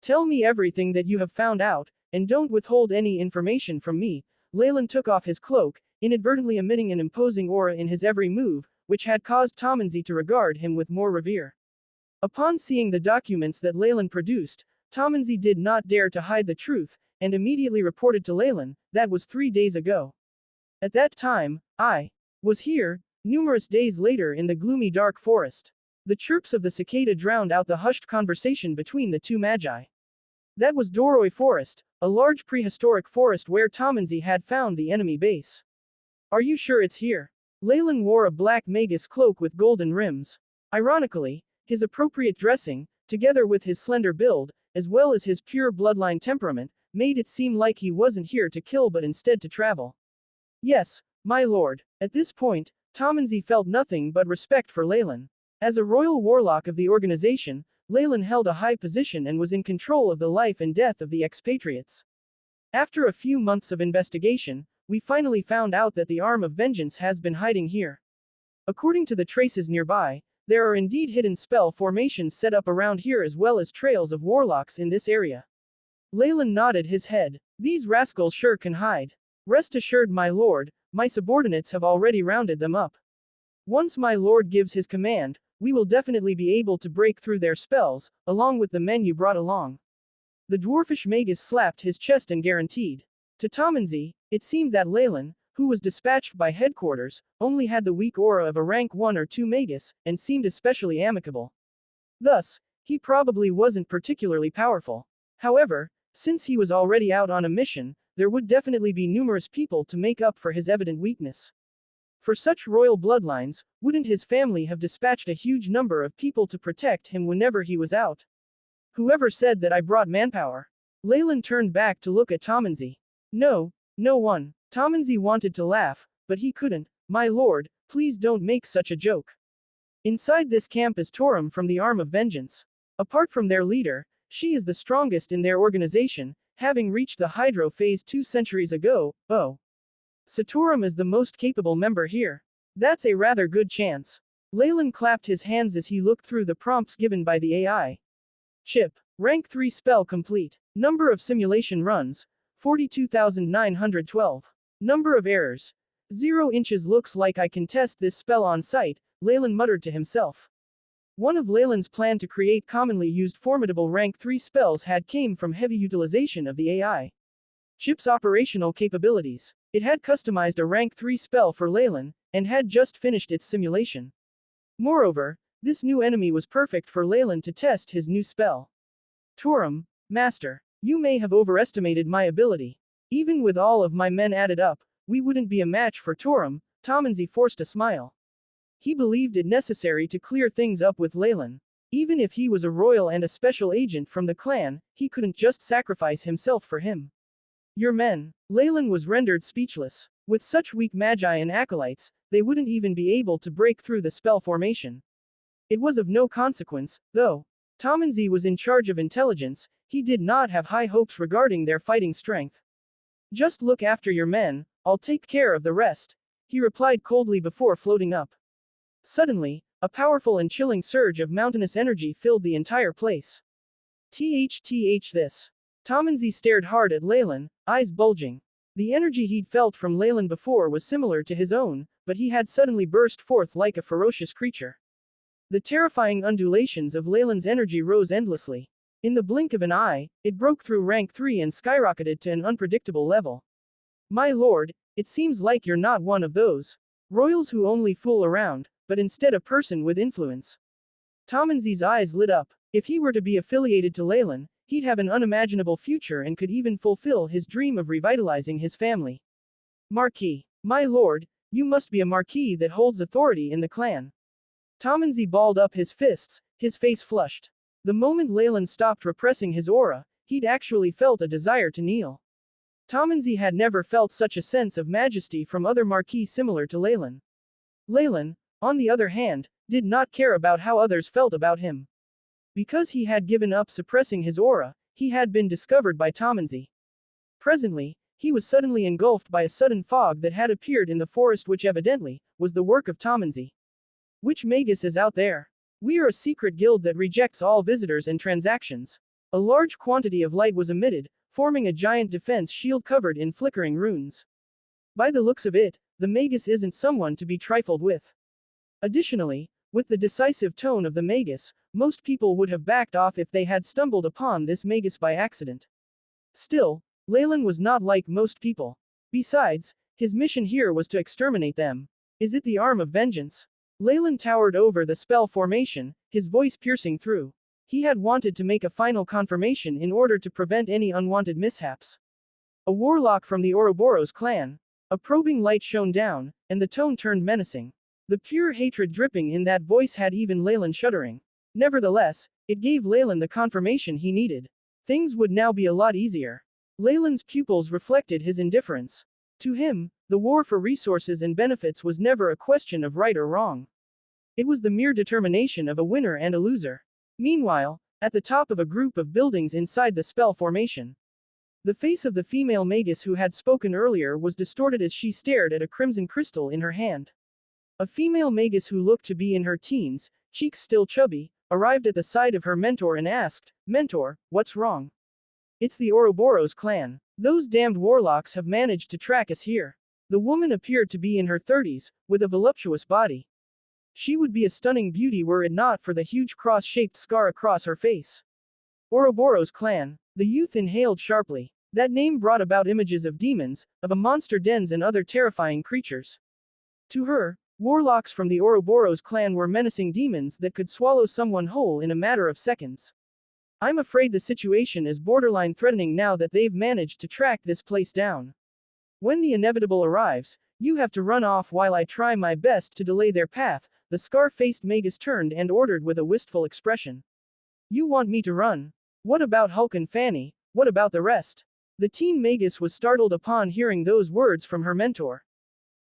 Tell me everything that you have found out, and don't withhold any information from me. Leylin took off his cloak, inadvertently emitting an imposing aura in his every move, which had caused Tomanzi to regard him with more revere. Upon seeing the documents that Leylin produced, Tomanzi did not dare to hide the truth, and immediately reported to Leylin, that was 3 days ago. At that time, I was here, numerous days later in the gloomy dark forest. The chirps of the cicada drowned out the hushed conversation between the two magi. That was Doroi Forest, a large prehistoric forest where Tomanzi had found the enemy base. Are you sure it's here? Leylin wore a black magus cloak with golden rims. Ironically, his appropriate dressing, together with his slender build, as well as his pure bloodline temperament, made it seem like he wasn't here to kill but instead to travel. Yes, my lord. At this point, Tomanzi felt nothing but respect for Leylin. As a royal warlock of the organization, Leylin held a high position and was in control of the life and death of the expatriates. After a few months of investigation, we finally found out that the arm of vengeance has been hiding here. According to the traces nearby, there are indeed hidden spell formations set up around here as well as trails of warlocks in this area. Leylin nodded his head. These rascals sure can hide. Rest assured, my lord, my subordinates have already rounded them up. Once my lord gives his command, we will definitely be able to break through their spells, along with the men you brought along. The dwarfish magus slapped his chest and guaranteed. To Tomanzi, it seemed that Leylin, who was dispatched by headquarters, only had the weak aura of a rank 1 or 2 magus, and seemed especially amicable. Thus, he probably wasn't particularly powerful. However, since he was already out on a mission, there would definitely be numerous people to make up for his evident weakness. For such royal bloodlines, wouldn't his family have dispatched a huge number of people to protect him whenever he was out? Whoever said that I brought manpower? Leylin turned back to look at Tamanzi. No, no one. Tamanzi wanted to laugh, but he couldn't. My lord, please don't make such a joke. Inside this camp is Torum from the Arm of Vengeance. Apart from their leader, she is the strongest in their organization, having reached the Hydro phase 2 centuries ago. Oh. Satorum is the most capable member here. That's a rather good chance. Leylin clapped his hands as he looked through the prompts given by the AI. Chip. Rank 3 spell complete. Number of simulation runs, 42,912. Number of errors. 0 inches. Looks like I can test this spell on site, Leylin muttered to himself. One of Leylin's plan to create commonly used formidable rank 3 spells had came from heavy utilization of the AI. Chip's operational capabilities. It had customized a rank 3 spell for Leylin, and had just finished its simulation. Moreover, this new enemy was perfect for Leylin to test his new spell. Torum, Master, you may have overestimated my ability. Even with all of my men added up, we wouldn't be a match for Torum. Tamanzi forced a smile. He believed it necessary to clear things up with Leylin. Even if he was a royal and a special agent from the clan, he couldn't just sacrifice himself for him. Your men. Leylin was rendered speechless. With such weak magi and acolytes, they wouldn't even be able to break through the spell formation. It was of no consequence, though. Tamanzi was in charge of intelligence, he did not have high hopes regarding their fighting strength. Just look after your men, I'll take care of the rest, he replied coldly before floating up. Suddenly, a powerful and chilling surge of mountainous energy filled the entire place. This. Tamanzi stared hard at Leylin, eyes bulging. The energy he'd felt from Leylin before was similar to his own, but he had suddenly burst forth like a ferocious creature. The terrifying undulations of Leylin's energy rose endlessly. In the blink of an eye, it broke through rank 3 and skyrocketed to an unpredictable level. My lord, it seems like you're not one of those royals who only fool around, but instead a person with influence. Tamanzi's eyes lit up. If he were to be affiliated to Leylin, he'd have an unimaginable future and could even fulfill his dream of revitalizing his family. Marquis. My lord, you must be a marquis that holds authority in the clan. Tamanzi balled up his fists, his face flushed. The moment Leylin stopped repressing his aura, he'd actually felt a desire to kneel. Tamanzi had never felt such a sense of majesty from other marquis similar to Leylin. Leylin, on the other hand, did not care about how others felt about him. Because he had given up suppressing his aura, he had been discovered by Tamanzi. Presently, he was suddenly engulfed by a sudden fog that had appeared in the forest, which evidently was the work of Tamanzi. Which magus is out there? We are a secret guild that rejects all visitors and transactions. A large quantity of light was emitted, forming a giant defense shield covered in flickering runes. By the looks of it, the magus isn't someone to be trifled with. Additionally, with the decisive tone of the magus, most people would have backed off if they had stumbled upon this magus by accident. Still, Leylin was not like most people. Besides, his mission here was to exterminate them. Is it the Arm of Vengeance? Leylin towered over the spell formation, his voice piercing through. He had wanted to make a final confirmation in order to prevent any unwanted mishaps. A warlock from the Ouroboros clan. A probing light shone down, and the tone turned menacing. The pure hatred dripping in that voice had even Leylin shuddering. Nevertheless, it gave Leylin the confirmation he needed. Things would now be a lot easier. Leylin's pupils reflected his indifference. To him, the war for resources and benefits was never a question of right or wrong. It was the mere determination of a winner and a loser. Meanwhile, at the top of a group of buildings inside the spell formation, the face of the female magus who had spoken earlier was distorted as she stared at a crimson crystal in her hand. A female magus who looked to be in her teens, cheeks still chubby, arrived at the side of her mentor and asked, "Mentor, what's wrong?" "It's the Ouroboros clan. Those damned warlocks have managed to track us here." The woman appeared to be in her 30s, with a voluptuous body. She would be a stunning beauty were it not for the huge cross-shaped scar across her face. Ouroboros clan. The youth inhaled sharply. That name brought about images of demons, of a monster dens and other terrifying creatures. To her, warlocks from the Ouroboros clan were menacing demons that could swallow someone whole in a matter of seconds. I'm afraid the situation is borderline threatening now that they've managed to track this place down. When the inevitable arrives, you have to run off while I try my best to delay their path, the scar-faced magus turned and ordered with a wistful expression. You want me to run? What about Hulk and Fanny? What about the rest? The teen magus was startled upon hearing those words from her mentor.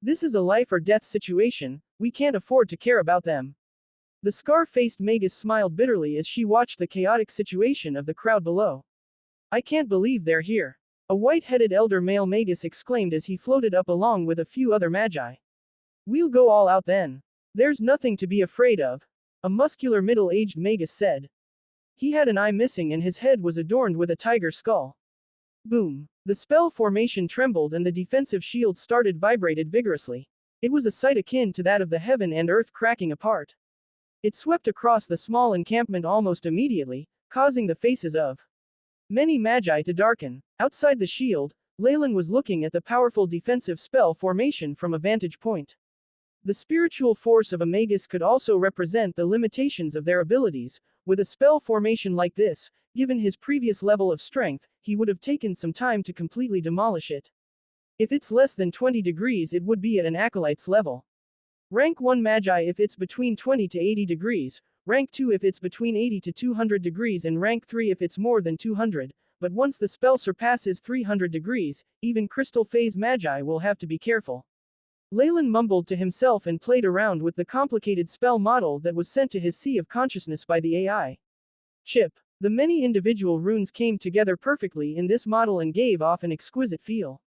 This is a life or death situation, we can't afford to care about them. The scar-faced magus smiled bitterly as she watched the chaotic situation of the crowd below. I can't believe they're here. A white-headed elder male magus exclaimed as he floated up along with a few other magi. We'll go all out then. There's nothing to be afraid of, a muscular middle-aged magus said. He had an eye missing and his head was adorned with a tiger skull. Boom. The spell formation trembled and the defensive shield started vibrated vigorously. It was a sight akin to that of the heaven and earth cracking apart. It swept across the small encampment almost immediately, causing the faces of many magi to darken. Outside the shield, Leylin was looking at the powerful defensive spell formation from a vantage point. The spiritual force of a magus could also represent the limitations of their abilities. With a spell formation like this, given his previous level of strength, he would have taken some time to completely demolish it. If it's less than 20 degrees, it would be at an acolyte's level. Rank 1 Magi if it's between 20 to 80 degrees, rank 2 if it's between 80 to 200 degrees and rank 3 if it's more than 200, but once the spell surpasses 300 degrees, even crystal phase Magi will have to be careful. Leylin mumbled to himself and played around with the complicated spell model that was sent to his sea of consciousness by the AI chip. The many individual runes came together perfectly in this model and gave off an exquisite feel.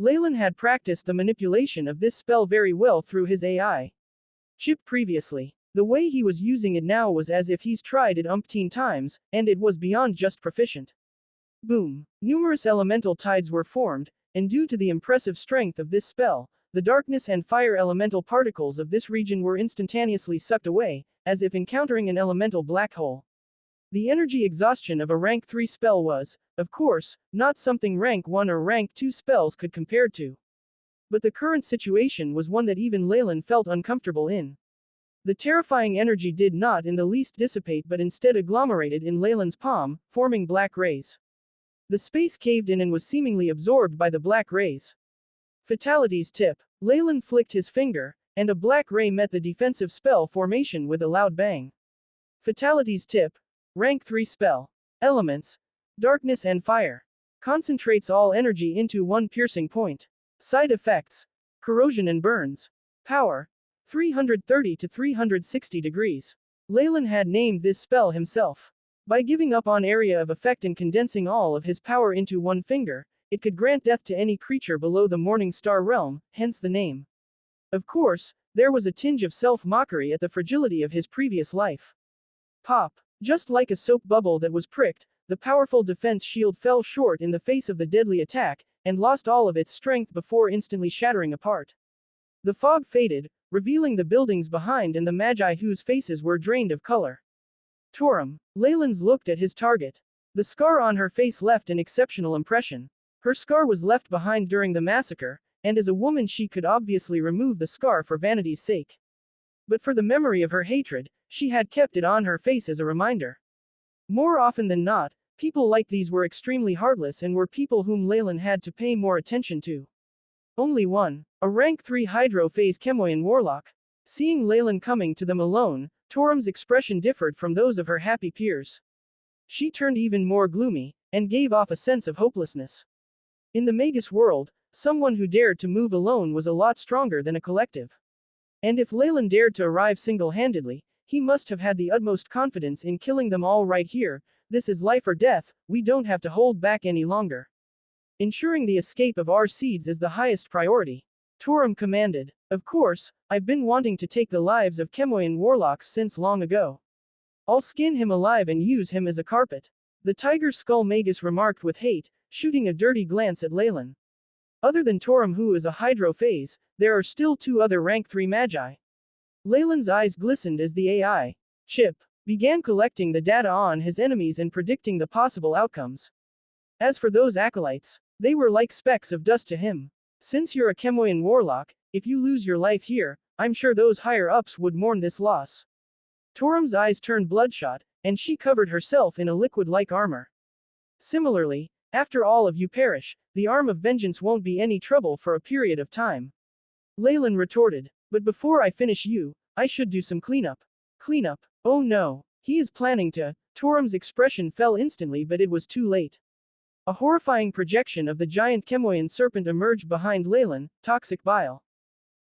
Leylin had practiced the manipulation of this spell very well through his AI chip previously. The way he was using it now was as if he's tried it umpteen times, and it was beyond just proficient. Boom. Numerous elemental tides were formed, and due to the impressive strength of this spell, the darkness and fire elemental particles of this region were instantaneously sucked away, as if encountering an elemental black hole. The energy exhaustion of a rank 3 spell was, of course, not something rank 1 or rank 2 spells could compare to. But the current situation was one that even Leylin felt uncomfortable in. The terrifying energy did not in the least dissipate but instead agglomerated in Leylin's palm, forming black rays. The space caved in and was seemingly absorbed by the black rays. Fatalities tip. Leylin flicked his finger, and a black ray met the defensive spell formation with a loud bang. Fatalities tip. Rank 3 spell. Elements. Darkness and fire. Concentrates all energy into one piercing point. Side effects. Corrosion and burns. Power. 330 to 360 degrees. Leylin had named this spell himself. By giving up on area of effect and condensing all of his power into one finger, it could grant death to any creature below the Morning Star realm, hence the name. Of course, there was a tinge of self-mockery at the fragility of his previous life. Pop. Just like a soap bubble that was pricked, the powerful defense shield fell short in the face of the deadly attack, and lost all of its strength before instantly shattering apart. The fog faded, revealing the buildings behind and the magi whose faces were drained of color. Torum. Leylin's looked at his target. The scar on her face left an exceptional impression. Her scar was left behind during the massacre, and as a woman she could obviously remove the scar for vanity's sake. But for the memory of her hatred, she had kept it on her face as a reminder. More often than not, people like these were extremely heartless and were people whom Leylin had to pay more attention to. Only one, a rank 3 Hydro Phase Chemoyan warlock. Seeing Leylin coming to them alone, Torum's expression differed from those of her happy peers. She turned even more gloomy, and gave off a sense of hopelessness. In the Magus world, someone who dared to move alone was a lot stronger than a collective. And if Leylin dared to arrive single-handedly, he must have had the utmost confidence in killing them all right here. This is life or death, we don't have to hold back any longer. Ensuring the escape of our seeds is the highest priority. Torum commanded. Of course, I've been wanting to take the lives of Chemoyan warlocks since long ago. I'll skin him alive and use him as a carpet. The tiger skull magus remarked with hate, shooting a dirty glance at Leylin. Other than Torum who is a hydro phase, there are still 2 other rank 3 magi. Leylin's eyes glistened as the AI chip began collecting the data on his enemies and predicting the possible outcomes. As for those acolytes, they were like specks of dust to him. Since you're a Chemoian warlock, if you lose your life here, I'm sure those higher-ups would mourn this loss. Torum's eyes turned bloodshot, and she covered herself in a liquid-like armor. Similarly, after all of you perish, the arm of vengeance won't be any trouble for a period of time. Leylin retorted, but before I finish you, I should do some cleanup. Cleanup? Oh no. He is planning to. Torum's expression fell instantly, but it was too late. A horrifying projection of the giant Chemoian serpent emerged behind Leylin, toxic bile.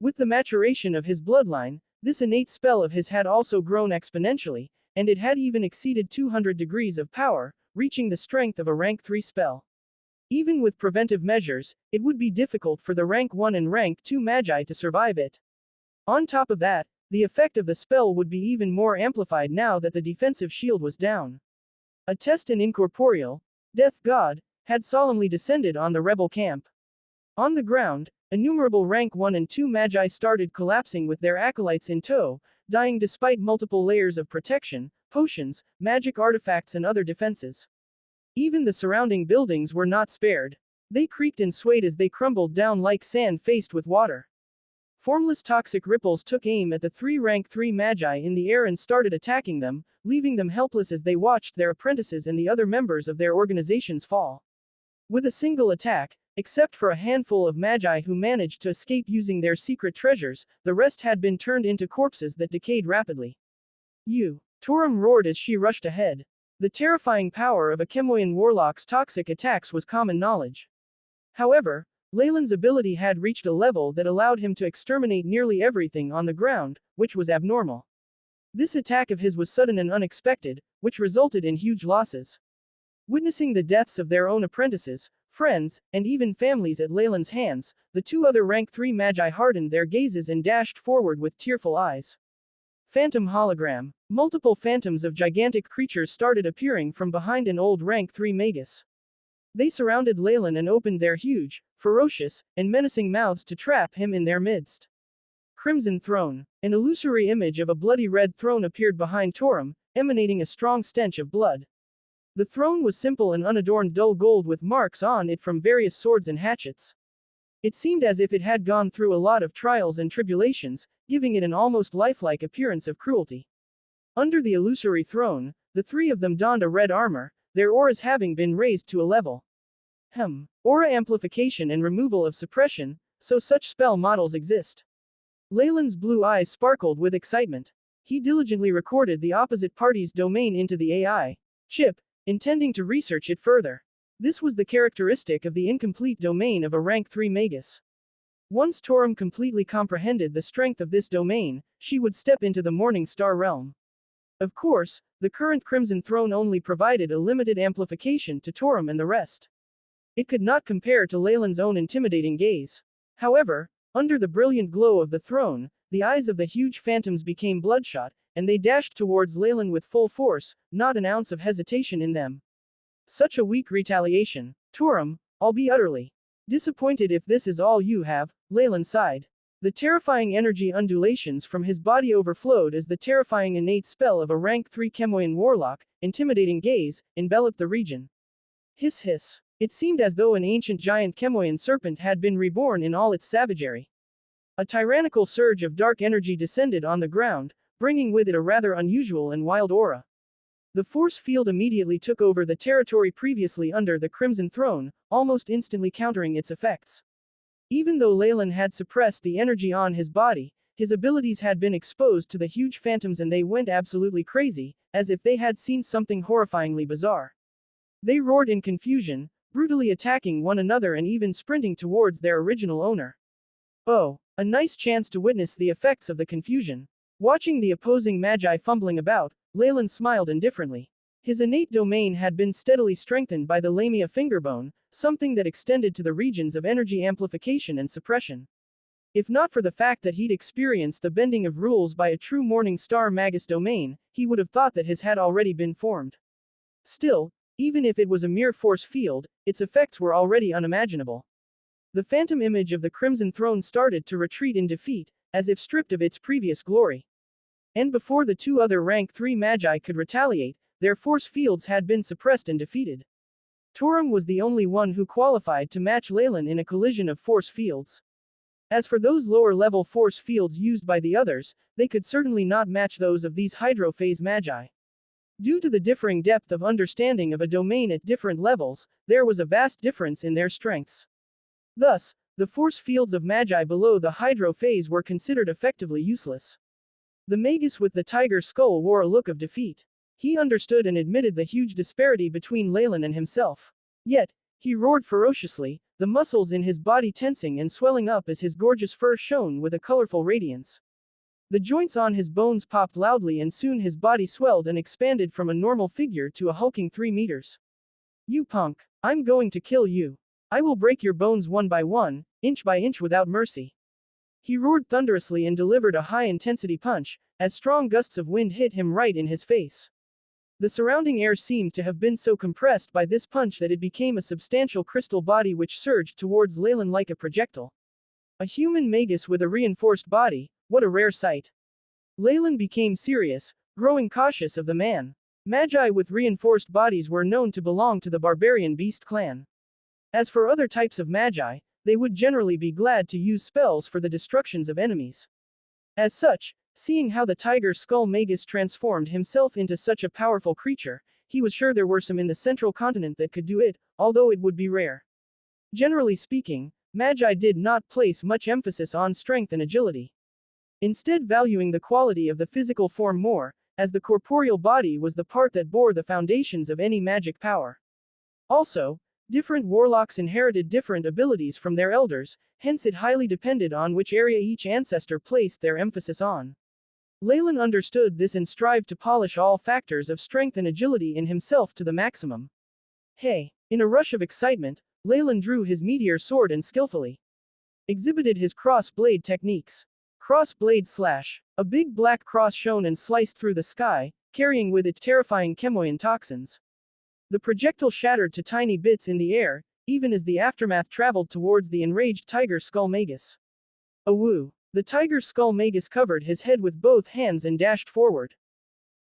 With the maturation of his bloodline, this innate spell of his had also grown exponentially, and it had even exceeded 200 degrees of power, reaching the strength of a rank 3 spell. Even with preventive measures, it would be difficult for the rank 1 and rank 2 magi to survive it. On top of that, the effect of the spell would be even more amplified now that the defensive shield was down. A test in incorporeal, death god, had solemnly descended on the rebel camp. On the ground, innumerable rank 1 and 2 magi started collapsing with their acolytes in tow, dying despite multiple layers of protection, potions, magic artifacts and other defenses. Even the surrounding buildings were not spared. They creaked and swayed as they crumbled down like sand faced with water. Formless toxic ripples took aim at the 3 rank 3 magi in the air and started attacking them, leaving them helpless as they watched their apprentices and the other members of their organizations fall. With a single attack, except for a handful of magi who managed to escape using their secret treasures, the rest had been turned into corpses that decayed rapidly. You! Torum roared as she rushed ahead. The terrifying power of a Chemoian warlock's toxic attacks was common knowledge. However, Leylin's ability had reached a level that allowed him to exterminate nearly everything on the ground, which was abnormal. This attack of his was sudden and unexpected, which resulted in huge losses. Witnessing the deaths of their own apprentices, friends, and even families at Leylin's hands, the 2 other rank 3 magi hardened their gazes and dashed forward with tearful eyes. Phantom hologram. Multiple phantoms of gigantic creatures started appearing from behind an old rank 3 magus. They surrounded Leylin and opened their huge, ferocious, and menacing mouths to trap him in their midst. Crimson Throne. An illusory image of a bloody red throne appeared behind Torum, emanating a strong stench of blood. The throne was simple and unadorned dull gold with marks on it from various swords and hatchets. It seemed as if it had gone through a lot of trials and tribulations, giving it an almost lifelike appearance of cruelty. Under the illusory throne, the 3 of them donned a red armor, their auras having been raised to a level. Aura amplification and removal of suppression, so such spell models exist. Leylin's blue eyes sparkled with excitement. He diligently recorded the opposite party's domain into the AI chip, intending to research it further. This was the characteristic of the incomplete domain of a rank 3 magus. Once Torum completely comprehended the strength of this domain, she would step into the Morning Star realm. Of course, the current Crimson Throne only provided a limited amplification to Torum and the rest. It could not compare to Leylin's own intimidating gaze. However, under the brilliant glow of the throne, the eyes of the huge phantoms became bloodshot, and they dashed towards Leylin with full force, not an ounce of hesitation in them. Such a weak retaliation. Torum, I'll be utterly disappointed if this is all you have, Leylin sighed. The terrifying energy undulations from his body overflowed as the terrifying innate spell of a rank 3 Chemoian warlock, intimidating gaze, enveloped the region. Hiss hiss. It seemed as though an ancient giant Chemoian serpent had been reborn in all its savagery. A tyrannical surge of dark energy descended on the ground, bringing with it a rather unusual and wild aura. The force field immediately took over the territory previously under the Crimson Throne, almost instantly countering its effects. Even though Leylin had suppressed the energy on his body, his abilities had been exposed to the huge phantoms and they went absolutely crazy, as if they had seen something horrifyingly bizarre. They roared in confusion, brutally attacking one another and even sprinting towards their original owner. Oh, a nice chance to witness the effects of the confusion. Watching the opposing magi fumbling about, Leylin smiled indifferently. His innate domain had been steadily strengthened by the Lamia fingerbone, something that extended to the regions of energy amplification and suppression. If not for the fact that he'd experienced the bending of rules by a true Morning Star Magus domain, he would have thought that his had already been formed. Still, even if it was a mere force field, its effects were already unimaginable. The phantom image of the Crimson Throne started to retreat in defeat, as if stripped of its previous glory. And before the 2 other rank 3 magi could retaliate, their force fields had been suppressed and defeated. Torum was the only one who qualified to match Leylin in a collision of force fields. As for those lower-level force fields used by the others, they could certainly not match those of these hydrophase magi. Due to the differing depth of understanding of a domain at different levels, there was a vast difference in their strengths. Thus, the force fields of magi below the hydrophase were considered effectively useless. The magus with the tiger skull wore a look of defeat. He understood and admitted the huge disparity between Leylin and himself. Yet, he roared ferociously, the muscles in his body tensing and swelling up as his gorgeous fur shone with a colorful radiance. The joints on his bones popped loudly and soon his body swelled and expanded from a normal figure to a hulking 3 meters. You punk. I'm going to kill you. I will break your bones one by one, inch by inch without mercy. He roared thunderously and delivered a high-intensity punch, as strong gusts of wind hit him right in his face. The surrounding air seemed to have been so compressed by this punch that it became a substantial crystal body which surged towards Leylin like a projectile. A human magus with a reinforced body, what a rare sight. Leylin became serious, growing cautious of the man. Magi with reinforced bodies were known to belong to the barbarian beast clan. As for other types of magi, they would generally be glad to use spells for the destructions of enemies. As such, seeing how the tiger skull magus transformed himself into such a powerful creature, he was sure there were some in the central continent that could do it, although it would be rare. Generally speaking, magi did not place much emphasis on strength and agility. Instead valuing the quality of the physical form more, as the corporeal body was the part that bore the foundations of any magic power. Also, different warlocks inherited different abilities from their elders, hence it highly depended on which area each ancestor placed their emphasis on. Leylin understood this and strived to polish all factors of strength and agility in himself to the maximum. Hey! In a rush of excitement, Leylin drew his meteor sword and skillfully exhibited his cross-blade techniques. Cross-blade slash. A big black cross shone and sliced through the sky, carrying with it terrifying chemoyan toxins. The projectile shattered to tiny bits in the air, even as the aftermath traveled towards the enraged tiger skull magus. Awoo! The tiger skull magus covered his head with both hands and dashed forward.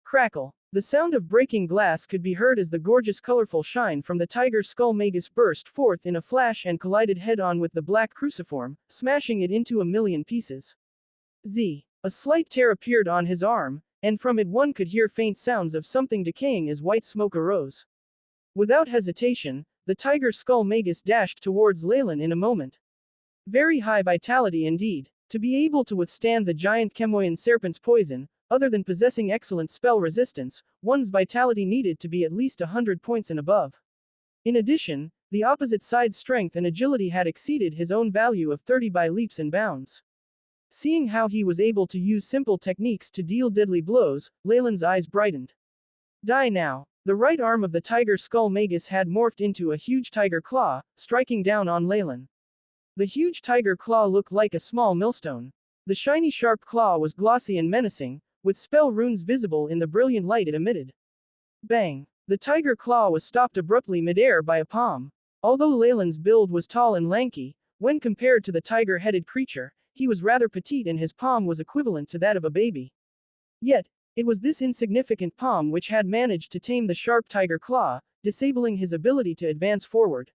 Crackle! The sound of breaking glass could be heard as the gorgeous colorful shine from the tiger skull magus burst forth in a flash and collided head-on with the black cruciform, smashing it into a million pieces. A slight tear appeared on his arm, and from it one could hear faint sounds of something decaying as white smoke arose. Without hesitation, the tiger skull magus dashed towards Leylin in a moment. Very high vitality indeed. To be able to withstand the giant chemoyan serpent's poison, other than possessing excellent spell resistance, one's vitality needed to be at least 100 points and above. In addition, the opposite side's strength and agility had exceeded his own value of 30 by leaps and bounds. Seeing how he was able to use simple techniques to deal deadly blows, Leylin's eyes brightened. Die now! The right arm of the tiger skull magus had morphed into a huge tiger claw, striking down on Leylin. The huge tiger claw looked like a small millstone. The shiny sharp claw was glossy and menacing, with spell runes visible in the brilliant light it emitted. Bang! The tiger claw was stopped abruptly mid-air by a palm. Although Leylin's build was tall and lanky, when compared to the tiger-headed creature, he was rather petite and his palm was equivalent to that of a baby. Yet, it was this insignificant palm which had managed to tame the sharp tiger claw, disabling his ability to advance forward.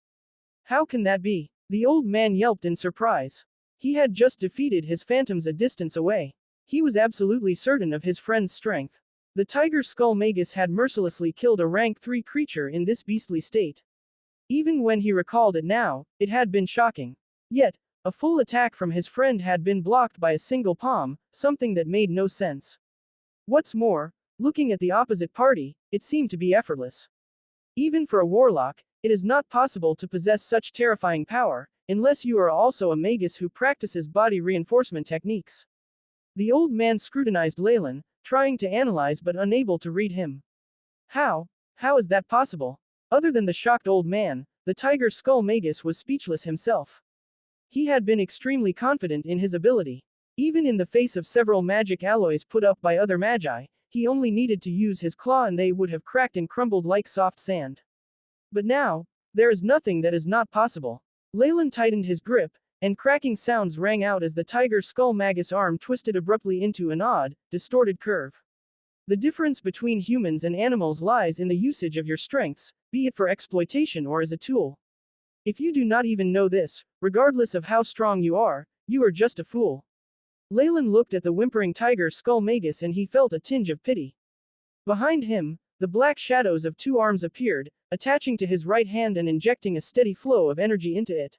How can that be? The old man yelped in surprise. He had just defeated his phantoms a distance away. He was absolutely certain of his friend's strength. The tiger skull magus had mercilessly killed a rank 3 creature in this beastly state. Even when he recalled it now, it had been shocking. Yet, a full attack from his friend had been blocked by a single palm, something that made no sense. What's more, looking at the opposite party, it seemed to be effortless. Even for a warlock, it is not possible to possess such terrifying power, unless you are also a magus who practices body reinforcement techniques. The old man scrutinized Leylin, trying to analyze but unable to read him. How is that possible? Other than the shocked old man, the tiger skull magus was speechless himself. He had been extremely confident in his ability. Even in the face of several magic alloys put up by other magi, he only needed to use his claw and they would have cracked and crumbled like soft sand. But now, there is nothing that is not possible. Leylin tightened his grip, and cracking sounds rang out as the tiger skull magus arm twisted abruptly into an odd, distorted curve. The difference between humans and animals lies in the usage of your strengths, be it for exploitation or as a tool. If you do not even know this, regardless of how strong you are just a fool. Leylin looked at the whimpering tiger skull magus and he felt a tinge of pity. Behind him, the black shadows of two arms appeared, attaching to his right hand and injecting a steady flow of energy into it.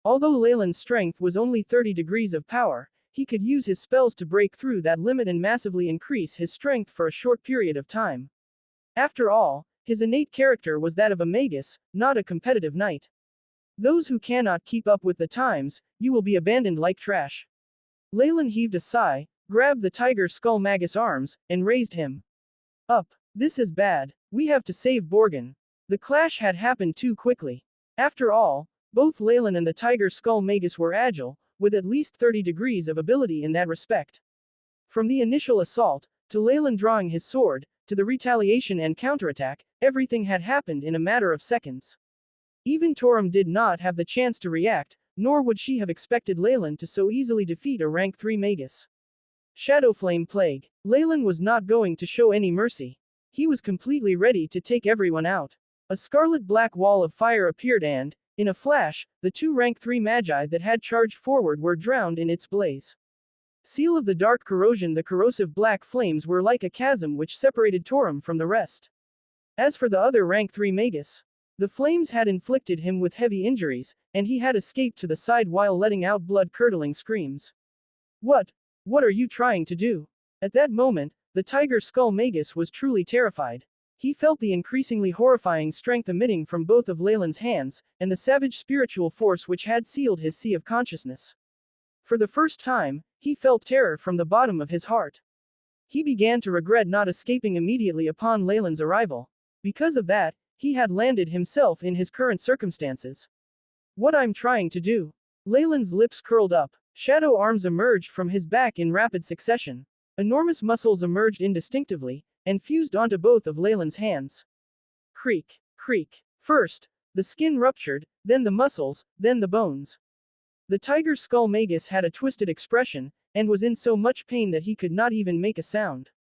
Although Leylin's strength was only 30 degrees of power, he could use his spells to break through that limit and massively increase his strength for a short period of time. After all, his innate character was that of a magus, not a competitive knight. Those who cannot keep up with the times, you will be abandoned like trash. Leylin heaved a sigh, grabbed the tiger skull magus arms, and raised him up. This is bad. We have to save Borgin. The clash had happened too quickly. After all, both Leylin and the tiger skull magus were agile, with at least 30 degrees of ability in that respect. From the initial assault, to Leylin drawing his sword, to the retaliation and counterattack, everything had happened in a matter of seconds. Even Torum did not have the chance to react, nor would she have expected Leylin to so easily defeat a rank 3 magus. Shadowflame Plague. Leylin was not going to show any mercy. He was completely ready to take everyone out. A scarlet-black wall of fire appeared and, in a flash, the two rank 3 magi that had charged forward were drowned in its blaze. Seal of the dark corrosion. The corrosive black flames were like a chasm which separated Torum from the rest. As for the other rank 3 magus, the flames had inflicted him with heavy injuries, and he had escaped to the side while letting out blood-curdling screams. What are you trying to do? At that moment, the tiger skull magus was truly terrified. He felt the increasingly horrifying strength emitting from both of Leylin's hands, and the savage spiritual force which had sealed his sea of consciousness. For the first time, he felt terror from the bottom of his heart. He began to regret not escaping immediately upon Leylin's arrival. Because of that, he had landed himself in his current circumstances. What I'm trying to do. Leylin's lips curled up. Shadow arms emerged from his back in rapid succession. Enormous muscles emerged indistinctively, and fused onto both of Leylin's hands. Creak, creak. First, the skin ruptured, then the muscles, then the bones. The tiger skull magus had a twisted expression, and was in so much pain that he could not even make a sound.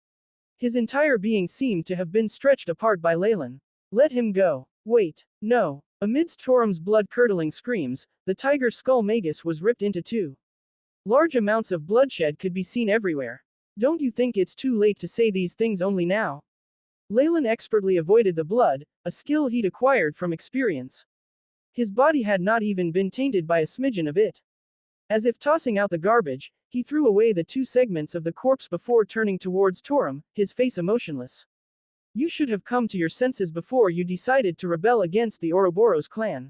His entire being seemed to have been stretched apart by Leylin. Let him go. Wait. No. Amidst Torum's blood-curdling screams, the tiger skull magus was ripped into two. Large amounts of bloodshed could be seen everywhere. Don't you think it's too late to say these things only now? Leylin expertly avoided the blood, a skill he'd acquired from experience. His body had not even been tainted by a smidgen of it. As if tossing out the garbage, he threw away the two segments of the corpse before turning towards Torum, his face emotionless. You should have come to your senses before you decided to rebel against the Ouroboros clan.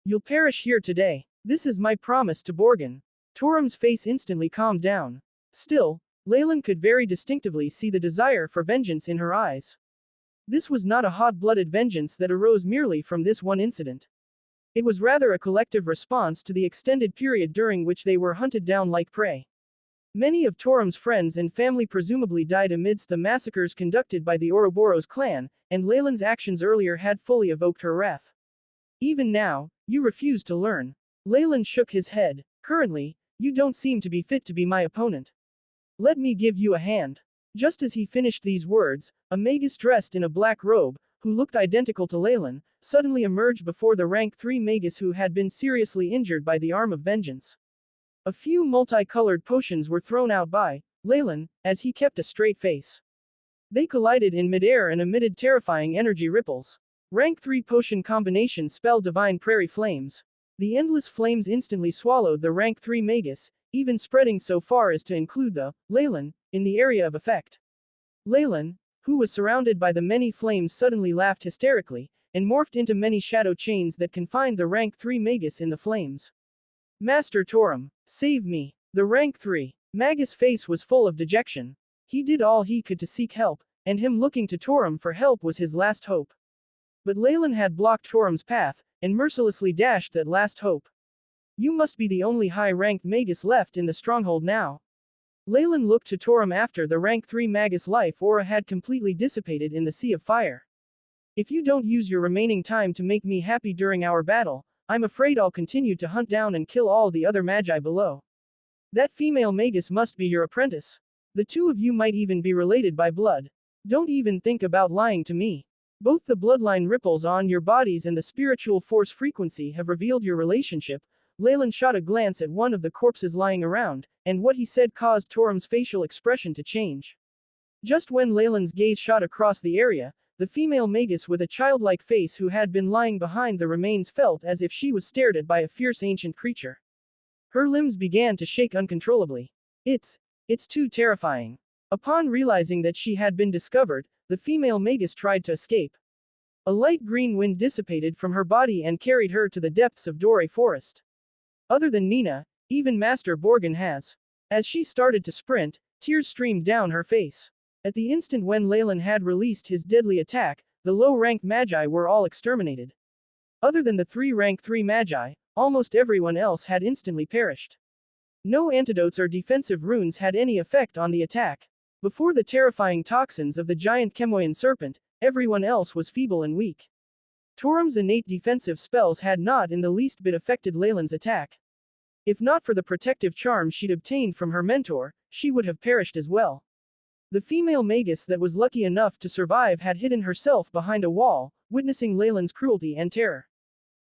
You'll perish here today. This is my promise to Borgin. Torum's face instantly calmed down. Still, Leylin could very distinctively see the desire for vengeance in her eyes. This was not a hot-blooded vengeance that arose merely from this one incident. It was rather a collective response to the extended period during which they were hunted down like prey. Many of Torum's friends and family presumably died amidst the massacres conducted by the Ouroboros clan, and Leylin's actions earlier had fully evoked her wrath. Even now, you refuse to learn. Leylin shook his head. Currently, you don't seem to be fit to be my opponent. Let me give you a hand. Just as he finished these words, a magus dressed in a black robe, who looked identical to Leylin, suddenly emerged before the rank 3 magus who had been seriously injured by the arm of vengeance. A few multicolored potions were thrown out by Leylin, as he kept a straight face. They collided in midair and emitted terrifying energy ripples. Rank 3 potion combination spell Divine Prairie Flames. The endless flames instantly swallowed the rank 3 magus, even spreading so far as to include the Leylin in the area of effect. Leylin, who was surrounded by the many flames, suddenly laughed hysterically, and morphed into many shadow chains that confined the rank 3 magus in the flames. Master Torum, save me. The rank 3 magus face was full of dejection. He did all he could to seek help, and him looking to Torum for help was his last hope. But Leylin had blocked Torum's path, and mercilessly dashed that last hope. You must be the only high-ranked magus left in the stronghold now. Leylin looked to Torum after the rank 3 magus life aura had completely dissipated in the sea of fire. If you don't use your remaining time to make me happy during our battle, I'm afraid I'll continue to hunt down and kill all the other magi below. That female magus must be your apprentice. The two of you might even be related by blood. Don't even think about lying to me. Both the bloodline ripples on your bodies and the spiritual force frequency have revealed your relationship. Leylin shot a glance at one of the corpses lying around, and what he said caused Torum's facial expression to change. Just when Leylin's gaze shot across the area, the female magus with a childlike face who had been lying behind the remains felt as if she was stared at by a fierce ancient creature. Her limbs began to shake uncontrollably. It's too terrifying. Upon realizing that she had been discovered, the female magus tried to escape. A light green wind dissipated from her body and carried her to the depths of Dore Forest. Other than Nina, even Master Borgin has. As she started to sprint, tears streamed down her face. At the instant when Leylin had released his deadly attack, the low-rank magi were all exterminated. Other than the 3 rank 3 magi, almost everyone else had instantly perished. No antidotes or defensive runes had any effect on the attack. Before the terrifying toxins of the giant Chemoian serpent, everyone else was feeble and weak. Torum's innate defensive spells had not in the least bit affected Leylin's attack. If not for the protective charm she'd obtained from her mentor, she would have perished as well. The female magus that was lucky enough to survive had hidden herself behind a wall, witnessing Leylin's cruelty and terror.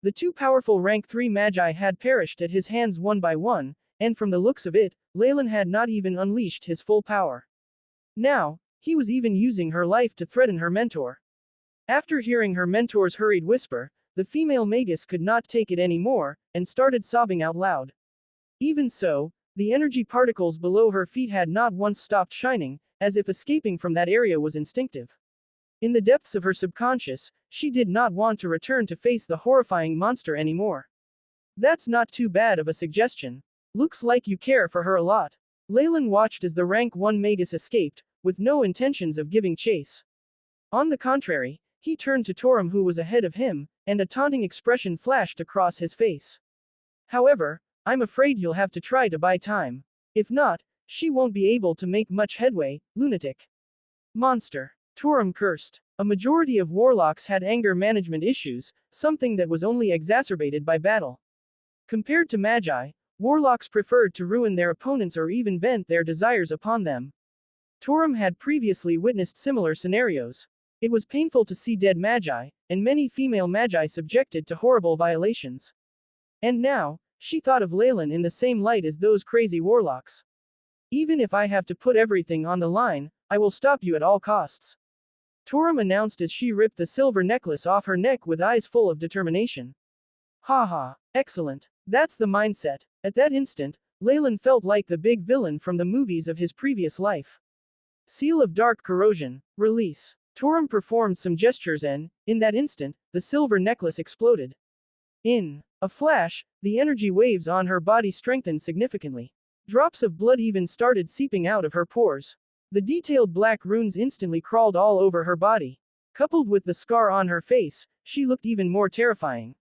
The 2 powerful rank 3 magi had perished at his hands one by one, and from the looks of it, Leylin had not even unleashed his full power. Now, he was even using her life to threaten her mentor. After hearing her mentor's hurried whisper, the female magus could not take it anymore, and started sobbing out loud. Even so, the energy particles below her feet had not once stopped shining, as if escaping from that area was instinctive. In the depths of her subconscious, she did not want to return to face the horrifying monster anymore. That's not too bad of a suggestion. Looks like you care for her a lot. Leylin watched as the rank 1 magus escaped, with no intentions of giving chase. On the contrary, he turned to Torum who was ahead of him, and a taunting expression flashed across his face. However, I'm afraid you'll have to try to buy time. If not, she won't be able to make much headway, lunatic. Monster. Torum cursed. A majority of warlocks had anger management issues, something that was only exacerbated by battle. Compared to magi, warlocks preferred to ruin their opponents or even vent their desires upon them. Torum had previously witnessed similar scenarios. It was painful to see dead magi, and many female magi subjected to horrible violations. And now, she thought of Leylin in the same light as those crazy warlocks. Even if I have to put everything on the line, I will stop you at all costs. Torum announced as she ripped the silver necklace off her neck with eyes full of determination. Haha, excellent. That's the mindset. At that instant, Leylin felt like the big villain from the movies of his previous life. Seal of Dark Corrosion. Release. Torum performed some gestures and, in that instant, the silver necklace exploded. In a flash, the energy waves on her body strengthened significantly. Drops of blood even started seeping out of her pores. The detailed black runes instantly crawled all over her body. Coupled with the scar on her face, she looked even more terrifying.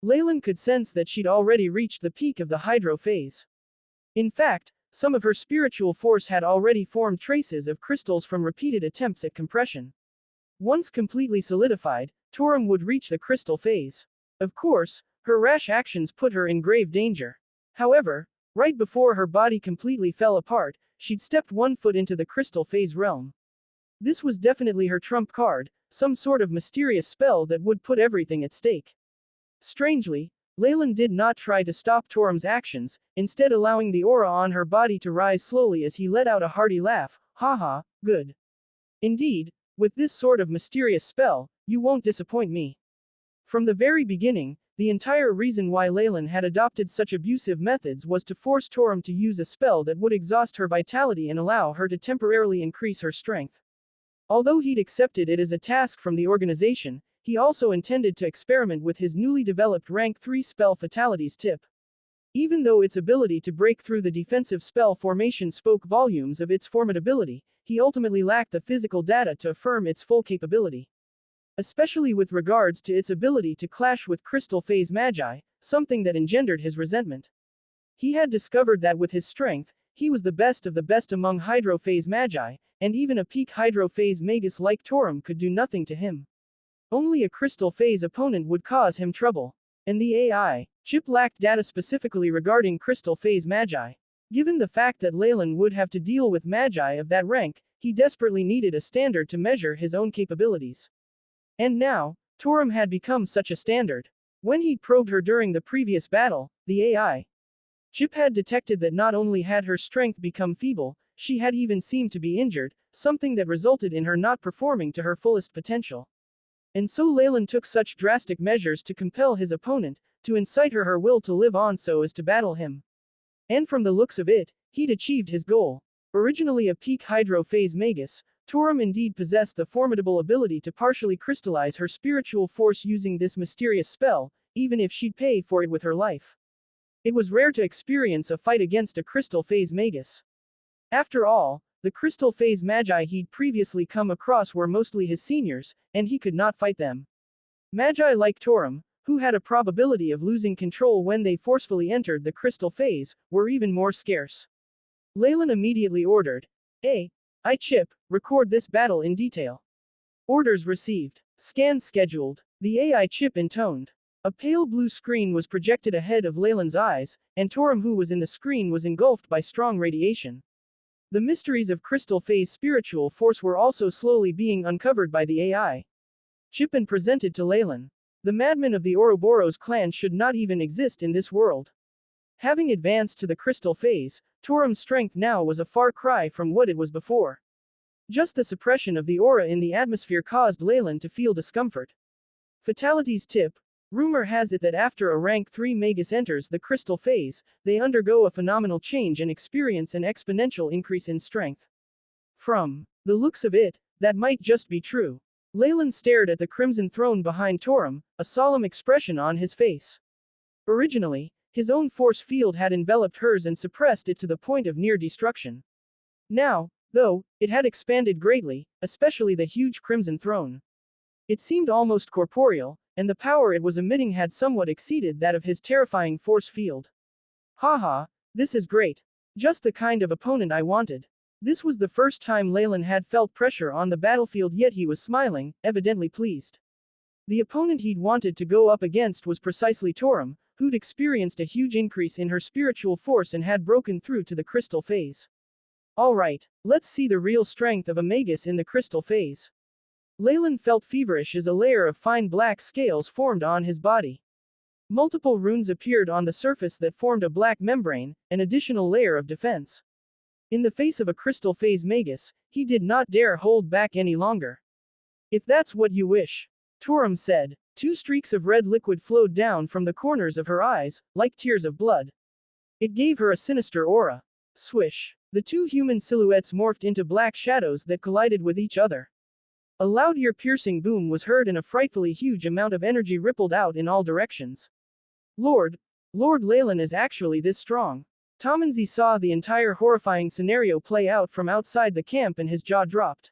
Leylin could sense that she'd already reached the peak of the hydro phase. In fact, some of her spiritual force had already formed traces of crystals from repeated attempts at compression. Once completely solidified, Torum would reach the crystal phase. Of course, her rash actions put her in grave danger. However, right before her body completely fell apart, she'd stepped one foot into the crystal phase realm. This was definitely her trump card, some sort of mysterious spell that would put everything at stake. Strangely, Leylin did not try to stop Torum's actions, instead allowing the aura on her body to rise slowly as he let out a hearty laugh. Haha, good. Indeed, with this sort of mysterious spell, you won't disappoint me. From the very beginning, the entire reason why Leylin had adopted such abusive methods was to force Torum to use a spell that would exhaust her vitality and allow her to temporarily increase her strength. Although he'd accepted it as a task from the organization, he also intended to experiment with his newly developed rank 3 spell Fatalities tip. Even though its ability to break through the defensive spell formation spoke volumes of its formidability, he ultimately lacked the physical data to affirm its full capability. Especially with regards to its ability to clash with crystal phase magi, something that engendered his resentment. He had discovered that with his strength, he was the best of the best among hydro phase magi, and even a peak hydro phase magus like Torum could do nothing to him. Only a crystal phase opponent would cause him trouble. And the AI chip lacked data specifically regarding crystal phase magi. Given the fact that Leylin would have to deal with magi of that rank, he desperately needed a standard to measure his own capabilities. And now, Torum had become such a standard. When he'd probed her during the previous battle, the AI chip had detected that not only had her strength become feeble, she had even seemed to be injured, something that resulted in her not performing to her fullest potential. And so Leylin took such drastic measures to compel his opponent, to incite her will to live on so as to battle him. And from the looks of it, he'd achieved his goal. Originally a peak hydro phase magus, Torum indeed possessed the formidable ability to partially crystallize her spiritual force using this mysterious spell, even if she'd pay for it with her life. It was rare to experience a fight against a crystal phase magus. After all, the crystal phase magi he'd previously come across were mostly his seniors, and he could not fight them. Magi like Torum, who had a probability of losing control when they forcefully entered the crystal phase, were even more scarce. Leylin immediately ordered, AI chip, record this battle in detail. Orders received. Scan scheduled. The AI chip intoned. A pale blue screen was projected ahead of Leylin's eyes, and Torum, who was in the screen, was engulfed by strong radiation. The mysteries of crystal phase spiritual force were also slowly being uncovered by the AI chip and presented to Leylin. The madmen of the Ouroboros clan should not even exist in this world. Having advanced to the crystal phase, Torum's strength now was a far cry from what it was before. Just the suppression of the aura in the atmosphere caused Leylin to feel discomfort. Fatalities tip. Rumor has it that after a rank 3 magus enters the crystal phase, they undergo a phenomenal change and experience an exponential increase in strength. From the looks of it, that might just be true. Leylin stared at the crimson throne behind Torum, a solemn expression on his face. Originally, his own force field had enveloped hers and suppressed it to the point of near destruction. Now, though, it had expanded greatly, especially the huge crimson throne. It seemed almost corporeal, and the power it was emitting had somewhat exceeded that of his terrifying force field. Haha, this is great. Just the kind of opponent I wanted. This was the first time Leylin had felt pressure on the battlefield, yet he was smiling, evidently pleased. The opponent he'd wanted to go up against was precisely Torum, who'd experienced a huge increase in her spiritual force and had broken through to the crystal phase. Alright, let's see the real strength of a magus in the crystal phase. Leylin felt feverish as a layer of fine black scales formed on his body. Multiple runes appeared on the surface that formed a black membrane, an additional layer of defense. In the face of a crystal phase magus, he did not dare hold back any longer. If that's what you wish, Torum said. 2 streaks of red liquid flowed down from the corners of her eyes, like tears of blood. It gave her a sinister aura. Swish. The 2 human silhouettes morphed into black shadows that collided with each other. A loud ear-piercing boom was heard and a frightfully huge amount of energy rippled out in all directions. Lord Leylin is actually this strong. Tamanzi saw the entire horrifying scenario play out from outside the camp and his jaw dropped.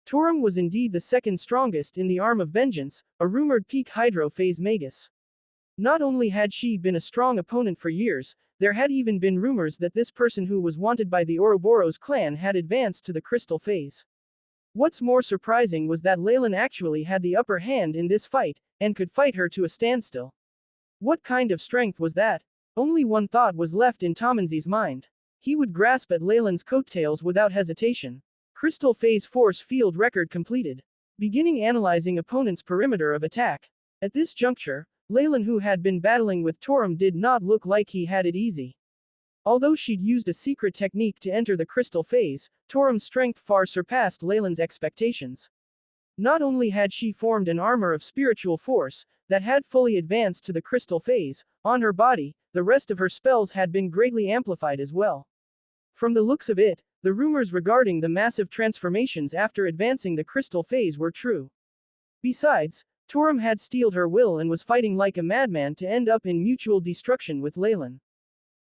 Torum was indeed the second strongest in the Arm of Vengeance, a rumored peak hydro phase magus. Not only had she been a strong opponent for years, there had even been rumors that this person who was wanted by the Ouroboros clan had advanced to the crystal phase. What's more surprising was that Leylin actually had the upper hand in this fight, and could fight her to a standstill. What kind of strength was that? Only one thought was left in Tamanzi's mind. He would grasp at Leylin's coattails without hesitation. Crystal phase force field record completed. Beginning analyzing opponent's perimeter of attack. At this juncture, Leylin, who had been battling with Torum, did not look like he had it easy. Although she'd used a secret technique to enter the crystal phase, Torum's strength far surpassed Leylin's expectations. Not only had she formed an armor of spiritual force that had fully advanced to the crystal phase, on her body, the rest of her spells had been greatly amplified as well. From the looks of it, the rumors regarding the massive transformations after advancing the crystal phase were true. Besides, Torum had steeled her will and was fighting like a madman to end up in mutual destruction with Leylin.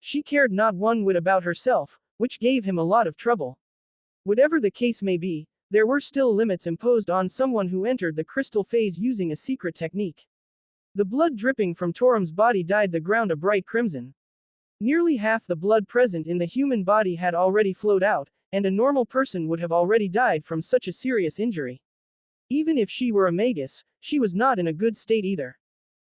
She cared not one whit about herself, which gave him a lot of trouble. Whatever the case may be, there were still limits imposed on someone who entered the crystal phase using a secret technique. The blood dripping from Torum's body dyed the ground a bright crimson. Nearly half the blood present in the human body had already flowed out, and a normal person would have already died from such a serious injury. Even if she were a magus, she was not in a good state either.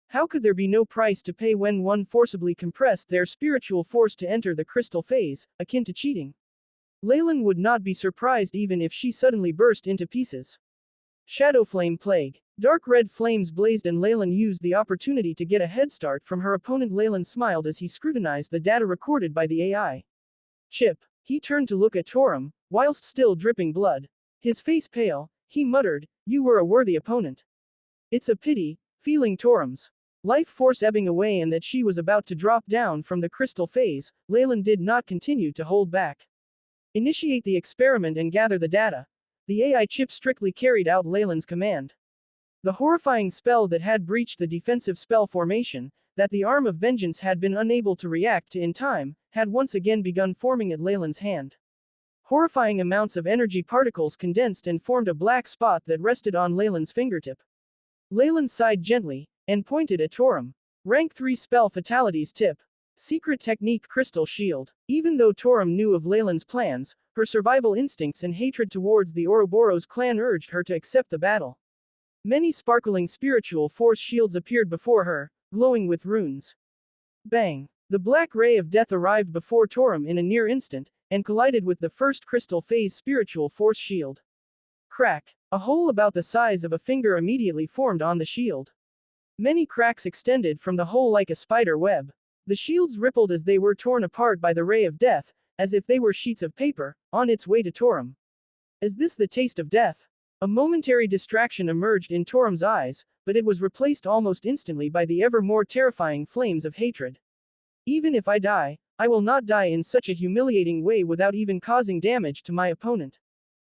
How could there be no price to pay when one forcibly compressed their spiritual force to enter the crystal phase, akin to cheating? Leylin would not be surprised even if she suddenly burst into pieces. Shadow Flame Plague. Dark red flames blazed and Leylin used the opportunity to get a head start from her opponent. Leylin smiled as he scrutinized the data recorded by the AI chip. He turned to look at Torum, whilst still dripping blood. His face pale, he muttered, "You were a worthy opponent." It's a pity, feeling Torum's life force ebbing away and that she was about to drop down from the crystal phase, Leylin did not continue to hold back. Initiate the experiment and gather the data. The AI chip strictly carried out Leylin's command. The horrifying spell that had breached the defensive spell formation, that the Arm of Vengeance had been unable to react to in time, had once again begun forming at Leylin's hand. Horrifying amounts of energy particles condensed and formed a black spot that rested on Leylin's fingertip. Leylin sighed gently, and pointed at Torum. Rank 3 spell fatalities tip. Secret technique Crystal Shield. Even though Torum knew of Leylin's plans, her survival instincts and hatred towards the Ouroboros clan urged her to accept the battle. Many sparkling spiritual force shields appeared before her, glowing with runes. Bang! The black ray of death arrived before Torum in a near instant, and collided with the first crystal phase spiritual force shield. Crack! A hole about the size of a finger immediately formed on the shield. Many cracks extended from the hole like a spider web. The shields rippled as they were torn apart by the ray of death, as if they were sheets of paper, on its way to Torum. Is this the taste of death? A momentary distraction emerged in Torum's eyes, but it was replaced almost instantly by the ever more terrifying flames of hatred. Even if I die, I will not die in such a humiliating way without even causing damage to my opponent.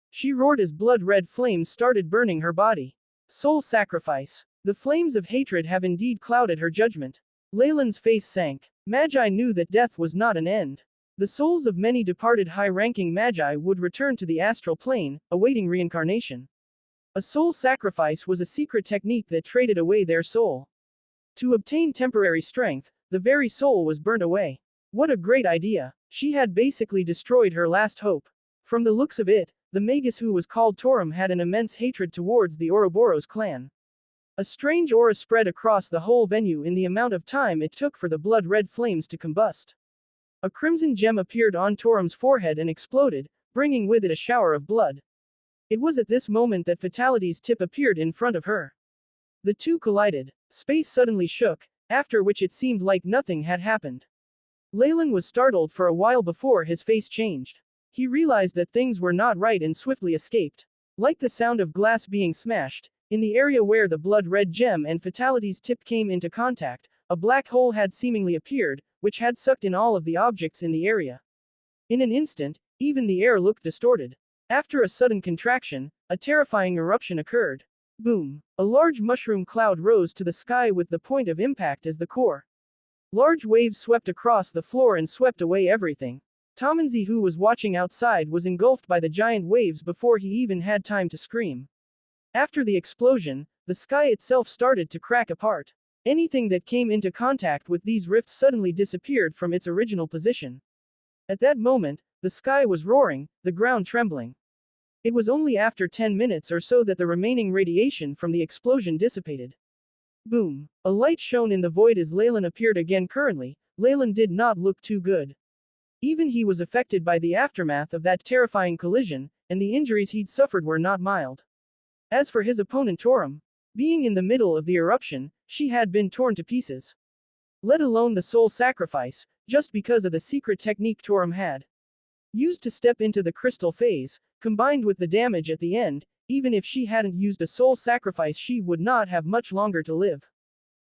She roared as blood-red flames started burning her body. Soul sacrifice. The flames of hatred have indeed clouded her judgment. Leylin's face sank. Magi knew that death was not an end. The souls of many departed high-ranking Magi would return to the astral plane, awaiting reincarnation. A soul sacrifice was a secret technique that traded away their soul. To obtain temporary strength, the very soul was burnt away. What a great idea! She had basically destroyed her last hope. From the looks of it, the magus who was called Torum had an immense hatred towards the Ouroboros clan. A strange aura spread across the whole venue in the amount of time it took for the blood-red flames to combust. A crimson gem appeared on Torum's forehead and exploded, bringing with it a shower of blood. It was at this moment that Fatality's tip appeared in front of her. The two collided. Space suddenly shook, after which it seemed like nothing had happened. Leylin was startled for a while before his face changed. He realized that things were not right and swiftly escaped. Like the sound of glass being smashed, in the area where the blood-red gem and Fatality's tip came into contact, a black hole had seemingly appeared, which had sucked in all of the objects in the area. In an instant, even the air looked distorted. After a sudden contraction, a terrifying eruption occurred. Boom! A large mushroom cloud rose to the sky with the point of impact as the core. Large waves swept across the floor and swept away everything. Tamanzi, who was watching outside, was engulfed by the giant waves before he even had time to scream. After the explosion, the sky itself started to crack apart. Anything that came into contact with these rifts suddenly disappeared from its original position. At that moment, the sky was roaring, the ground trembling. It was only after 10 minutes or so that the remaining radiation from the explosion dissipated. Boom! A light shone in the void as Leylin appeared again. Currently, Leylin did not look too good. Even he was affected by the aftermath of that terrifying collision, and the injuries he'd suffered were not mild. As for his opponent Torum, being in the middle of the eruption, she had been torn to pieces. Let alone the soul sacrifice, just because of the secret technique Torum had used to step into the crystal phase, combined with the damage at the end. Even if she hadn't used a soul sacrifice, she would not have much longer to live.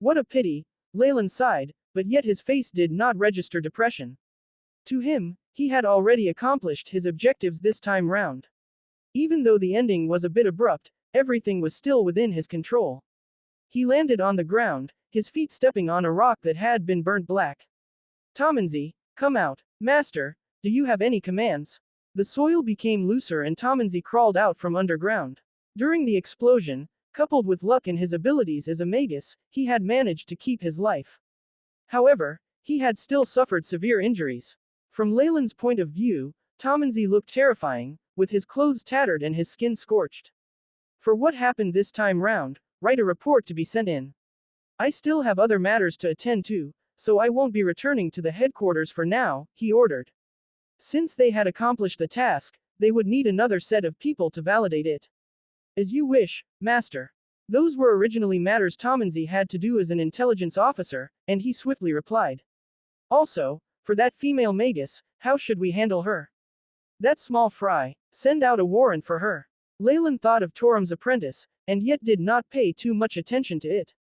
What a pity, Leylin sighed, but yet his face did not register depression. To him, he had already accomplished his objectives this time round. Even though the ending was a bit abrupt, everything was still within his control. He landed on the ground, his feet stepping on a rock that had been burnt black. Tamanzi, come out. Master, do you have any commands? The soil became looser and Tamanzi crawled out from underground. During the explosion, coupled with luck and his abilities as a magus, he had managed to keep his life. However, he had still suffered severe injuries. From Leylin's point of view, Tamanzi looked terrifying, with his clothes tattered and his skin scorched. For what happened this time round, write a report to be sent in. I still have other matters to attend to, so I won't be returning to the headquarters for now, he ordered. Since they had accomplished the task, they would need another set of people to validate it. As you wish, Master. Those were originally matters Tomanzi had to do as an intelligence officer, and he swiftly replied. Also, for that female magus, how should we handle her? That small fry. Send out a warrant for her. Leylin thought of Torum's apprentice, and yet did not pay too much attention to it.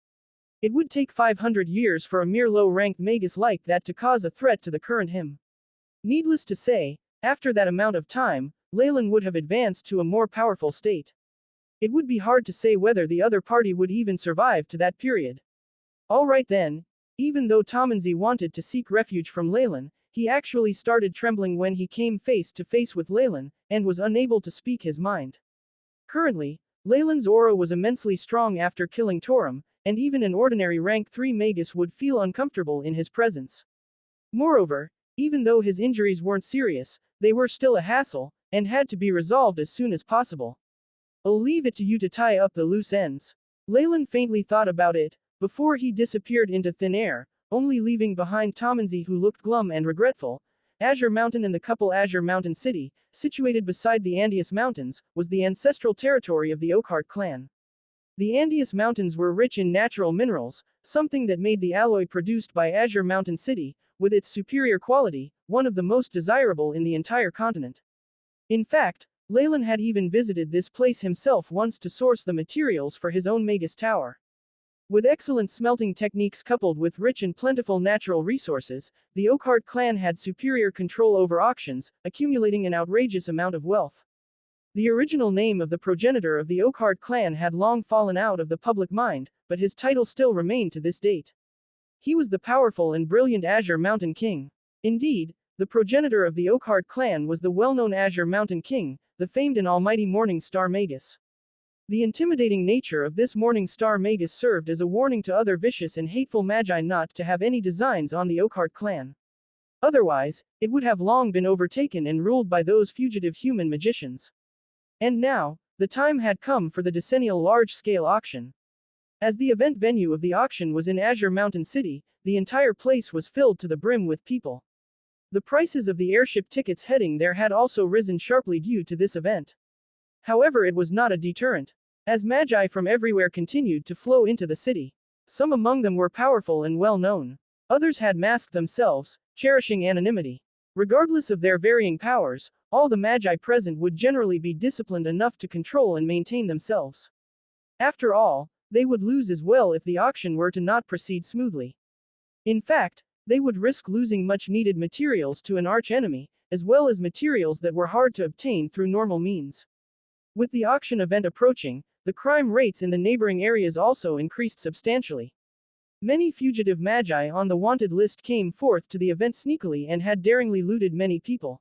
It would take 500 years for a mere low-ranked magus like that to cause a threat to the current him. Needless to say, after that amount of time, Leylin would have advanced to a more powerful state. It would be hard to say whether the other party would even survive to that period. Alright then, even though Tomanzi wanted to seek refuge from Leylin, he actually started trembling when he came face to face with Leylin, and was unable to speak his mind. Currently, Leylin's aura was immensely strong after killing Torum, and even an ordinary rank 3 magus would feel uncomfortable in his presence. Moreover, even though his injuries weren't serious, they were still a hassle, and had to be resolved as soon as possible. I'll leave it to you to tie up the loose ends. Leylin faintly thought about it, before he disappeared into thin air, only leaving behind Tomanzi who looked glum and regretful. Azure Mountain and the couple Azure Mountain City, situated beside the Andeus Mountains, was the ancestral territory of the Oakheart clan. The Andeus Mountains were rich in natural minerals, something that made the alloy produced by Azure Mountain City, with its superior quality, one of the most desirable in the entire continent. In fact, Leylin had even visited this place himself once to source the materials for his own Magus Tower. With excellent smelting techniques coupled with rich and plentiful natural resources, the Oakheart clan had superior control over auctions, accumulating an outrageous amount of wealth. The original name of the progenitor of the Oakheart clan had long fallen out of the public mind, but his title still remained to this date. He was the powerful and brilliant Azure Mountain King. Indeed, the progenitor of the Oakheart clan was the well-known Azure Mountain King, the famed and almighty Morning Star Magus. The intimidating nature of this Morning Star Magus served as a warning to other vicious and hateful magi not to have any designs on the Oakheart clan. Otherwise, it would have long been overtaken and ruled by those fugitive human magicians. And now, the time had come for the decennial large-scale auction. As the event venue of the auction was in Azure Mountain City, the entire place was filled to the brim with people. The prices of the airship tickets heading there had also risen sharply due to this event. However, it was not a deterrent, as magi from everywhere continued to flow into the city. Some among them were powerful and well-known. Others had masked themselves, cherishing anonymity. Regardless of their varying powers, all the magi present would generally be disciplined enough to control and maintain themselves. After all, they would lose as well if the auction were to not proceed smoothly. In fact, they would risk losing much-needed materials to an arch-enemy, as well as materials that were hard to obtain through normal means. With the auction event approaching, the crime rates in the neighboring areas also increased substantially. Many fugitive magi on the wanted list came forth to the event sneakily and had daringly looted many people.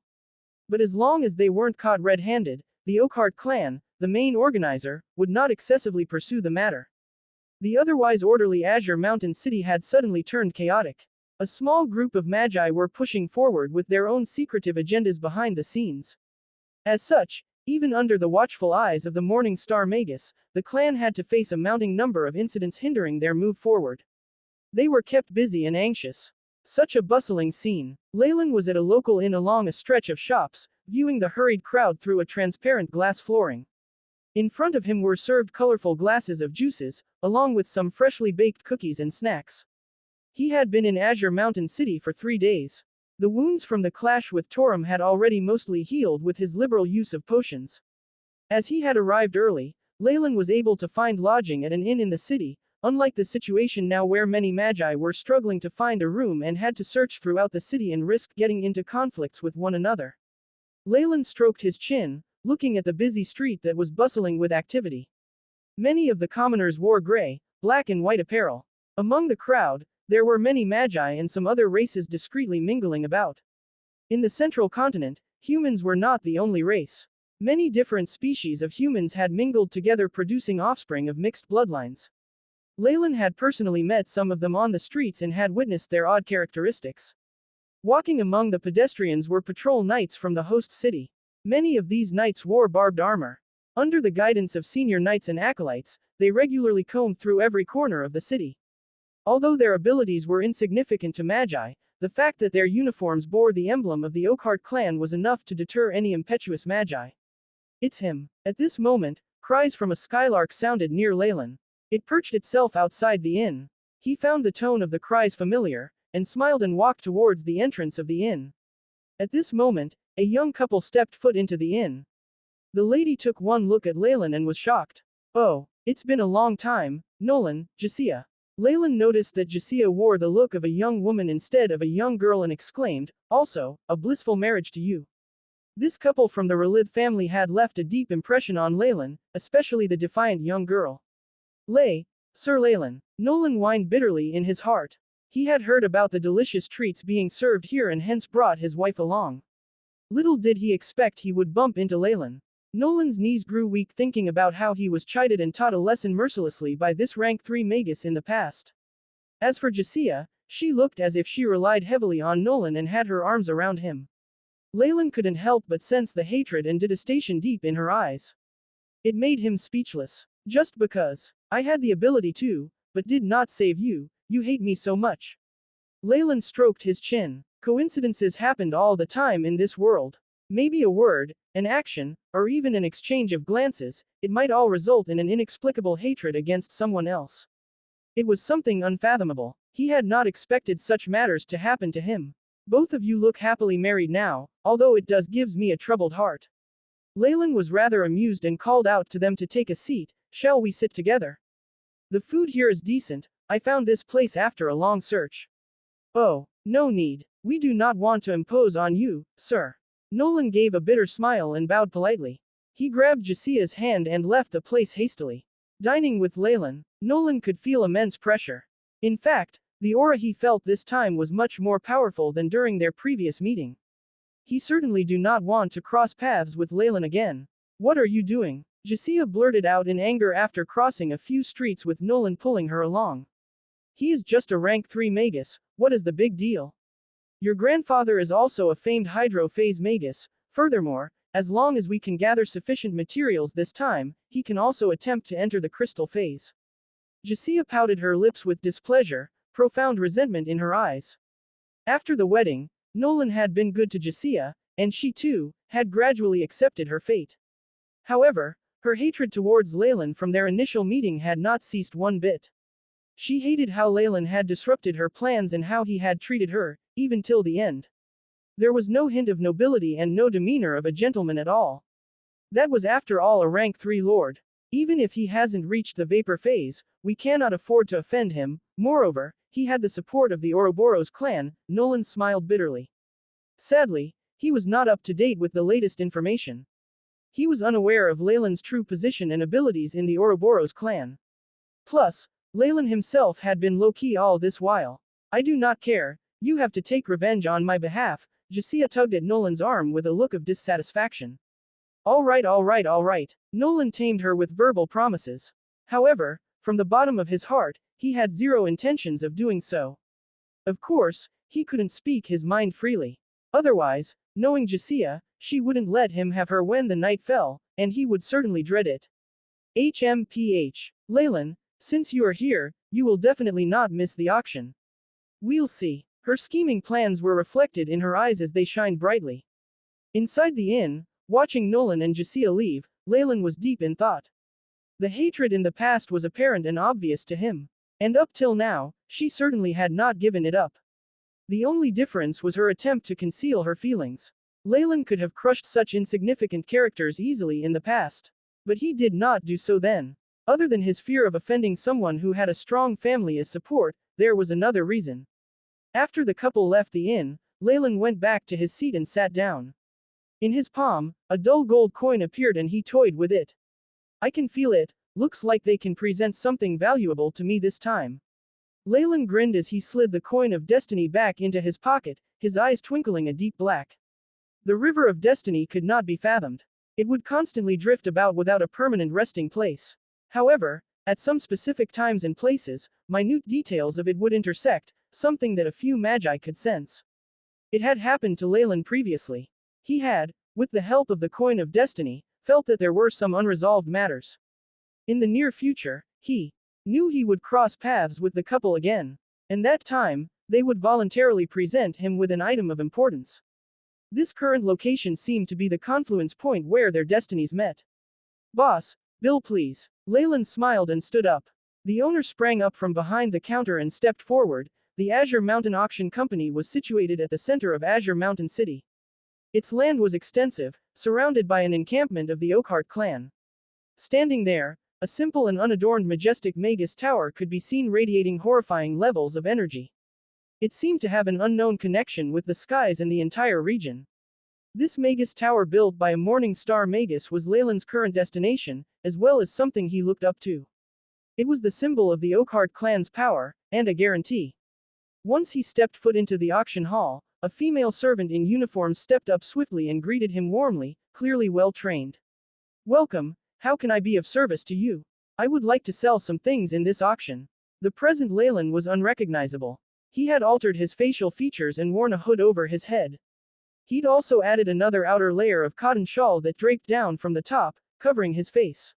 But as long as they weren't caught red-handed, the Oakheart clan, the main organizer, would not excessively pursue the matter. The otherwise orderly Azure Mountain City had suddenly turned chaotic. A small group of magi were pushing forward with their own secretive agendas behind the scenes. As such, even under the watchful eyes of the Morning Star Magus, the clan had to face a mounting number of incidents hindering their move forward. They were kept busy and anxious. Such a bustling scene. Leylin was at a local inn along a stretch of shops, viewing the hurried crowd through a transparent glass flooring. In front of him were served colorful glasses of juices, along with some freshly baked cookies and snacks. He had been in Azure Mountain City for 3 days. The wounds from the clash with Torum had already mostly healed with his liberal use of potions. As he had arrived early, Leylin was able to find lodging at an inn in the city, unlike the situation now where many magi were struggling to find a room and had to search throughout the city and risk getting into conflicts with one another. Leylin stroked his chin, looking at the busy street that was bustling with activity. Many of the commoners wore gray, black and white apparel. Among the crowd, there were many magi and some other races discreetly mingling about. In the central continent, humans were not the only race. Many different species of humans had mingled together, producing offspring of mixed bloodlines. Leylin had personally met some of them on the streets and had witnessed their odd characteristics. Walking among the pedestrians were patrol knights from the host city. Many of these knights wore barbed armor. Under the guidance of senior knights and acolytes, they regularly combed through every corner of the city. Although their abilities were insignificant to magi, the fact that their uniforms bore the emblem of the Oakheart clan was enough to deter any impetuous magi. It's him. At this moment, cries from a skylark sounded near Leylin. It perched itself outside the inn. He found the tone of the cries familiar, and smiled and walked towards the entrance of the inn. At this moment, a young couple stepped foot into the inn. The lady took one look at Leylin and was shocked. Oh, it's been a long time, Nolan, xianxia. Leylin noticed that xianxia wore the look of a young woman instead of a young girl and exclaimed, also, a blissful marriage to you. This couple from the Relith family had left a deep impression on Leylin, especially the defiant young girl. Sir Leylin. Nolan whined bitterly in his heart. He had heard about the delicious treats being served here and hence brought his wife along. Little did he expect he would bump into Leylin. Nolan's knees grew weak thinking about how he was chided and taught a lesson mercilessly by this rank 3 magus in the past. As for xianxia, she looked as if she relied heavily on Nolan and had her arms around him. Leylin couldn't help but sense the hatred and detestation deep in her eyes. It made him speechless. Just because I had the ability to, but did not save you, you hate me so much. Leylin stroked his chin. Coincidences happened all the time in this world. Maybe a word, an action, or even an exchange of glances, it might all result in an inexplicable hatred against someone else. It was something unfathomable. He had not expected such matters to happen to him. Both of you look happily married now, although it does gives me a troubled heart. Leylin was rather amused and called out to them to take a seat. Shall we sit together? The food here is decent. I found this place after a long search. Oh, no need. We do not want to impose on you, sir. Nolan gave a bitter smile and bowed politely. He grabbed xianxia's hand and left the place hastily. Dining with Leylin, Nolan could feel immense pressure. In fact, the aura he felt this time was much more powerful than during their previous meeting. He certainly do not want to cross paths with Leylin again. What are you doing? xianxia blurted out in anger after crossing a few streets with Nolan pulling her along. He is just a rank 3 magus, what is the big deal? Your grandfather is also a famed hydro-phase magus. Furthermore, as long as we can gather sufficient materials this time, he can also attempt to enter the crystal phase. xianxia pouted her lips with displeasure, profound resentment in her eyes. After the wedding, Nolan had been good to xianxia, and she too, had gradually accepted her fate. However, her hatred towards Leylin from their initial meeting had not ceased one bit. She hated how Leylin had disrupted her plans and how he had treated her, even till the end. There was no hint of nobility and no demeanor of a gentleman at all. That was after all a rank 3 lord. Even if he hasn't reached the vapor phase, we cannot afford to offend him. Moreover, he had the support of the Ouroboros clan. Nolan smiled bitterly. Sadly, he was not up to date with the latest information. He was unaware of Leylin's true position and abilities in the Ouroboros clan. Plus, Leylin himself had been low-key all this while. I do not care, you have to take revenge on my behalf. xianxia tugged at Nolan's arm with a look of dissatisfaction. All right. Nolan tamed her with verbal promises. However, from the bottom of his heart, he had zero intentions of doing so. Of course, he couldn't speak his mind freely. Otherwise, knowing xianxia, she wouldn't let him have her when the night fell, and he would certainly dread it. HMPH. Leylin, since you are here, you will definitely not miss the auction. We'll see. Her scheming plans were reflected in her eyes as they shined brightly. Inside the inn, watching Nolan and xianxia leave, Leylin was deep in thought. The hatred in the past was apparent and obvious to him. And up till now, she certainly had not given it up. The only difference was her attempt to conceal her feelings. Leylin could have crushed such insignificant characters easily in the past. But he did not do so then. Other than his fear of offending someone who had a strong family as support, there was another reason. After the couple left the inn, Leylin went back to his seat and sat down. In his palm, a dull gold coin appeared and he toyed with it. I can feel it, looks like they can present something valuable to me this time. Leylin grinned as he slid the coin of destiny back into his pocket, his eyes twinkling a deep black. The river of destiny could not be fathomed. It would constantly drift about without a permanent resting place. However, at some specific times and places, minute details of it would intersect, something that a few magi could sense. It had happened to Leylin previously. He had, with the help of the coin of destiny, felt that there were some unresolved matters. In the near future, he knew he would cross paths with the couple again. And that time, they would voluntarily present him with an item of importance. This current location seemed to be the confluence point where their destinies met. Boss, bill please. Leylin smiled and stood up. The owner sprang up from behind the counter and stepped forward. The Azure Mountain Auction Company was situated at the center of Azure Mountain City. Its land was extensive, surrounded by an encampment of the Oakheart clan. Standing there, a simple and unadorned majestic Magus tower could be seen radiating horrifying levels of energy. It seemed to have an unknown connection with the skies and the entire region. This Magus tower built by a Morning Star Magus was Leylin's current destination, as well as something he looked up to. It was the symbol of the Oakheart clan's power, and a guarantee. Once he stepped foot into the auction hall, a female servant in uniform stepped up swiftly and greeted him warmly, clearly well trained. Welcome, how can I be of service to you? I would like to sell some things in this auction. The present Leylin was unrecognizable. He had altered his facial features and worn a hood over his head. He'd also added another outer layer of cotton shawl that draped down from the top, covering his face.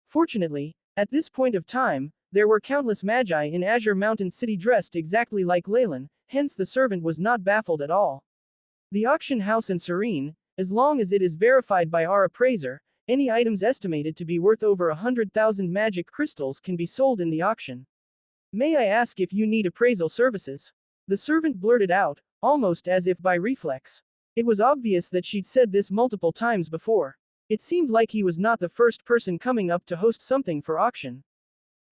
Fortunately, at this point of time, there were countless magi in Azure Mountain City dressed exactly like Leylin, hence the servant was not baffled at all. The auction house is serene, as long as it is verified by our appraiser, any items estimated to be worth over 100,000 magic crystals can be sold in the auction. May I ask if you need appraisal services? The servant blurted out, almost as if by reflex. It was obvious that she'd said this multiple times before. It seemed like he was not the first person coming up to host something for auction.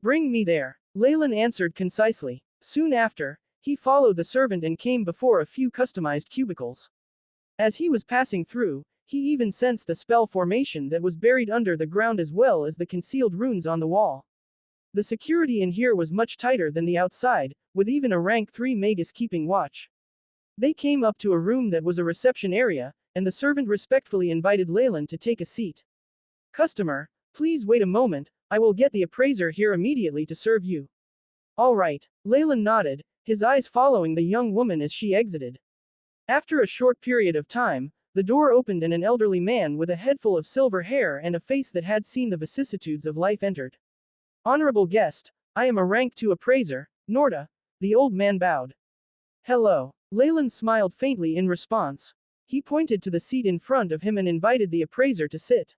Bring me there. Leylin answered concisely. Soon after, he followed the servant and came before a few customized cubicles. As he was passing through, he even sensed the spell formation that was buried under the ground as well as the concealed runes on the wall. The security in here was much tighter than the outside, with even a rank 3 magus keeping watch. They came up to a room that was a reception area, and the servant respectfully invited Leylin to take a seat. Customer, please wait a moment, I will get the appraiser here immediately to serve you. All right, Leylin nodded, his eyes following the young woman as she exited. After a short period of time, the door opened and an elderly man with a head full of silver hair and a face that had seen the vicissitudes of life entered. Honorable guest, I am a rank 2 appraiser, Norda. The old man bowed. Hello. Leylin smiled faintly in response. He pointed to the seat in front of him and invited the appraiser to sit.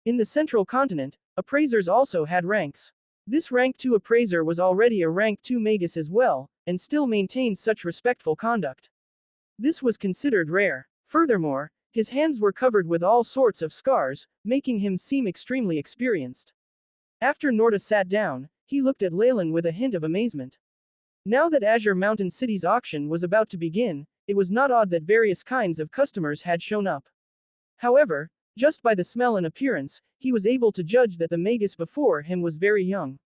In the central continent, appraisers also had ranks. This rank 2 appraiser was already a rank 2 magus as well, and still maintained such respectful conduct. This was considered rare. Furthermore, his hands were covered with all sorts of scars, making him seem extremely experienced. After Norda sat down, he looked at Leylin with a hint of amazement. Now that Azure Mountain City's auction was about to begin, it was not odd that various kinds of customers had shown up. However, just by the smell and appearance, he was able to judge that the magus before him was very young.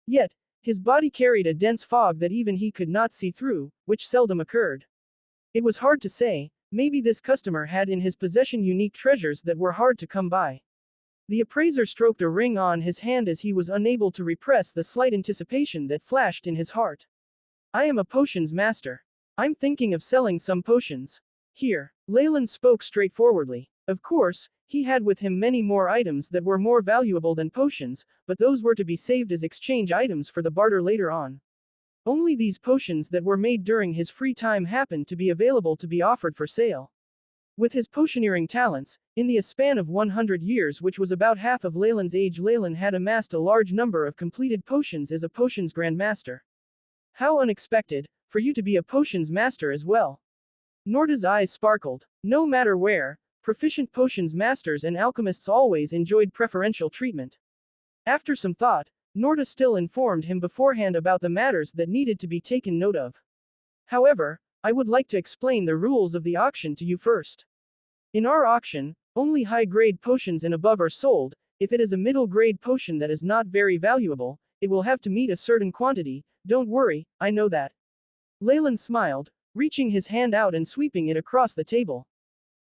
Yet, his body carried a dense fog that even he could not see through, which seldom occurred. It was hard to say, maybe this customer had in his possession unique treasures that were hard to come by. The appraiser stroked a ring on his hand as he was unable to repress the slight anticipation that flashed in his heart. I am a potions master. I'm thinking of selling some potions. Here, Leylin spoke straightforwardly. Of course, he had with him many more items that were more valuable than potions, but those were to be saved as exchange items for the barter later on. Only these potions that were made during his free time happened to be available to be offered for sale. With his potioneering talents, in the span of 100 years, which was about half of Leylin's age, Leylin had amassed a large number of completed potions as a potions grandmaster. How unexpected, for you to be a potions master as well. Norda's eyes sparkled. No matter where, proficient potions masters and alchemists always enjoyed preferential treatment. After some thought, Norda still informed him beforehand about the matters that needed to be taken note of. However, I would like to explain the rules of the auction to you first. In our auction, only high-grade potions and above are sold. If it is a middle-grade potion that is not very valuable, it will have to meet a certain quantity. Don't worry, I know that. Leylin smiled, reaching his hand out and sweeping it across the table.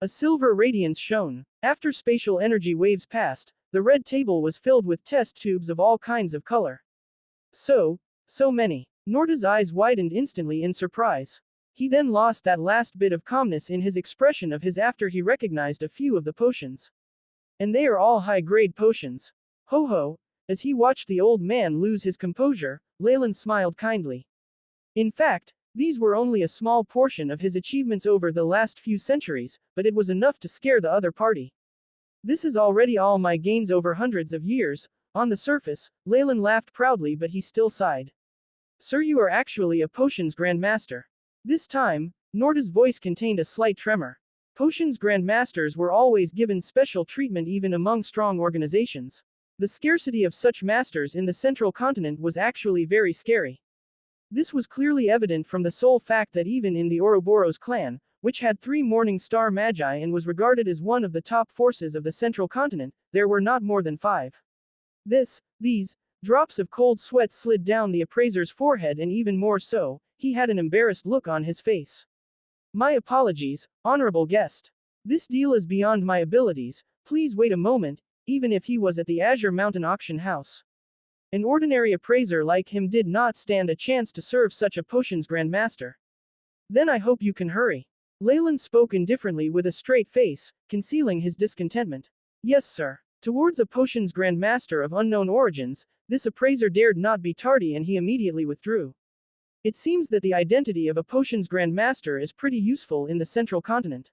A silver radiance shone. After spatial energy waves passed, the red table was filled with test tubes of all kinds of color. So many. Norda's eyes widened instantly in surprise. He then lost that last bit of calmness in his expression of his after he recognized a few of the potions. And they are all high-grade potions. Ho ho. As he watched the old man lose his composure, Leylin smiled kindly. In fact, These were only a small portion of his achievements over the last few centuries, but it was enough to scare the other party. This is already all my gains over hundreds of years. On the surface, Leylin laughed proudly, but he still sighed. Sir, you are actually a potions grandmaster. This time, Norda's voice contained a slight tremor. Potions grandmasters were always given special treatment even among strong organizations. The scarcity of such masters in the central continent was actually very scary. This was clearly evident from the sole fact that even in the Ouroboros clan, which had 3 Morning Star Magi and was regarded as one of the top forces of the central continent, there were not more than 5. These drops of cold sweat slid down the appraiser's forehead, and even more so, he had an embarrassed look on his face. My apologies, honorable guest. This deal is beyond my abilities, please wait a moment. Even if he was at the Azure Mountain auction house, an ordinary appraiser like him did not stand a chance to serve such a potions grandmaster. Then I hope you can hurry. Leylin spoke indifferently with a straight face, concealing his discontentment. Yes, sir. Towards a potions grandmaster of unknown origins, this appraiser dared not be tardy, and he immediately withdrew. It seems that the identity of a potions grandmaster is pretty useful in the central continent.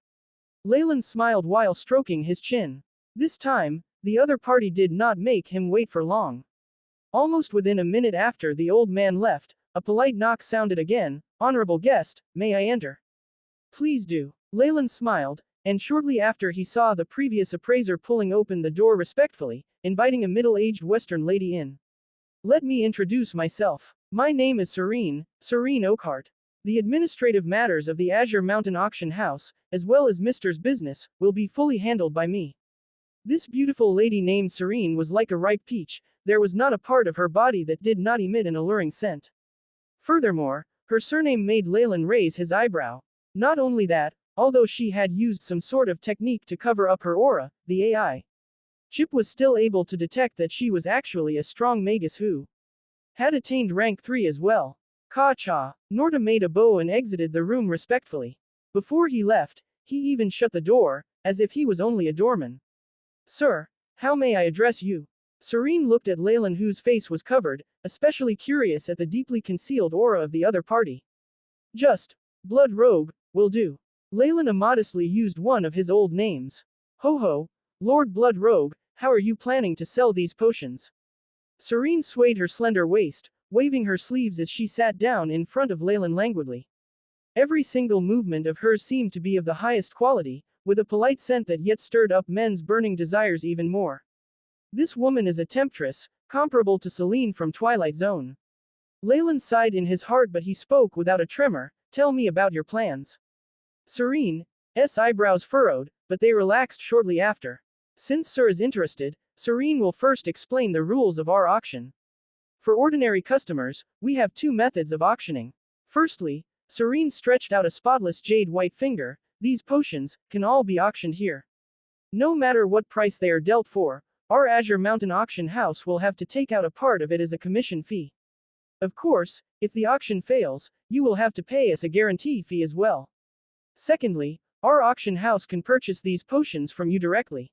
Leylin smiled while stroking his chin. This time, the other party did not make him wait for long. Almost within a minute after the old man left, a polite knock sounded again. Honorable guest, may I enter? Please do. Leylin smiled, and shortly after he saw the previous appraiser pulling open the door respectfully, inviting a middle-aged Western lady in. Let me introduce myself. My name is Serene Oakhart. The administrative matters of the Azure Mountain auction house, as well as Mister's business, will be fully handled by me. This beautiful lady named Serene was like a ripe peach. There was not a part of her body that did not emit an alluring scent. Furthermore, her surname made Leylin raise his eyebrow. Not only that, although she had used some sort of technique to cover up her aura, the AI chip was still able to detect that she was actually a strong magus who had attained rank 3 as well. Ka-cha. Norda made a bow and exited the room respectfully. Before he left, he even shut the door, as if he was only a doorman. Sir, how may I address you? Serene looked at Leylin, whose face was covered, especially curious at the deeply concealed aura of the other party. Just Blood Rogue will do. Leylin immodestly used one of his old names. Ho ho, Lord Blood Rogue, how are you planning to sell these potions? Serene swayed her slender waist, waving her sleeves as she sat down in front of Leylin languidly. Every single movement of hers seemed to be of the highest quality, with a polite scent that yet stirred up men's burning desires even more. This woman is a temptress, comparable to Selene from Twilight Zone. Leylin sighed in his heart, but he spoke without a tremor. Tell me about your plans. Serene's eyebrows furrowed, but they relaxed shortly after. Since Sir is interested, Serene will first explain the rules of our auction. For ordinary customers, we have 2 methods of auctioning. Firstly, Serene stretched out a spotless jade white finger. These potions can all be auctioned here. No matter what price they are dealt for, our Azure Mountain auction house will have to take out a part of it as a commission fee. Of course, if the auction fails, you will have to pay us a guarantee fee as well. Secondly, our auction house can purchase these potions from you directly.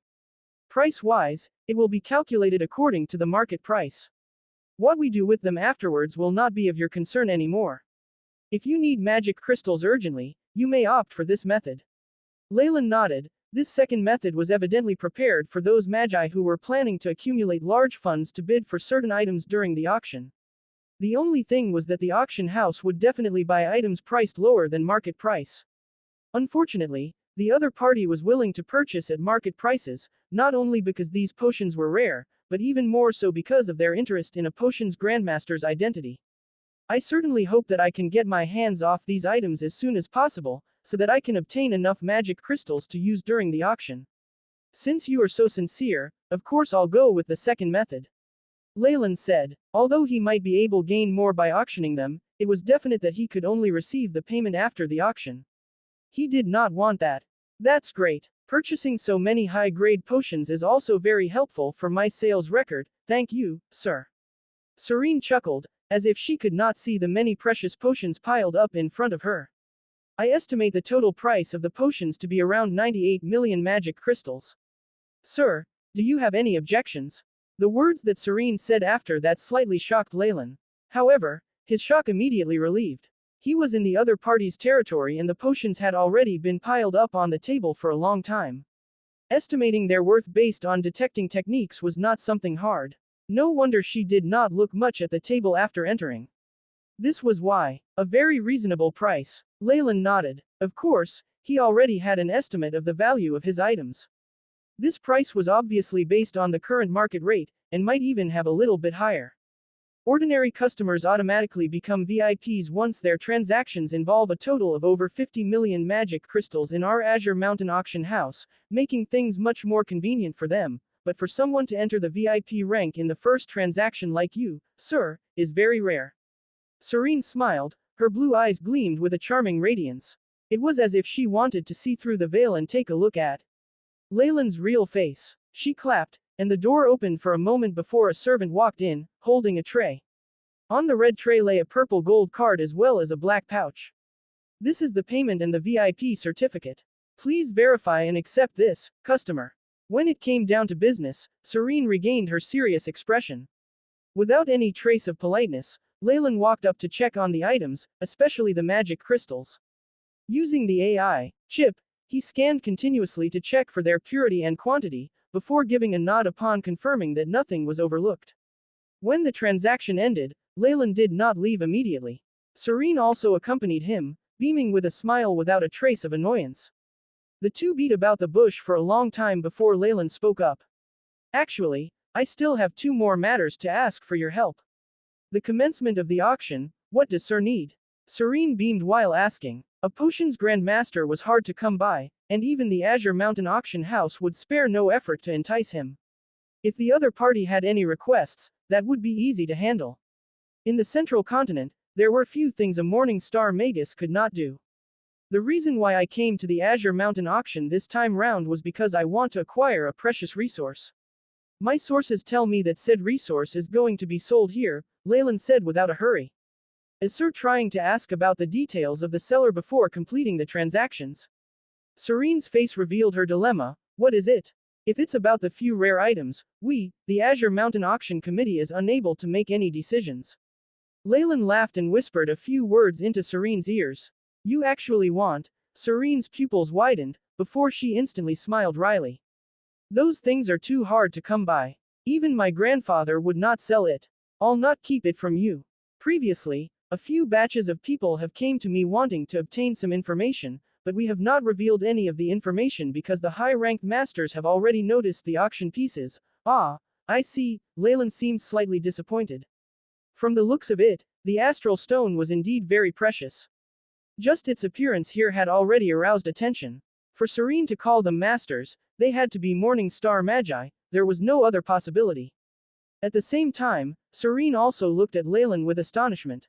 Price-wise, it will be calculated according to the market price. What we do with them afterwards will not be of your concern anymore. If you need magic crystals urgently, you may opt for this method. Leylin nodded. This second method was evidently prepared for those magi who were planning to accumulate large funds to bid for certain items during the auction. The only thing was that the auction house would definitely buy items priced lower than market price. Unfortunately, the other party was willing to purchase at market prices, not only because these potions were rare, but even more so because of their interest in a potions grandmaster's identity. I certainly hope that I can get my hands off these items as soon as possible, so that I can obtain enough magic crystals to use during the auction. Since you are so sincere, of course I'll go with the second method. Leylin said. Although he might be able to gain more by auctioning them, it was definite that he could only receive the payment after the auction. He did not want that. That's great. Purchasing so many high-grade potions is also very helpful for my sales record, thank you, sir. Serene chuckled, as if she could not see the many precious potions piled up in front of her. I estimate the total price of the potions to be around 98 million magic crystals. Sir, do you have any objections? The words that Serene said after that slightly shocked Leylin. However, his shock immediately relieved. He was in the other party's territory and the potions had already been piled up on the table for a long time. Estimating their worth based on detecting techniques was not something hard. No wonder she did not look much at the table after entering. This was why. A very reasonable price. Leylin nodded. Of course, he already had an estimate of the value of his items. This price was obviously based on the current market rate, and might even have a little bit higher. Ordinary customers automatically become VIPs once their transactions involve a total of over 50 million magic crystals in our Azure Mountain auction house, making things much more convenient for them, but for someone to enter the VIP rank in the first transaction like you, sir, is very rare. Serene smiled, her blue eyes gleamed with a charming radiance. It was as if she wanted to see through the veil and take a look at Leylin's real face. She clapped, and the door opened for a moment before a servant walked in, holding a tray. On the red tray lay a purple gold card as well as a black pouch. This is the payment and the VIP certificate. Please verify and accept this, customer. When it came down to business, Serene regained her serious expression. Without any trace of politeness, Leylin walked up to check on the items, especially the magic crystals. Using the AI chip, he scanned continuously to check for their purity and quantity, before giving a nod upon confirming that nothing was overlooked. When the transaction ended, Leylin did not leave immediately. Serene also accompanied him, beaming with a smile without a trace of annoyance. The two beat about the bush for a long time before Leylin spoke up. Actually, I still have 2 more matters to ask for your help. The commencement of the auction, what does Sir need? Serene beamed while asking. A potions grandmaster was hard to come by, and even the Azure Mountain auction house would spare no effort to entice him. If the other party had any requests, that would be easy to handle. In the central continent, there were few things a Morning Star Magus could not do. The reason why I came to the Azure Mountain auction this time round was because I want to acquire a precious resource. My sources tell me that said resource is going to be sold here, Leylin said without a hurry. Is Sir trying to ask about the details of the seller before completing the transactions? Serene's face revealed her dilemma. What is it? If it's about the few rare items, we, the Azure Mountain Auction Committee, is unable to make any decisions. Leylin laughed and whispered a few words into Serene's ears. You actually want? Serene's pupils widened, before she instantly smiled wryly. Those things are too hard to come by. Even my grandfather would not sell it. I'll not keep it from you. Previously, a few batches of people have came to me wanting to obtain some information, but we have not revealed any of the information because the high-ranked masters have already noticed the auction pieces. Ah, I see, Leylin seemed slightly disappointed. From the looks of it, the astral stone was indeed very precious. Just its appearance here had already aroused attention. For Serene to call them masters, they had to be Morning Star Magi, there was no other possibility. At the same time, Serene also looked at Leylin with astonishment.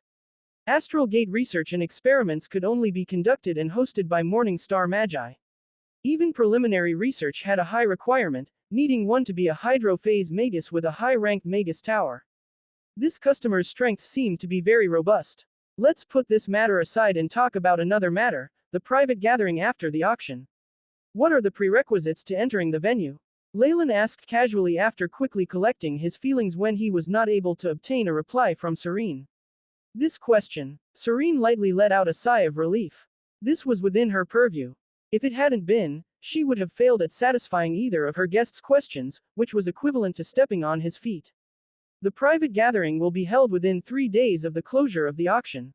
Astral Gate research and experiments could only be conducted and hosted by Morning Star Magi. Even preliminary research had a high requirement, needing one to be a hydrophase magus with a high-ranked magus tower. This customer's strengths seemed to be very robust. Let's put this matter aside and talk about another matter, the private gathering after the auction. What are the prerequisites to entering the venue? Leylin asked casually after quickly collecting his feelings when he was not able to obtain a reply from Serene. This question, Serene lightly let out a sigh of relief. This was within her purview. If it hadn't been, she would have failed at satisfying either of her guests' questions, which was equivalent to stepping on his feet. The private gathering will be held within 3 days of the closure of the auction.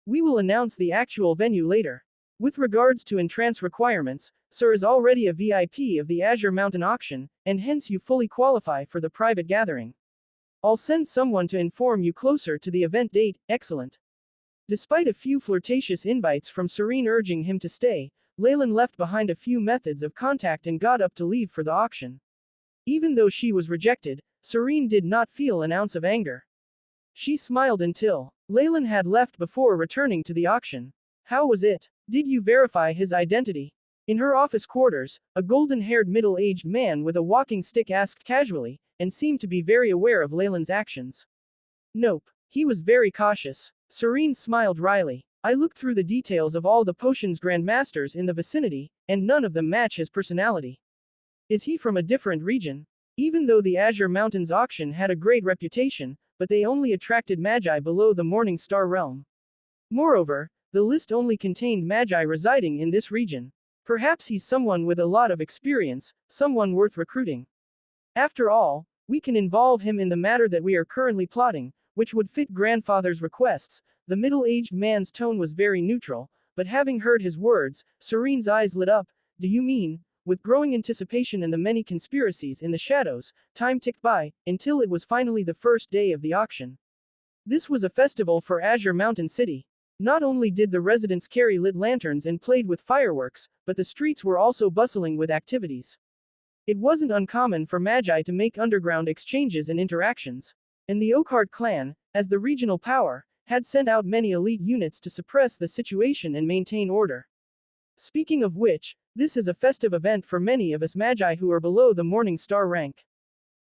We will announce the actual venue later. With regards to entrance requirements, Sir is already a VIP of the Azure Mountain auction, and hence you fully qualify for the private gathering. I'll send someone to inform you closer to the event date. Excellent. Despite a few flirtatious invites from Serene urging him to stay, Leylin left behind a few methods of contact and got up to leave for the auction. Even though she was rejected, Serene did not feel an ounce of anger. She smiled until Leylin had left before returning to the auction. How was it? Did you verify his identity? In her office quarters, a golden-haired middle-aged man with a walking stick asked casually, and seemed to be very aware of Leylin's actions. Nope. He was very cautious. Serene smiled wryly. I looked through the details of all the potions grandmasters in the vicinity, and none of them match his personality. Is he from a different region? Even though the Azure Mountains auction had a great reputation, but they only attracted magi below the Morning Star realm. Moreover, the list only contained magi residing in this region. Perhaps he's someone with a lot of experience, someone worth recruiting. After all, we can involve him in the matter that we are currently plotting, which would fit grandfather's requests. The middle-aged man's tone was very neutral, but having heard his words, Serene's eyes lit up. Do you mean? With growing anticipation and the many conspiracies in the shadows, time ticked by, until it was finally the first day of the auction. This was a festival for Azure Mountain City. Not only did the residents carry lit lanterns and played with fireworks, but the streets were also bustling with activities. It wasn't uncommon for magi to make underground exchanges and interactions. And the Oakheart clan, as the regional power, had sent out many elite units to suppress the situation and maintain order. Speaking of which, this is a festive event for many of us magi who are below the Morning Star rank.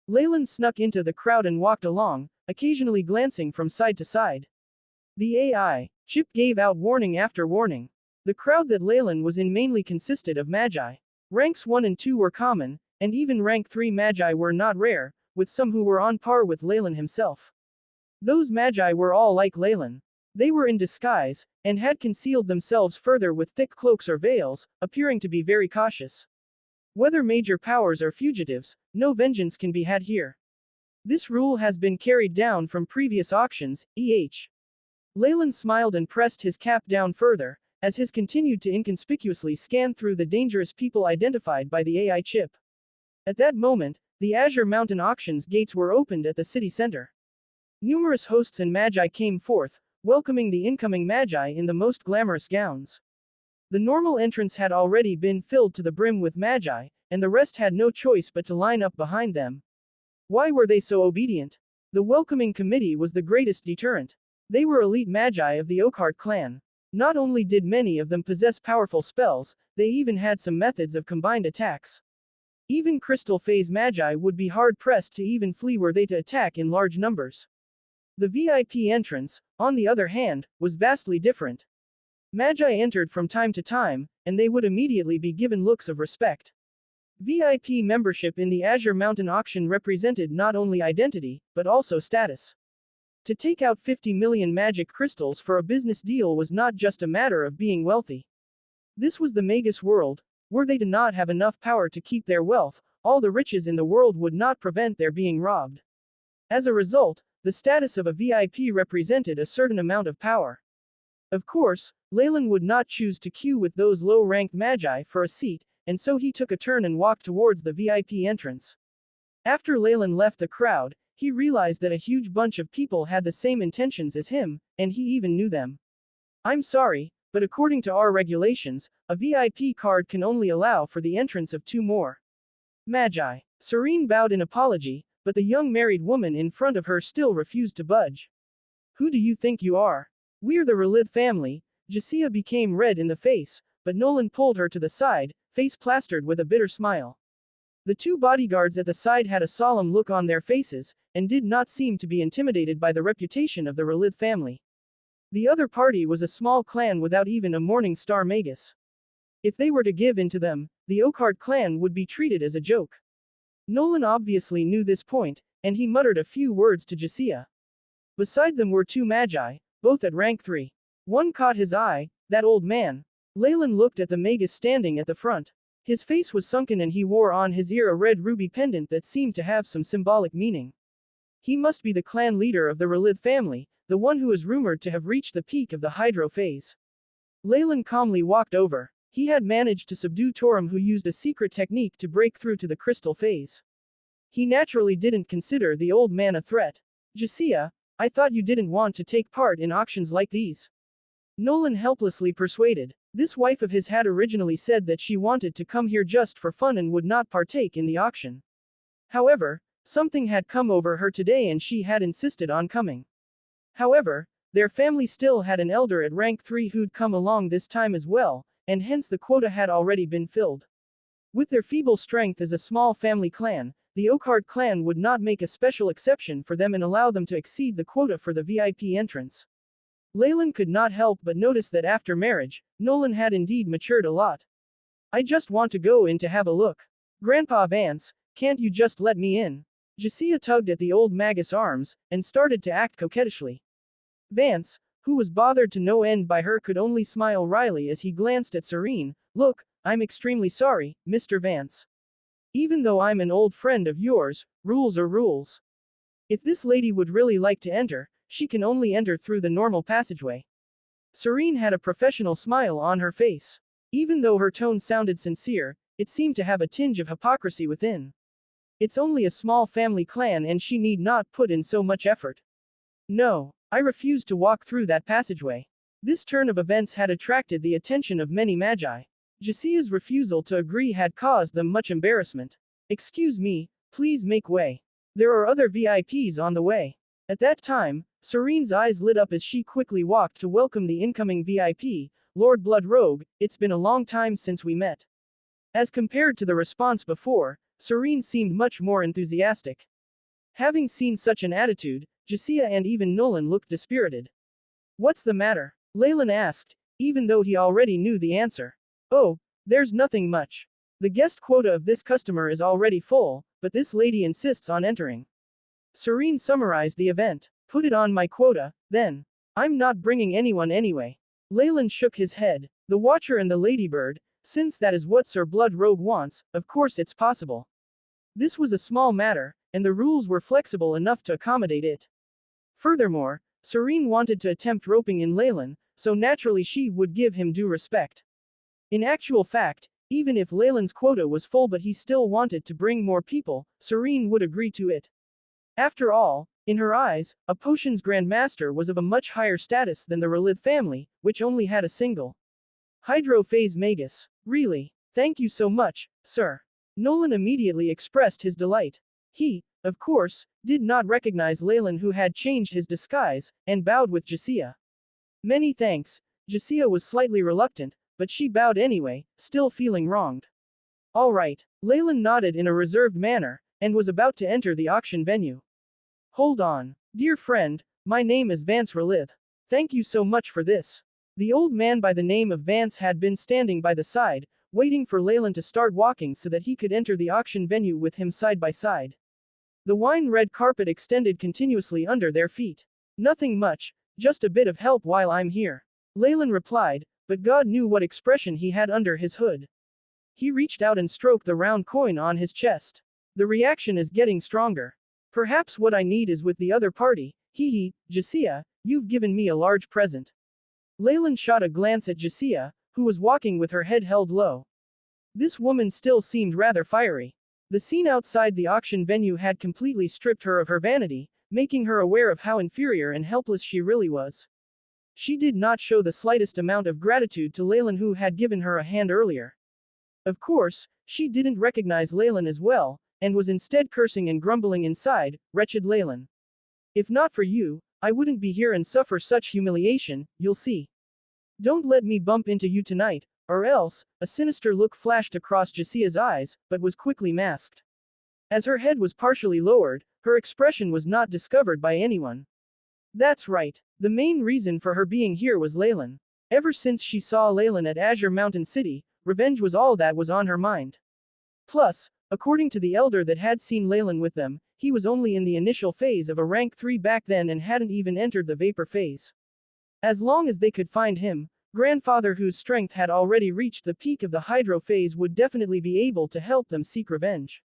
Leylin snuck into the crowd and walked along, occasionally glancing from side to side. The AI chip gave out warning after warning. The crowd that Leylin was in mainly consisted of magi. Ranks 1 and 2 were common, and even rank 3 magi were not rare, with some who were on par with Leylin himself. Those magi were all like Leylin. They were in disguise, and had concealed themselves further with thick cloaks or veils, appearing to be very cautious. Whether major powers or fugitives, no vengeance can be had here. This rule has been carried down from previous auctions, e.h. Leylin smiled and pressed his cap down further, as his continued to inconspicuously scan through the dangerous people identified by the AI chip. At that moment, the Azure Mountain auctions gates were opened at the city center. Numerous hosts and magi came forth, welcoming the incoming magi in the most glamorous gowns. The normal entrance had already been filled to the brim with magi, and the rest had no choice but to line up behind them. Why were they so obedient? The welcoming committee was the greatest deterrent. They were elite magi of the Oakheart clan. Not only did many of them possess powerful spells, they even had some methods of combined attacks. Even crystal phase magi would be hard-pressed to even flee were they to attack in large numbers. The VIP entrance, on the other hand, was vastly different. Magi entered from time to time, and they would immediately be given looks of respect. VIP membership in the Azure Mountain auction represented not only identity, but also status. To take out 50 million magic crystals for a business deal was not just a matter of being wealthy. This was the Magus world. Were they to not have enough power to keep their wealth, all the riches in the world would not prevent their being robbed. As a result, the status of a VIP represented a certain amount of power. Of course, Leylin would not choose to queue with those low-ranked magi for a seat, and so he took a turn and walked towards the VIP entrance. After Leylin left the crowd, he realized that a huge bunch of people had the same intentions as him, and he even knew them. I'm sorry, but according to our regulations, a VIP card can only allow for the entrance of 2 more magi. Serene bowed in apology, but the young married woman in front of her still refused to budge. Who do you think you are? We're the Relith family. Xianxia became red in the face, but Nolan pulled her to the side, face plastered with a bitter smile. The 2 bodyguards at the side had a solemn look on their faces, and did not seem to be intimidated by the reputation of the Relith family. The other party was a small clan without even a Morning Star Magus. If they were to give in to them, the Oakheart clan would be treated as a joke. Nolan obviously knew this point, and he muttered a few words to Xianxia. Beside them were 2 magi, both at rank 3. One caught his eye, that old man. Leylin looked at the Magus standing at the front. His face was sunken and he wore on his ear a red ruby pendant that seemed to have some symbolic meaning. He must be the clan leader of the Relith family, the one who is rumored to have reached the peak of the Hydro phase. Leylin calmly walked over. He had managed to subdue Torum, who used a secret technique to break through to the crystal phase. He naturally didn't consider the old man a threat. Xianxia, I thought you didn't want to take part in auctions like these. Nolan helplessly persuaded. This wife of his had originally said that she wanted to come here just for fun and would not partake in the auction. However, something had come over her today and she had insisted on coming. However, their family still had an elder at rank 3 who'd come along this time as well, and hence the quota had already been filled. With their feeble strength as a small family clan, the Oakheart clan would not make a special exception for them and allow them to exceed the quota for the VIP entrance. Leylin could not help but notice that after marriage, Nolan had indeed matured a lot. I just want to go in to have a look. Grandpa Vance, can't you just let me in? Xianxia tugged at the old Magus' arms, and started to act coquettishly. Vance, who was bothered to no end by her, could only smile wryly as he glanced at Serene. Look, I'm extremely sorry, Mr. Vance. Even though I'm an old friend of yours, rules are rules. If this lady would really like to enter, she can only enter through the normal passageway. Serene had a professional smile on her face. Even though her tone sounded sincere, it seemed to have a tinge of hypocrisy within. It's only a small family clan and she need not put in so much effort. No, I refuse to walk through that passageway. This turn of events had attracted the attention of many magi. Xianxia's refusal to agree had caused them much embarrassment. Excuse me, please make way. There are other VIPs on the way. At that time, Serene's eyes lit up as she quickly walked to welcome the incoming VIP, Lord Blood Rogue. It's been a long time since we met. As compared to the response before, Serene seemed much more enthusiastic. Having seen such an attitude, Xianxia and even Nolan looked dispirited. What's the matter? Leylin asked, even though he already knew the answer. Oh, there's nothing much. The guest quota of this customer is already full, but this lady insists on entering. Serene summarized the event. Put it on my quota, then. I'm not bringing anyone anyway. Leylin shook his head. The Watcher and the Ladybird, since that is what Sir Blood Rogue wants, of course it's possible. This was a small matter, and the rules were flexible enough to accommodate it. Furthermore, Serene wanted to attempt roping in Leylin, so naturally she would give him due respect. In actual fact, even if Leylin's quota was full but he still wanted to bring more people, Serene would agree to it. After all, in her eyes, a potions grandmaster was of a much higher status than the Relith family, which only had a single Hydrophase Magus. Really? Thank you so much, sir. Nolan immediately expressed his delight. He, of course, did not recognize Leylin, who had changed his disguise, and bowed with Xianxia. Many thanks. Xianxia was slightly reluctant, but she bowed anyway, still feeling wronged. All right. Leylin nodded in a reserved manner, and was about to enter the auction venue. Hold on. Dear friend, my name is Vance Relith. Thank you so much for this. The old man by the name of Vance had been standing by the side, waiting for Leylin to start walking so that he could enter the auction venue with him side by side. The wine-red carpet extended continuously under their feet. Nothing much, just a bit of help while I'm here. Leylin replied, but God knew what expression he had under his hood. He reached out and stroked the round coin on his chest. The reaction is getting stronger. Perhaps what I need is with the other party. Hee, Xianxia, you've given me a large present. Leylin shot a glance at Xianxia, who was walking with her head held low. This woman still seemed rather fiery. The scene outside the auction venue had completely stripped her of her vanity, making her aware of how inferior and helpless she really was. She did not show the slightest amount of gratitude to Leylin, who had given her a hand earlier. Of course, she didn't recognize Leylin as well, and was instead cursing and grumbling inside. Wretched Leylin. If not for you, I wouldn't be here and suffer such humiliation, you'll see. Don't let me bump into you tonight, or else. A sinister look flashed across Xianxia's eyes, but was quickly masked. As her head was partially lowered, her expression was not discovered by anyone. That's right. The main reason for her being here was Leylin. Ever since she saw Leylin at Azure Mountain City, revenge was all that was on her mind. Plus, according to the elder that had seen Leylin with them, he was only in the initial phase of a rank 3 back then and hadn't even entered the vapor phase. As long as they could find him, grandfather whose strength had already reached the peak of the hydro phase would definitely be able to help them seek revenge.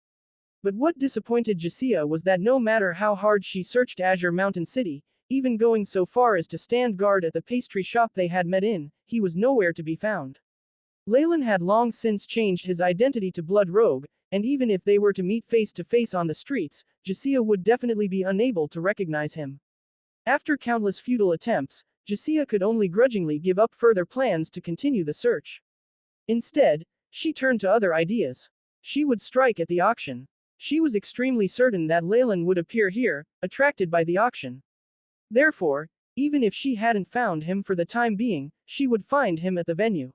But what disappointed Xianxia was that no matter how hard she searched Azure Mountain City, even going so far as to stand guard at the pastry shop they had met in, he was nowhere to be found. Leylin had long since changed his identity to Blood Rogue, and even if they were to meet face to face on the streets, Xianxia would definitely be unable to recognize him. After countless futile attempts, Xianxia could only grudgingly give up further plans to continue the search. Instead, she turned to other ideas. She would strike at the auction. She was extremely certain that Leylin would appear here, attracted by the auction. Therefore, even if she hadn't found him for the time being, she would find him at the venue.